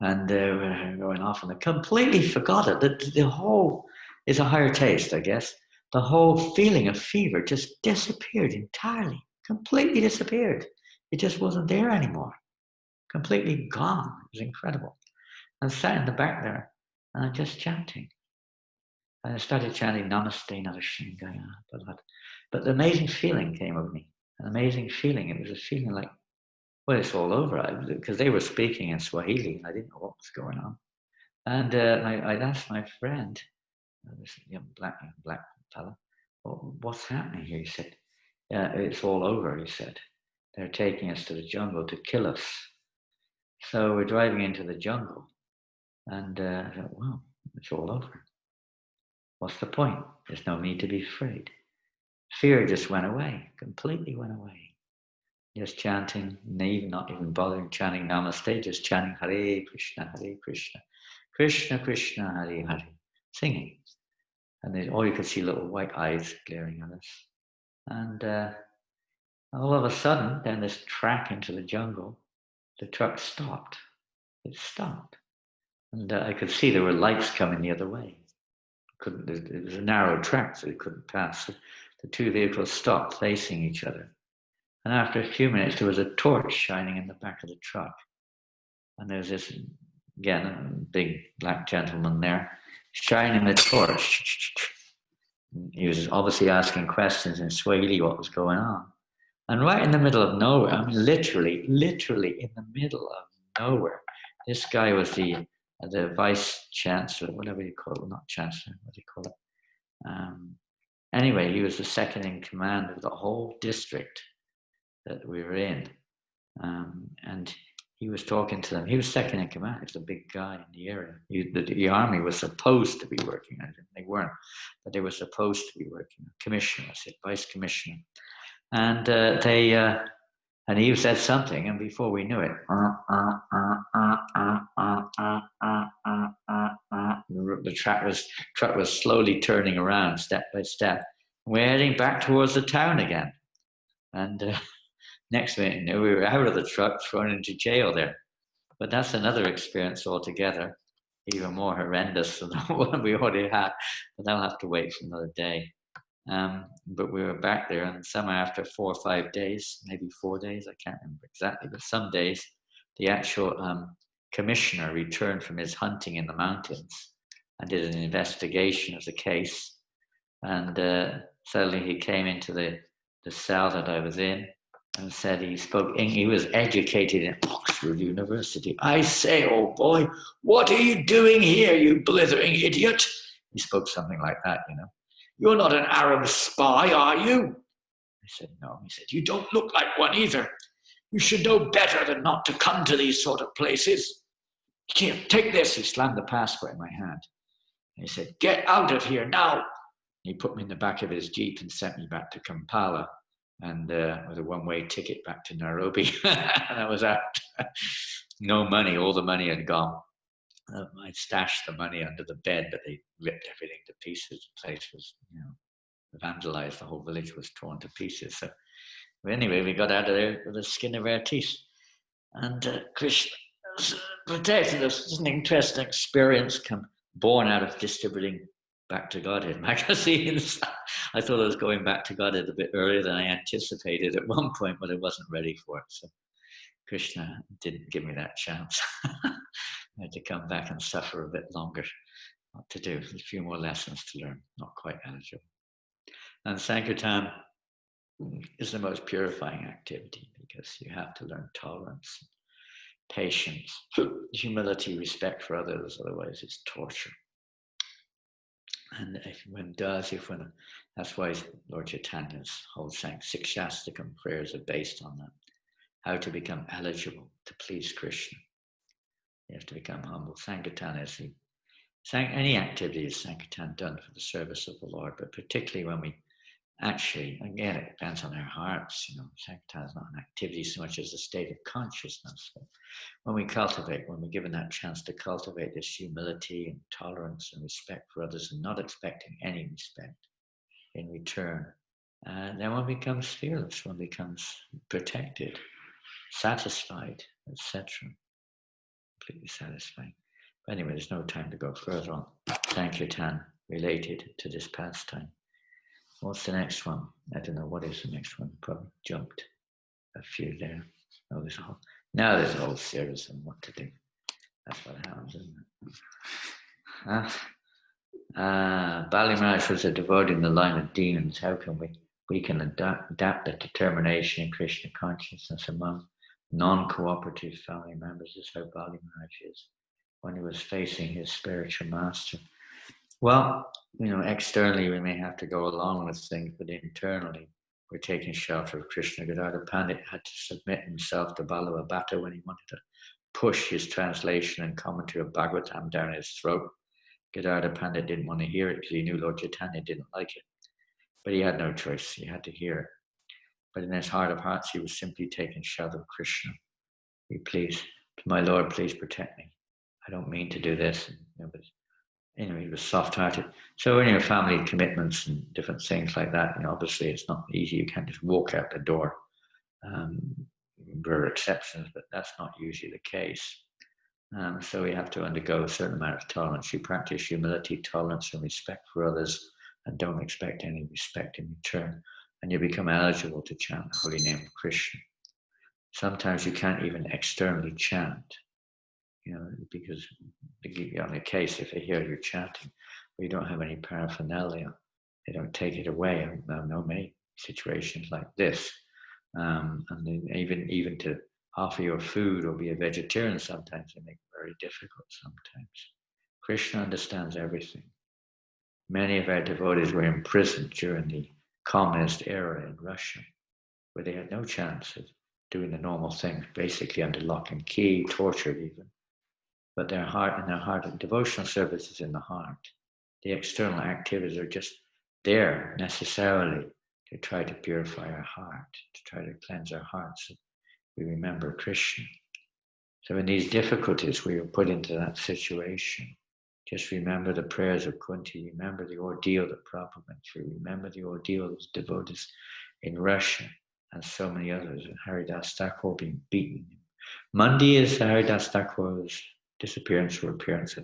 And we're going off, and I completely forgot it. The whole is a higher taste, I guess. The whole feeling of fever just disappeared entirely, completely disappeared. It just wasn't there anymore, completely gone. It was incredible. I sat in the back there, and I'm just chanting. And I started chanting Namaste Narashingaya. But the amazing feeling came over me. An amazing feeling. It was a feeling like, well, it's all over. Because they were speaking in Swahili. I didn't know what was going on. And I asked my friend, this young black fella, well, what's happening here? He said, yeah, it's all over, he said. They're taking us to the jungle to kill us. So we're driving into the jungle. And I thought, well, it's all over. What's the point? There's no need to be afraid. Fear just went away, completely went away. Just chanting, not even bothering chanting Namaste, just chanting Hare Krishna, Krishna Krishna, Hare Hare, singing. And then all you could see little white eyes glaring at us. And all of a sudden, down this track into the jungle, the truck stopped. It stopped. And I could see there were lights coming the other way. It was a narrow track, so it couldn't pass. So the two vehicles stopped facing each other. And after a few minutes, there was a torch shining in the back of the truck. And there was this, again, a big black gentleman there, shining the torch. He was obviously asking questions in Swahili what was going on. And right in the middle of nowhere, I mean, literally in the middle of nowhere, this guy was the vice chancellor, whatever you call it, not chancellor, what do you call it? Anyway, he was the second in command of the whole district that we were in. And he was talking to them. He was second in command. He was a big guy in the area. The army was supposed to be working on it. They weren't, but they were supposed to be working. Commissioner, I said, vice commissioner. And and he said something, and before we knew it, the truck was slowly turning around step by step. We're heading back towards the town again. And next minute, we were out of the truck, thrown into jail there. But that's another experience altogether, even more horrendous than the one we already had. But that'll have to wait for another day. But we were back there, and somehow after 4 or 5 days, maybe 4 days, I can't remember exactly, but some days, the actual commissioner returned from his hunting in the mountains and did an investigation of the case. And suddenly he came into the cell that I was in and said he was educated in Oxford University. I say, oh boy, what are you doing here, you blithering idiot? He spoke something like that, you know. You're not an Arab spy, are you? I said, no. He said, you don't look like one either. You should know better than not to come to these sort of places. Here, take this. He slammed the passport in my hand. He said, get out of here now. He put me in the back of his Jeep and sent me back to Kampala, and with a one-way ticket back to Nairobi. And I was out. No money. All the money had gone. I stashed the money under the bed, but they ripped everything to pieces. The place was, vandalized. The whole village was torn to pieces. So anyway, we got out of there with the skin of our teeth. And Krishna protected us. It's an interesting experience born out of distributing Back to Godhead magazines. I thought I was going back to Godhead a bit earlier than I anticipated at one point, but I wasn't ready for it. So Krishna didn't give me that chance. I had to come back and suffer a bit longer. What to do? A few more lessons to learn. Not quite eligible. And Sankirtan is the most purifying activity because you have to learn tolerance, patience, humility, respect for others. Otherwise, it's torture. And that's why Lord Chaitanya's whole Sikshastakam prayers are based on that. How to become eligible to please Krishna. You have to become humble. Sankirtan is any activity is Sankirtan done for the service of the Lord, but particularly when we actually, again, it depends on our hearts. Sankirtan is not an activity so much as a state of consciousness. But when we're given that chance to cultivate this humility and tolerance and respect for others and not expecting any respect in return, then one becomes fearless, one becomes protected, satisfied, etc. completely satisfying. But anyway, there's no time to go further on. Sankirtan related to this pastime. What's the next one? I don't know. What is the next one? Probably jumped a few there. Oh, now there's a whole series on what to do. That's what happens, isn't it? Bali Maharaj was a devotee in the line of demons. How can we can adapt the determination in Krishna consciousness among non-cooperative family members is how Bali Maharaj is when he was facing his spiritual master. Well, externally we may have to go along with things, but internally we're taking shelter of Krishna. Gadadhar Pandit had to submit himself to Ballava Bhatta when he wanted to push his translation and commentary of Bhagavatam down his throat. Gadadhar Pandit didn't want to hear it because he knew Lord Chaitanya didn't like it. But he had no choice. He had to hear it. But in his heart of hearts, he was simply taking shelter of Krishna. My Lord, please protect me. I don't mean to do this. But anyway, he was soft-hearted. So in your family commitments and different things like that, obviously it's not easy. You can't just walk out the door. There are exceptions, but that's not usually the case. So we have to undergo a certain amount of tolerance. You practice humility, tolerance, and respect for others, and don't expect any respect in return. And you become eligible to chant the holy name of Krishna. Sometimes you can't even externally chant, because on the case, if they hear you chanting, but you don't have any paraphernalia, they don't take it away. I know many situations like this. And then even to offer your food or be a vegetarian, sometimes they make it very difficult sometimes. Krishna understands everything. Many of our devotees were imprisoned during the communist era in Russia, where they had no chance of doing the normal things, basically under lock and key, tortured even. But in their heart, devotional service is in the heart. The external activities are just there necessarily to try to purify our heart, to try to cleanse our hearts. So we remember Krishna. So in these difficulties, we are put into that situation. Just remember the prayers of Kunti. Remember the ordeal that Prabhupada went through. Remember the ordeal of devotees in Russia and so many others. And Haridas Thakur being beaten. Monday is Haridas Thakur's disappearance or appearance,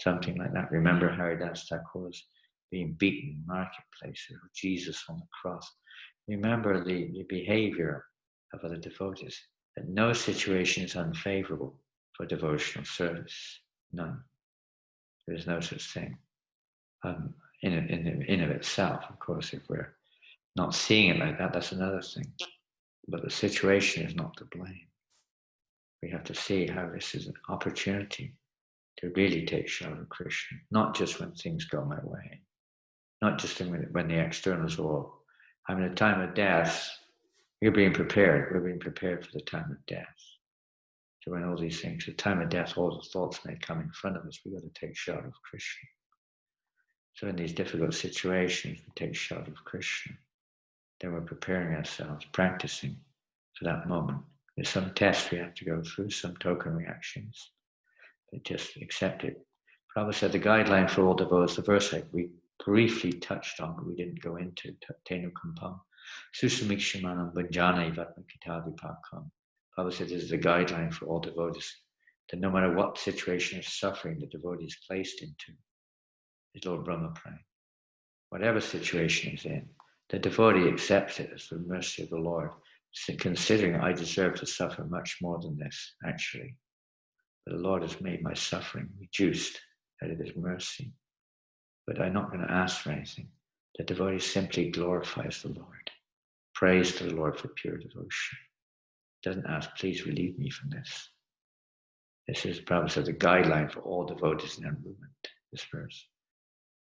something like that. Remember Haridas Thakur's being beaten in marketplaces with Jesus on the cross. Remember the behavior of other devotees. That no situation is unfavorable for devotional service. None. There is no such thing. In of itself, of course, if we're not seeing it like that, that's another thing. But the situation is not to blame. We have to see how this is an opportunity to really take shelter of Krishna, not just when things go my way, not just when the externals are all. I mean, the time of death, you're being prepared. We're being prepared for the time of death. So when all these things, the time of death, all the thoughts may come in front of us, we've got to take shelter of Krishna. So in these difficult situations, we take shelter of Krishna. Then we're preparing ourselves, practicing for that moment. There's some tests we have to go through, some token reactions. But just accept it. Prabhupada said the guideline for all devotees, the verse like we briefly touched on, but we didn't go into, Tenu Kampam, Susamikshamanam Bhanjana Ivatmakitadipakam. Prabhupada said this is the guideline for all devotees, that no matter what situation of suffering the devotee is placed into, is Lord Brahma praying. Whatever situation he's in, the devotee accepts it as the mercy of the Lord, considering I deserve to suffer much more than this, actually. But the Lord has made my suffering reduced out of his mercy. But I'm not going to ask for anything. The devotee simply glorifies the Lord, prays to the Lord for pure devotion. Doesn't ask, please relieve me from this. This is probably the guideline for all devotees in our movement, this verse.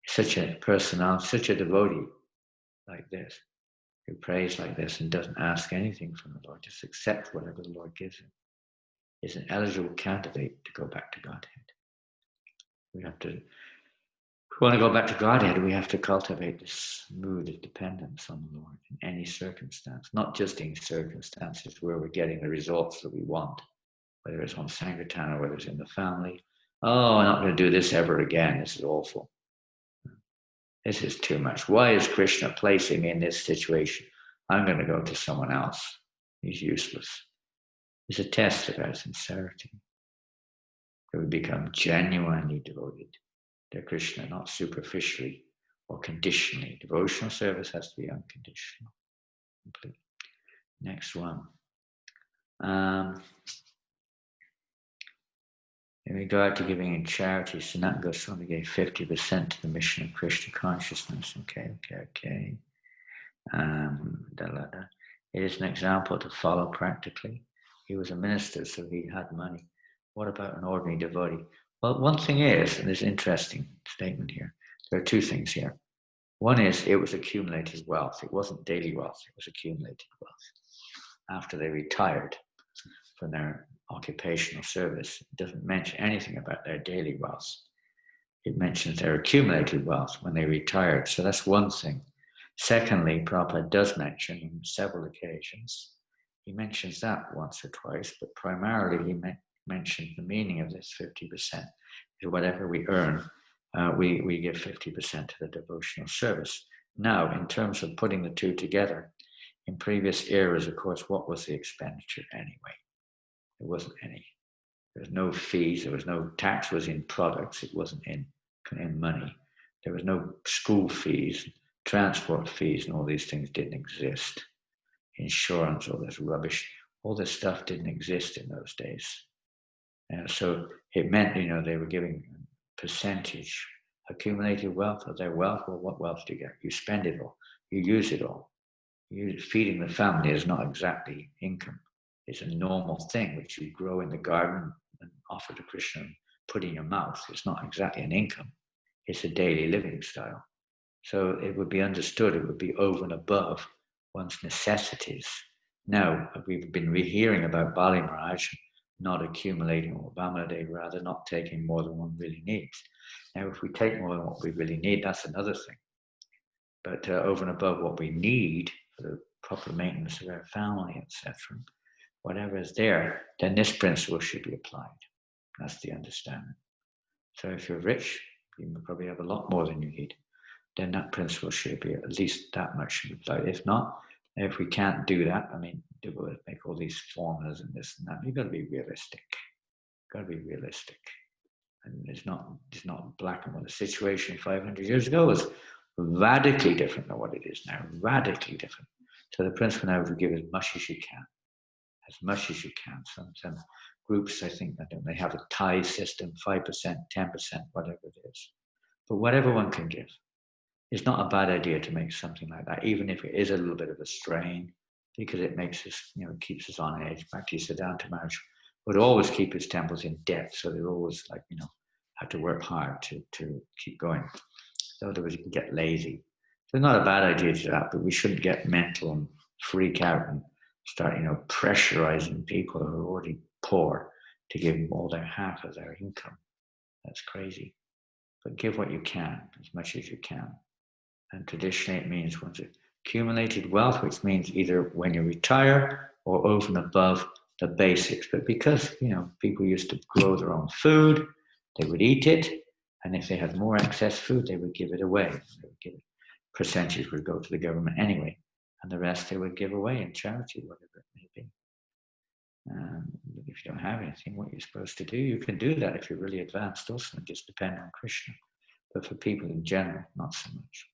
Such a personality, such a devotee like this, who prays like this and doesn't ask anything from the Lord, just accepts whatever the Lord gives him, is an eligible candidate to go back to Godhead. If we want to go back to Godhead, we have to cultivate this mood of dependence on the Lord in any circumstance, not just in circumstances where we're getting the results that we want, whether it's on Sankirtan or whether it's in the family. Oh, I'm not going to do this ever again. This is awful. This is too much. Why is Krishna placing me in this situation? I'm going to go to someone else. He's useless. It's a test of our sincerity. They would become genuinely devoted to Krishna, not superficially or conditionally. Devotional service has to be unconditional. Complete. Next one. In regard to giving in charity, Sanat Goswami gave 50% to the mission of Krishna consciousness. Okay. It is an example to follow practically. He was a minister, so he had money. What about an ordinary devotee? Well, one thing is, and there's an interesting statement here, there are two things here. One is it was accumulated wealth. It wasn't daily wealth, it was accumulated wealth. After they retired from their occupational service, it doesn't mention anything about their daily wealth. It mentions their accumulated wealth when they retired. So that's one thing. Secondly, Prabhupada does mention on several occasions, he mentions that once or twice, but primarily he mentioned the meaning of this 50%. Whatever we earn, we give 50% to the devotional service. Now, in terms of putting the two together, in previous eras, of course, what was the expenditure anyway? There wasn't any. There was no fees, there was no tax was in products, it wasn't in money. There was no school fees, transport fees, and all these things didn't exist. Insurance, all this rubbish, all this stuff didn't exist in those days. So it meant, they were giving percentage, accumulated wealth of their wealth. Well, what wealth do you get? You spend it all, you use it all. Feeding the family is not exactly income. It's a normal thing which you grow in the garden and offer to Krishna and put in your mouth. It's not exactly an income. It's a daily living style. So it would be understood, it would be over and above one's necessities. Now, we've been hearing about Bali Maharaj not accumulating, or Vamanadeva rather, not taking more than one really needs. Now, if we take more than what we really need, that's another thing. But over and above what we need for the proper maintenance of our family, etc., whatever is there, then this principle should be applied. That's the understanding. So if you're rich, you probably have a lot more than you need. Then that principle should be at least that much should be applied. If not, if we can't do that, make all these formulas and this and that. You've got to be realistic. Got to be realistic. And it's not black and white. The situation 500 years ago was radically different than what it is now. Radically different. So the principle now is to give as much as you can. As much as you can. Some groups, I think, they have a tie system, 5%, 10%, whatever it is. But whatever one can give. It's not a bad idea to make something like that, even if it is a little bit of a strain, because it makes us, keeps us on edge. Bhakti Siddhanta Maharaj would always keep his temples in debt, so they're always have to work hard to keep going. So otherwise you can get lazy. So it's not a bad idea to do that, but we shouldn't get mental and freak out and start, pressurizing people who are already poor to give them all their half of their income. That's crazy. But give what you can, as much as you can. And traditionally it means once accumulated wealth, which means either when you retire or over and above the basics. But because, people used to grow their own food, they would eat it. And if they had more excess food, they would give it away. They would give it. Percentage would go to the government anyway. And the rest they would give away in charity, whatever it may be. If you don't have anything, what you're supposed to do, you can do that if you're really advanced also, and just depend on Krishna. But for people in general, not so much.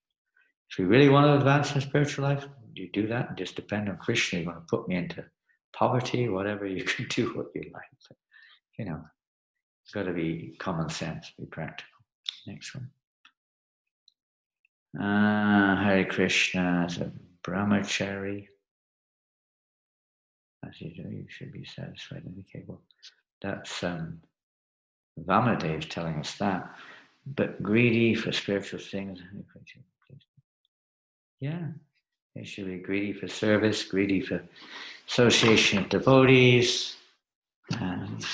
If you really want to advance in spiritual life, you do that and just depend on Krishna. You want to put me into poverty, whatever, you can do what you like. But, it's got to be common sense, be practical. Next one. Hare Krishna, so brahmachari. As you do, you should be satisfied. Okay, well, that's Vamanadeva telling us that. But greedy for spiritual things. Yeah, they should be greedy for service, greedy for association of devotees, and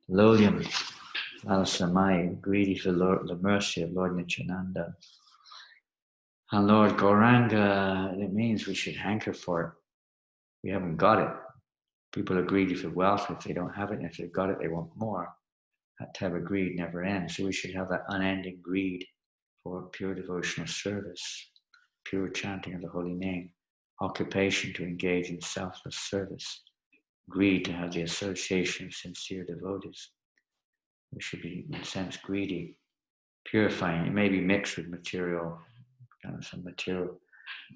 Lolium Alasamai, greedy for the mercy of Lord Nityananda. And Lord Gauranga, it means we should hanker for it. We haven't got it. People are greedy for wealth if they don't have it, and if they've got it, they want more. That type of greed never ends. So we should have that unending greed for pure devotional service, pure chanting of the holy name, occupation to engage in selfless service, greed to have the association of sincere devotees. We should be, in a sense, greedy, purifying. It may be mixed with material, kind of some material,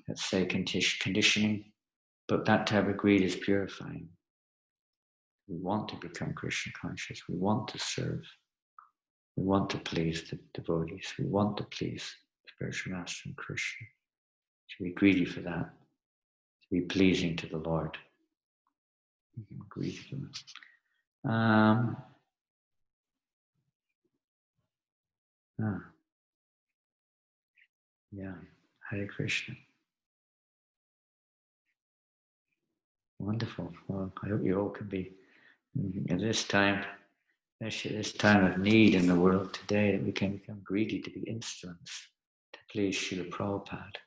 let's say, conditioning, but that type of greed is purifying. We want to become Krishna conscious. We want to serve. We want to please the devotees. We want to please spiritual master and Krishna. To be greedy for that. To be pleasing to the Lord. Greedy for that. Yeah, Hare Krishna. Wonderful. Well, I hope you all can be at this time, especially this time of need in the world today, that we can become greedy to be instruments to please Srila Prabhupada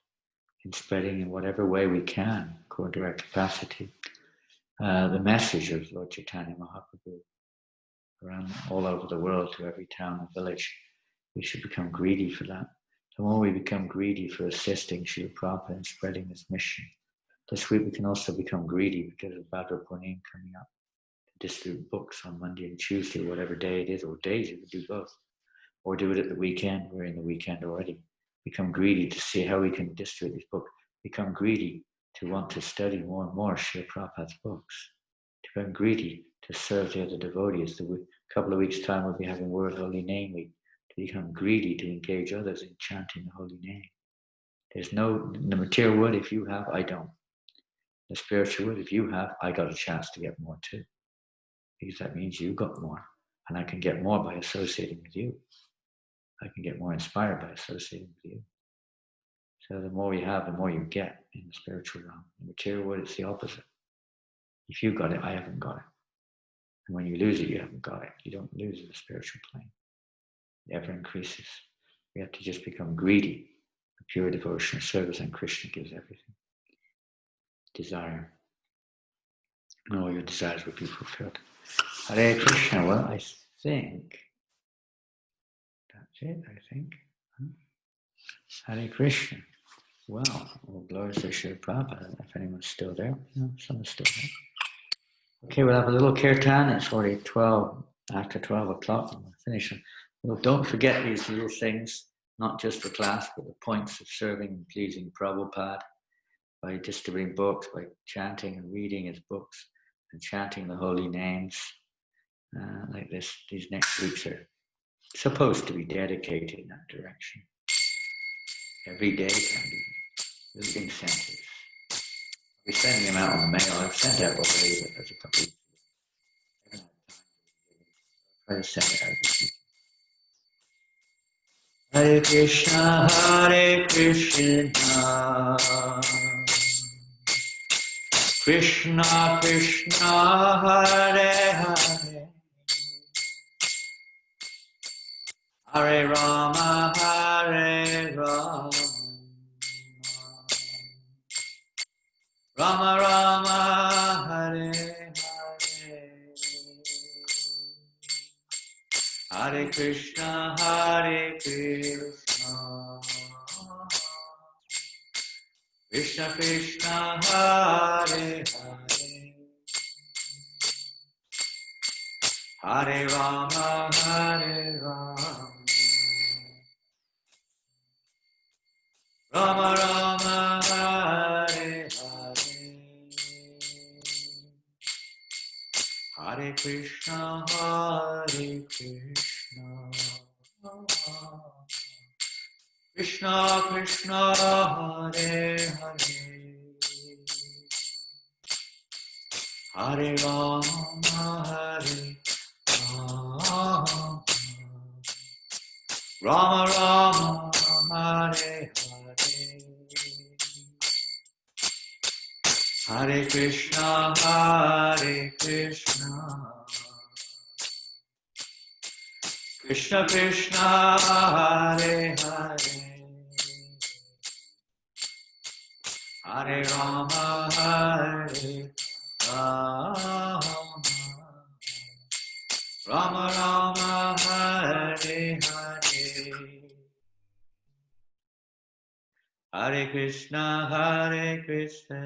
in spreading in whatever way we can, according to our capacity, the message of Lord Chaitanya Mahaprabhu around all over the world, to every town and village. We should become greedy for that. The more we become greedy for assisting Srila Prabhupada in spreading this mission, this week we can also become greedy because of Bhadra Purnima coming up, to distribute books on Monday and Tuesday, whatever day it is, or days, you could do both. Or do it at the weekend. We're in the weekend already. Become greedy to see how we can distribute this book. Become greedy to want to study more and more Srila Prabhupada's books. To become greedy to serve the other devotees. A couple of weeks' time we'll be having World Holy Name Week. To become greedy to engage others in chanting the holy name. There's no, in the material world, if you have, I don't. The spiritual world, if you have, I got a chance to get more too. Because that means you got more. And I can get more by associating with you. I can get more inspired by associating with you. So the more you have, the more you get in the spiritual realm. In the material world, it's the opposite. If you got it, I haven't got it. And when you lose it, you haven't got it. You don't lose in the spiritual plane. It ever increases. We have to just become greedy for pure devotional service, and Krishna gives everything. Desire. And all your desires will be fulfilled. Hare Krishna. Well, I think that's it, Hare Krishna. Well, all glory to Srila Prabhupada. If anyone's still there, someone's still there. Okay, we'll have a little kirtan. It's already 12, after 12 o'clock, and we'll finish. Well, don't forget these little things, not just for class, but the points of serving and pleasing Prabhupada by distributing books, by chanting and reading his books, and chanting the holy names like this. These next weeks are supposed to be dedicated in that direction. Every day can be little incentives. We're sending them out on the mail. I've sent out already, but there's a couple of try to send it out this week. Hare Krishna, Hare Krishna, Krishna Krishna, Hare Hare, Hare Rama, Hare Rama, Rama Rama, Hare Hare, Hare Krishna, Hare Krishna, Krishna Krishna, Hare Hare, Hare Rama, Hare Rama, Rama Rama, Hare Hare, Hare Krishna, Hare Krishna, Krishna Krishna, Hare Hare, Hare Rama, Hare Rama, Rama Rama, Hare Hare, Hare Krishna, Hare Krishna, Krishna Krishna, Hare Hare, Hare Rama, Hare Rama, Rama Rama, Hare Hare, Hare Krishna, Hare Krishna,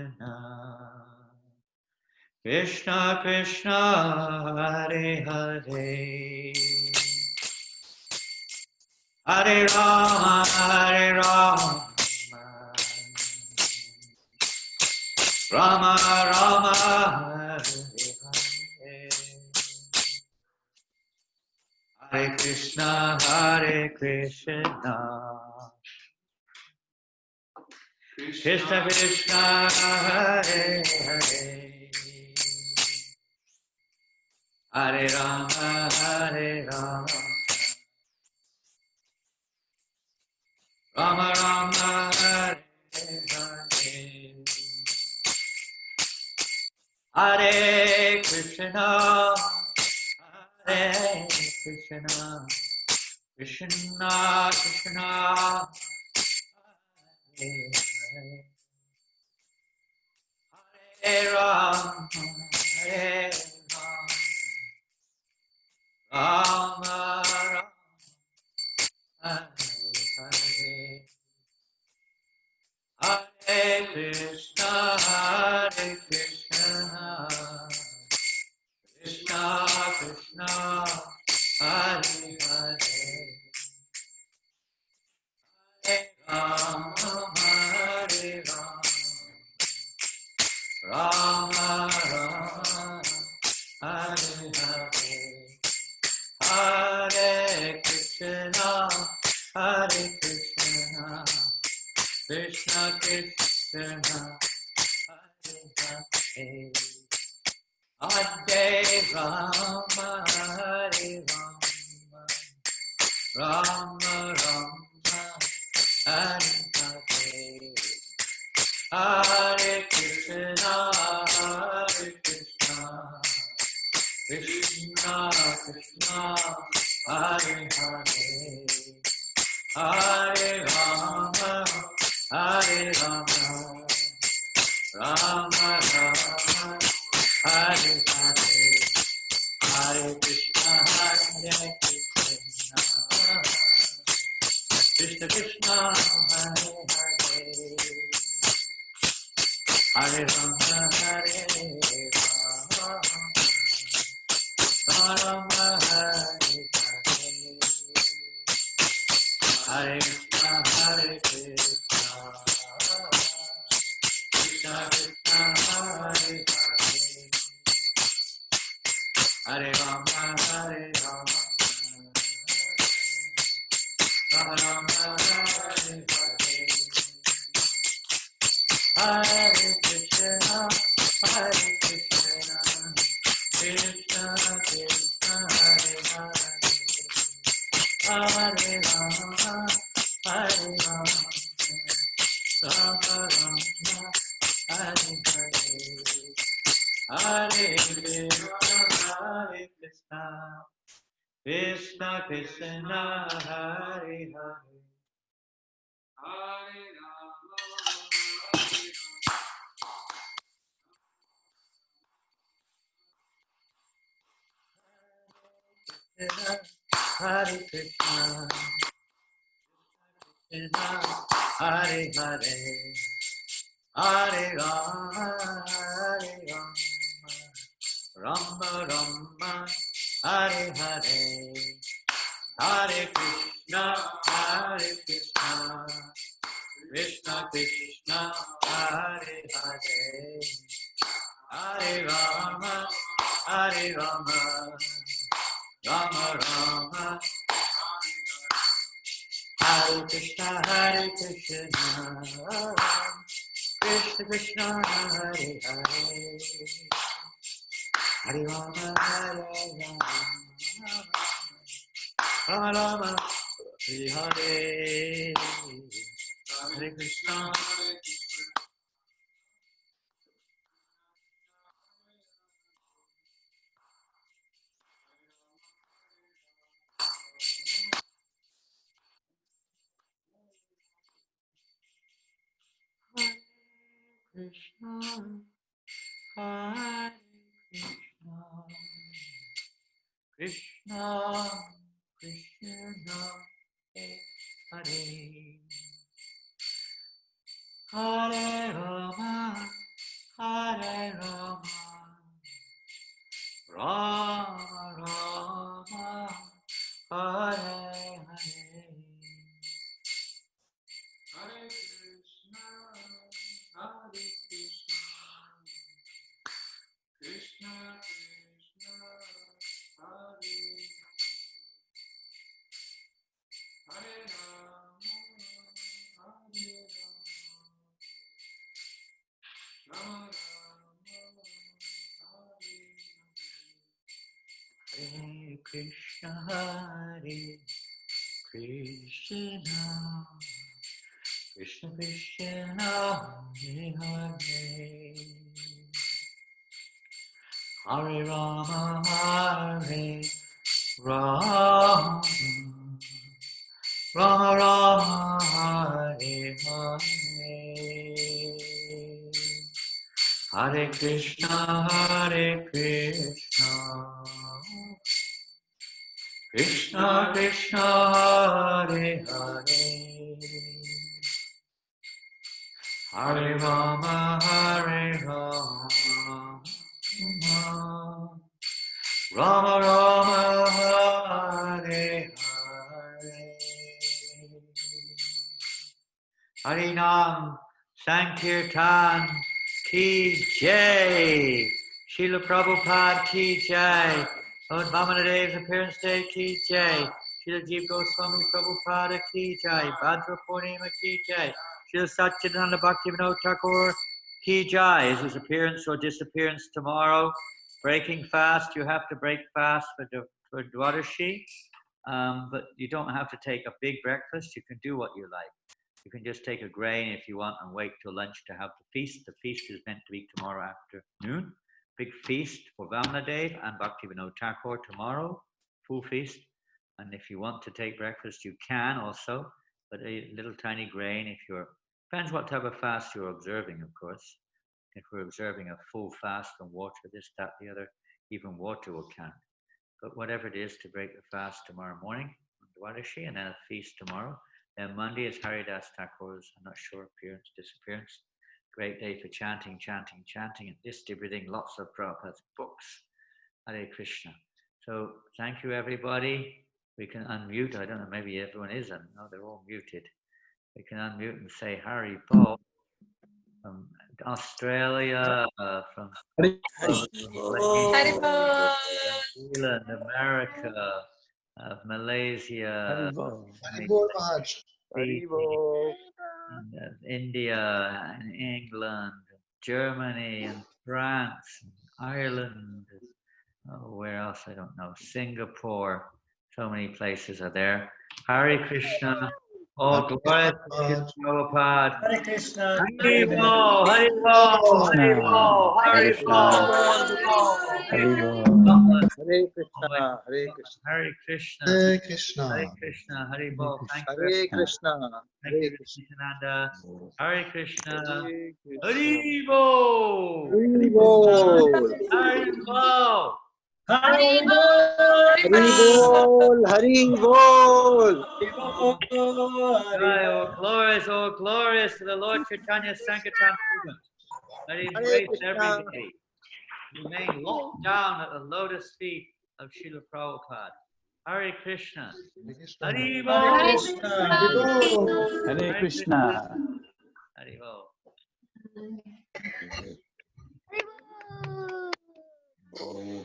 Krishna Krishna, Hare Hare, Hare Rama, Rama Rama, Hare Krishna, Hare Krishna, Krishna Krishna, Hare Hare, Hare Rama, Hare Rama, Rama Rama, Hare Hare, Hare Krishna, Hare Krishna, Krishna Krishna, Hare Hare, Hare Rama, Hare Rama, Rama Rama, Hare Hare, Hare Krishna, Hare Krishna, Krishna Krishna, Hare Hare, Hare Rama, Hare Rama, Rama Rama, Hare Hare, Hare Krishna, Hare Krishna, Krishna Krishna, Hare Hare, Hare Rama, Hare Rama, Rama Rama, Hare Hare, Hare Krishna, Hare Krishna, Krishna Krishna, Hare Hare, Hare Rama, Hare Rama, Rama Rama, Hare Hare, Hare Krishna, Hare Krishna, Krishna Krishna, Hare Hare, Hare Rama, Hare Rama, Rama Hare Hare, Hare Krishna, Hare Krishna, Krishna Krishna, Hare Hare, Hare Rama, Hare Rama, Rama Rama, Hare Hare, Hare Krishna, Hare Krishna, Krishna Krishna, Hare Hare, Hare Rama, Hare Rama, Rama Rama, Hare Hare, Hare Krishna, Hare Krishna, Krishna Krishna, Hare Hare, Hare Rama, Hare Krishna, Krishna, Hare Hare, Hare Rama, Hare Rama, Rama Rama, Hare Hare, Hare Krishna, Hare Krishna, Krishna Krishna, Hare Hare, Hare Rama, Hare Rama, Rama Rama, Hare Krishna, Hare Krishna, Krishna Krishna, Hare Hare, Hare Rama, Hare Rama, Rama Rama, Hare Hare, Hare Krishna, Krishna, Hare Krishna, Krishna Krishna, Hare Hare Rama, Hare Rama, Rama Rama, Hare Hare, Hare Krishna, Krishna Krishna, Hare Hare, Hare Rama, Hare Rama, Rama Rama, Hare Hare, Hare Krishna, Krishna Krishna, Hare Hare, Hare Rama, Rama Rama, Hare Hare. Harinam Sankirtan Ki Jai, Srila Prabhupada Ki Jai, Lord Vamanadev's appearance day Ki Jai, Srila Jeev Goswami Prabhupada Ki Jai, Bhadra Purnima Ki Jai, Srila Satchidananda Bhaktivinoda Thakur Ki Jai. Is his appearance or disappearance tomorrow? Breaking fast, you have to break fast for Dwadashi, but you don't have to take a big breakfast. You can do what you like. You can just take a grain if you want and wait till lunch to have the feast. The feast is meant to be tomorrow afternoon. Big feast for Vamanadeva and Bhaktivinoda Thakur tomorrow, full feast. And if you want to take breakfast, you can also, but a little tiny grain if you're, depends what type of fast you're observing, of course. If we're observing a full fast on water, this, that, the other, even water will count. But whatever it is to break the fast tomorrow morning on Dwadashi, and then a feast tomorrow. Then Monday is Haridas Thakur's, I'm not sure, appearance, disappearance. Great day for chanting, and distributing lots of Prabhupada's books. Hare Krishna. So thank you, everybody. We can unmute. I don't know, maybe everyone is. No, they're all muted. We can unmute and say Hari Bol from Australia, from New Zealand, America, Malaysia, India, and England, Germany, and France, and Ireland. Where else? I don't know. Singapore. So many places are there. Hare Krishna. All glory to Prabhupada. Hare Krishna. Hare Bo, Hare Bo, Hare Bo, Hare Bo, Hare Bo. Hare Krishna, Hare Krishna, Hare Krishna, Hare Krishna. Hare Krishna, Hare Bo. Thank you, Hare Krishna, thank Hare you, Krishna, Janananda. Hare Krishna, Hare Krishna. Hare Bo, Hari Bol, Hare Bo. Hare Bo. Hari Bol, Hari Bol. Jai, oh glorious to the Lord Chaitanya Sankirtan movement. Let him Hare embrace Krishna. every day. Remain locked down at the lotus feet of Srila Prabhupada. Hare Krishna. Hare Bo. Hare Krishna. Hare Krishna. Hare Bo. Hare Bo.